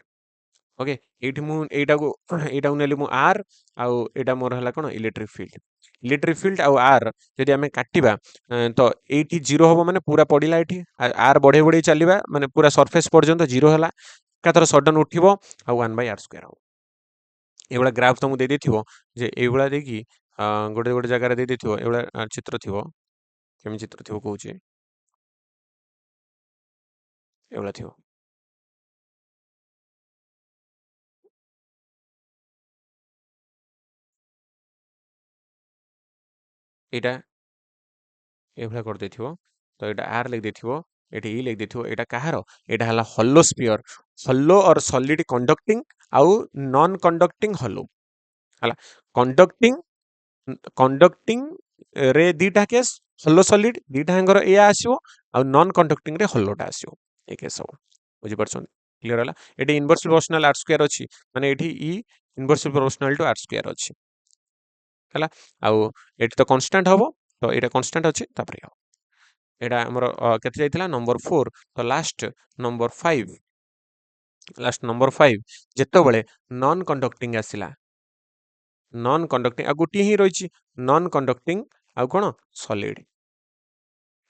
ओके एठी मु एटा को नेली मु r आ एटा मोर हला कोन इलेक्ट्रिक फील्ड आ r जदि हमें काटिबा तो एठी 0 होबो माने पूरा पडिला एठी r बढ़े बढ़े चलीबा माने पूरा सरफेस पर्यंत 0 हला कातर sudden उठिबो uh 1 by r square हो एबला ग्राफ तुमु दे देथिबो जे एबला देखि गोटे गोटे जगह रे दे देथिबो एबला चित्र थिबो केमि चित्र थिबो कहूची एबला थिबो एटा एभला कर देथिबो तो एटा r लिख देथिबो एठी ई लिख देथिबो एटा काहारो एटा हला हॉलो और सॉलिड कंडक्टिंग आउ नॉन कंडक्टिंग हॉलो हला कंडक्टिंग कंडक्टिंग रे दीटा केस हॉलो सॉलिड दीटा हंगर ए आसीबो आ नॉन कंडक्टिंग रे हॉलोटा आसीबो ए केस हो बुझि परछन क्लियर हला एटी इनवर्स प्रोपोर्शनल r स्क्वायर अछि माने एठी e inverse proportional to r square अछि हला आउ एटी तो कांस्टेंट हबो तो एटा कांस्टेंट अछि तापरे हो एटा हमर केते जाइतिला नंबर 4 तो लास्ट नंबर 5 जेतो बेले नॉन कंडक्टिंग आसिला नॉन कंडक्टिंग आ गुटी ही रहिछि नॉन कंडक्टिंग आ कोन सॉलिड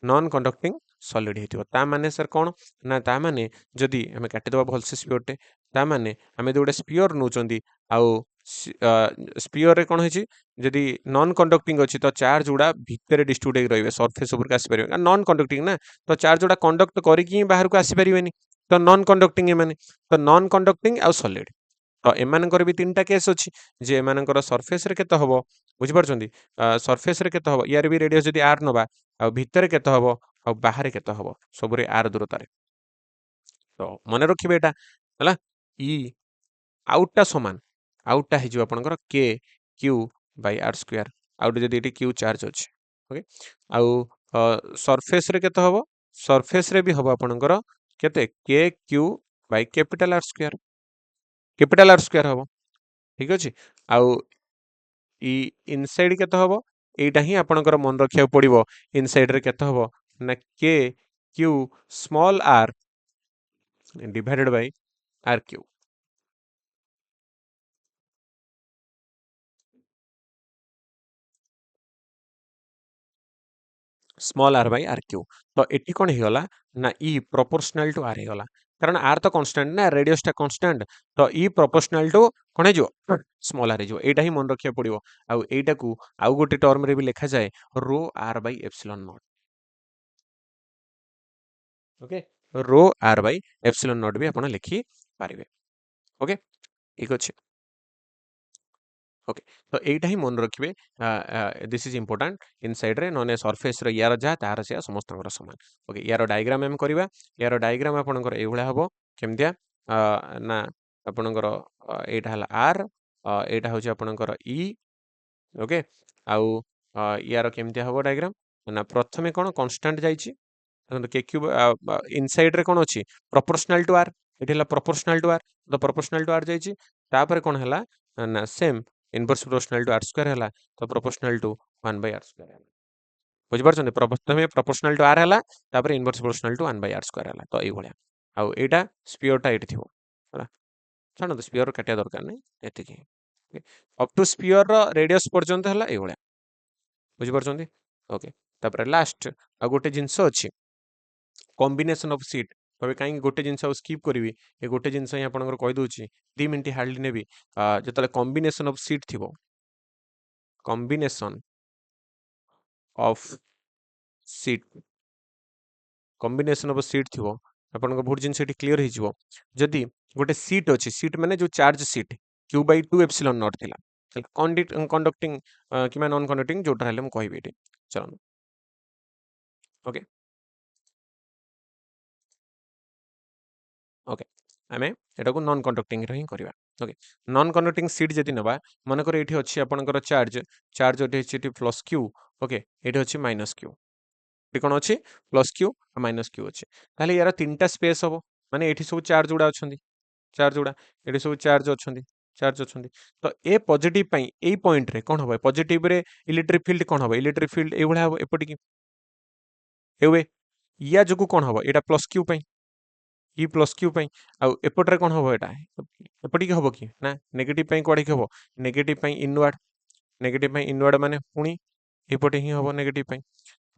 नॉन कंडक्टिंग सॉलिड हेतिबो ता माने सर कोन ना ता माने जदी हमें काटि दबा भल से स्फीयर टे ता माने हमें दोडे स्फीयर नउचंदी आउ स्फीयर रे कोन हेछि जदी नॉन कंडक्टिंग अछि तो चार्ज उडा भितरे डिस्ट्रीब्यूट हे रहबे सरफेस ऊपर आसी परिबे नॉन कंडक्टिंग ना तो चार्ज उडा कंडक्ट करि कि बाहर को आसी परिबेनी तो नॉन कंडक्टिंग माने तो नॉन कंडक्टिंग आ सॉलिड तो एमानकर भी तीनटा केस अछि जे एमानकर सरफेस रे केते हबो बुझिपारुଛନ୍ତି सरफेस रे केते हबो यार भी रेडियस जदी r नबा आ भितर केते हबो आ बाहर केते हबो सबरे r दूरता रे तो मने रखिबे एटा हला ई आउटटा समान आउटटा हे जो आपनकर k q by r square आउट जदी एटी q चार्ज अछि ओके आउ सरफेस रे केते हबो सरफेस रे भी हबो आपनकर केते k q by capital R square हबो ठीक अछि आउ ई इनसाइड केते हबो एटा ही आपनकर मन रखिया पड़िबो इनसाइड रे केते हबो ना k q small r divided by r cube small r by r cube तो एटी कोन हे गला ना e प्रोपोर्शनल टू r हे गला कारण r तो कांस्टेंट ना रेडियस टा कांस्टेंट तो e प्रोपोर्शनल टू कोन हे जो स्मॉल r हे जो एटा ही मन रखिया पड़िबो आ एटा को आउ गोटे टर्म रे भी लिखा जाय rho r by epsilon naught okay rho r by epsilon naught भी आपण लिखि पारिबे ओके ठीक अछि ओके तो एटा ही मन रखिबे दिस इज इंपोर्टेंट इनसाइड रे नने सरफेस रे यार जा तार से समस्त समान ओके यार डायग्राम हम करबा यार डायग्राम आपनकर ए भला हबो केमदिया ना आपनकर एटा हला r एटा होची आपनकर e ओके आउ यार केमदिया हबो डायग्राम ना प्रथमे कोन कांस्टेंट जाईची के क्यूब इनसाइड रे कोन अछि प्रोपोर्शनल टू r एठी हला प्रोपोर्शनल टू r तो प्रोपोर्शनल टू r जाईची तापर कोन हला ना same inverse proportional to r square हला तो proportional to 1 by r square हला बुझि परछन प्रथमे प्रोपोर्शनल टू r हला तापर inverse proportional to 1 by r square हला तो एई भलिया आ एटा स्फीयर टा एठी थिबो हला छानो तो स्फीयर काटिया दरकार नै एतिकी अप टू स्फीयर रो रेडियस पर्यंत हला एई भलिया बुझि परछन ओके तापर लास्ट आ गोटे जिंस अछि कॉम्बिनेशन ऑफ सीट तबे काई गोटे जिंस स्किप करिवि ए गोटे जिंस ही आपनकर कहि दोछि 2 मिनिट हार्डली नेबी जतले कॉम्बिनेशन ऑफ सीट थिबो combination of sheet combination of sheet थिबो आपनकर बहुत जिंस एटी क्लियर हे जिवो जदी गोटे सीट अछि सीट माने जो charge sheet q by 2 epsilon naught थिला कंडक्टिंग किमा नॉन कंडक्टिंग जोटा हले म कहिबे एटी चलो ओके ओके आमे एटा को नॉन कंडक्टिंग रे ही करबा ओके नॉन कंडक्टिंग सीट जदी नबा माने कर एठी अछि आपनकर चार्ज चार्ज एठी अछि प्लस q ओके एठी अछि माइनस q एठी कोन अछि प्लस q आ माइनस q अछि ताले यार तीनटा स्पेस हबो माने एठी सब चार्ज उडा अछंदी चार्ज उडा एठी सब चार्ज अछंदी तो ए पॉजिटिव पई ए पॉइंट रे कोन हबो पॉजिटिव रे इलेक्ट्रिक फील्ड कोन हबो इलेक्ट्रिक फील्ड ए भला हबो एपटी की एवे या जको कोन हबो एटा प्लस q पई ई प्लस क्यू पई आ एपटरे कोन हबो एटा एपटी के हबो की ना नेगेटिव पई कोडी के हबो नेगेटिव पई इनवर्ड माने पुनी एपटे ही हबो नेगेटिव पई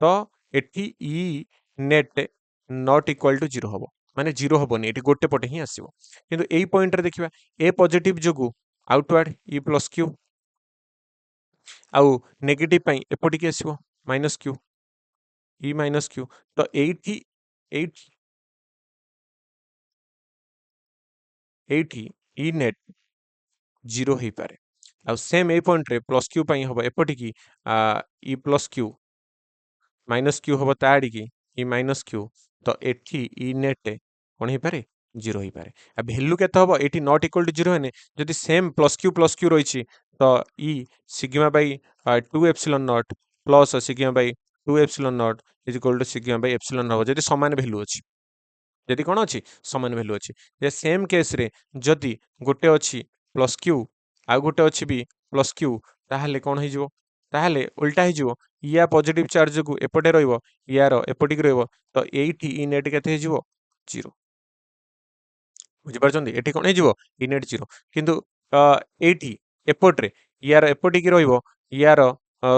तो एठी E net not equal to 0 हबो माने 0 हबोनी एठी गोटे पटे ही आसीबो किंतु एई पॉइंट रे देखिबा ए पॉजिटिव जोगु आउटवर्ड ई प्लस क्यू आउ नेगेटिव पई एपटी के आसीबो minus q E minus q तो एठी एठी ई नेट 0 ही पारे आ सेम ए पॉइंट रे प्लस क्यू पई हबो एपटी की E plus q minus q हबो ताडी की ई माइनस क्यू तो एठी ई नेट कोन ही पारे 0 ही पारे आ वैल्यू केते हबो एठी नॉट इक्वल टू 0 हेने जदि सेम प्लस क्यू रहिछि तो e sigma by 2 epsilon naught plus sigma by 2 epsilon naught is equal to sigma by epsilon हबो जदि समान वैल्यू अछि जदि कोन अछि समान वैल्यू अछि जे सेम केस रे जदि गोटे अछि प्लस क्यू आ गोटे अछि भी प्लस क्यू ताहाले कोन हे जिवो ताहाले उल्टा हे जिवो या पॉजिटिव चार्ज को एपटे रहइबो यार एपटी के रहइबो तो एठी इ नेट केते हे जिवो 0 बुझि परछन्ती एठी कोन हे जिवो इ नेट 0 किंतु एठी एपटरे यार एपटी के रहइबो यार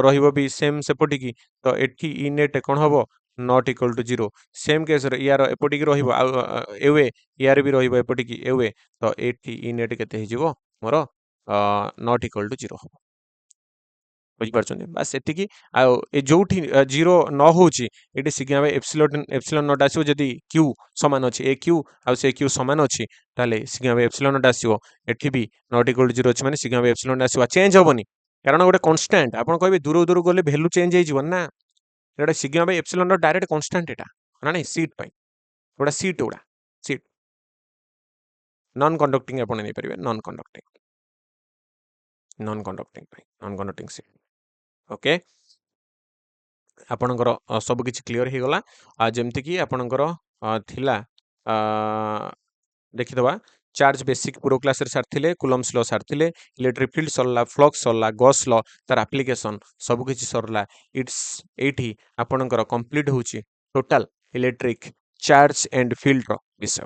रहिबो भी सेम सेपटी की तो एठी इ नेट कोन हबो not equal to 0 same case रे यार एपटी की रहिबो एवे यार भी रहिबो एपटी की एवे तो एठी इ नेट केते हे जिवो मोर नॉट इक्वल टू 0 हबो बुझि परछन्ती बस एतिकी आ ए जोठी 0 न होउची एटी सिग्मा बाय एप्सिलॉन नॉट आसीबो जदी q समान अछि ए q आ से q समान अछि ताले सिग्मा बाय एप्सिलॉन नॉट आसीबो एठी भी नॉट इक्वल टू 0 अछि माने सिग्मा बाय एप्सिलॉन आसीबो चेंज होबोनी कारण गोटे कन्स्टांट आप कहे दूर दूर गले भैल्यू चेंज हो गोटे sigma by epsilon direct constant एटा ना नहीं सीट पाई गोटा सीट गुड़ा सीट नॉन कंडक्टिंग आप नहीं पारे नॉन कंडक्टिंग सीट ओके आपणकर सब किछि क्लियर हो गला जेमति कि आपणकर थिला देखिदवा चार्ज बेसिक पूर्व क्लास रे सारथिले कुलम्स लॉ सारथिले इलेक्ट्रिक फील्ड सरला फ्लक्स सरला गॉस लॉ तार एप्लीकेशन सब किछि सरला इट्स एठी आपणकर कंप्लीट होची total electric charge and field रो विषय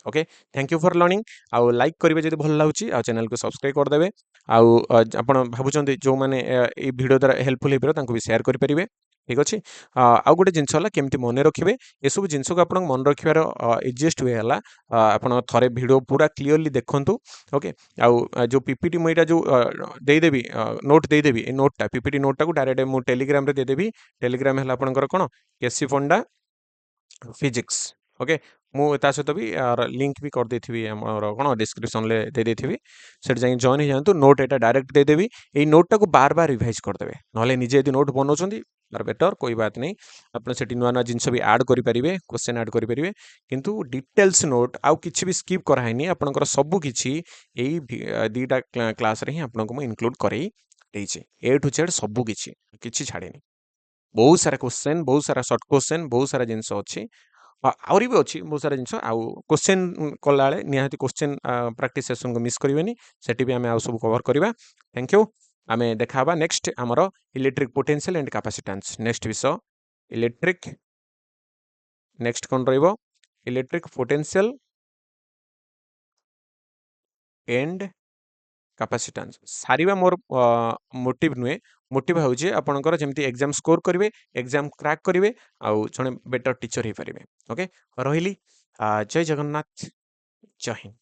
okay thank you for learning आउ लाइक करेंगे जब भल लगे आ चैनल को सब्सक्राइब करदे आउ आप भावुं जो मैंने ये वीडियो द्वारा हेल्पफुल हो भी शेयर करेंगे ठीक अच्छे आउ गोटे जिनस केमती मन रखिए ये सब जिन को आप मन रखार इजीएस्ट वे है आप थे वीडियो पूरा क्लीयरली देखु ओके आउ जो पीपीटी मुझा जो देदेवी नोट देदेवी नोटा पीपीटी नोटा को डायरेक्ट मुझे टेलीग्राम रे देदेवी टेलीग्राम है आपंकर कौन केसी पंडा फिजिक्स ओके मु ता सहित भी लिंक भी कर देथिबी हमर कोन डिस्क्रिप्शन ले दे देथिबी सेट जाई जॉइन हो जानतु नोट एटा डायरेक्ट दे देबी ए नोट टा को बार बार रिवाइज कर देबे नले निजे यदि नोट बनौछंदी बार बेटर कोई बात नहीं अपन सेठी नुआ नुआ जिंस भी ऐड करि परिबे क्वेश्चन ऐड करि परिबे किंतु डिटेल्स नोट आउ किछि भी स्किप कराइनी आपनकर सब किछि एई दीटा क्लास रे ही आपन को इंक्लूड करई देइछे ए टू जेड सब किछि किछि छाड़ेनी बहुत सारा क्वेश्चन बहुत सारा शॉर्ट क्वेश्चन बहुत सारा जिंस अछि आउरी भी अच्छी बहुत सारा जिन आउ क्वेश्चन कला निहाती क्वेश्चन प्रैक्टिस सेशन को मिस करेंगे सेठी भी आम आउ सब कवर करवा थैंक यू आम देखा नेक्स्ट आमर electric potential and capacitance next विषय इलेक्ट्रिक नेक्स्ट कौन रहिबो इलेक्ट्रिक पोटेंशियल एंड कैपेसिटेंस सारिबा मोर मोटिव नुहे मोटिव होउजे आपनकर जेमती एग्जाम स्कोर करिवे एग्जाम क्रैक करिवे आउ जने बेटर टीचर ही पारिबे ओके रहिली जय जगन्नाथ जय हिंद।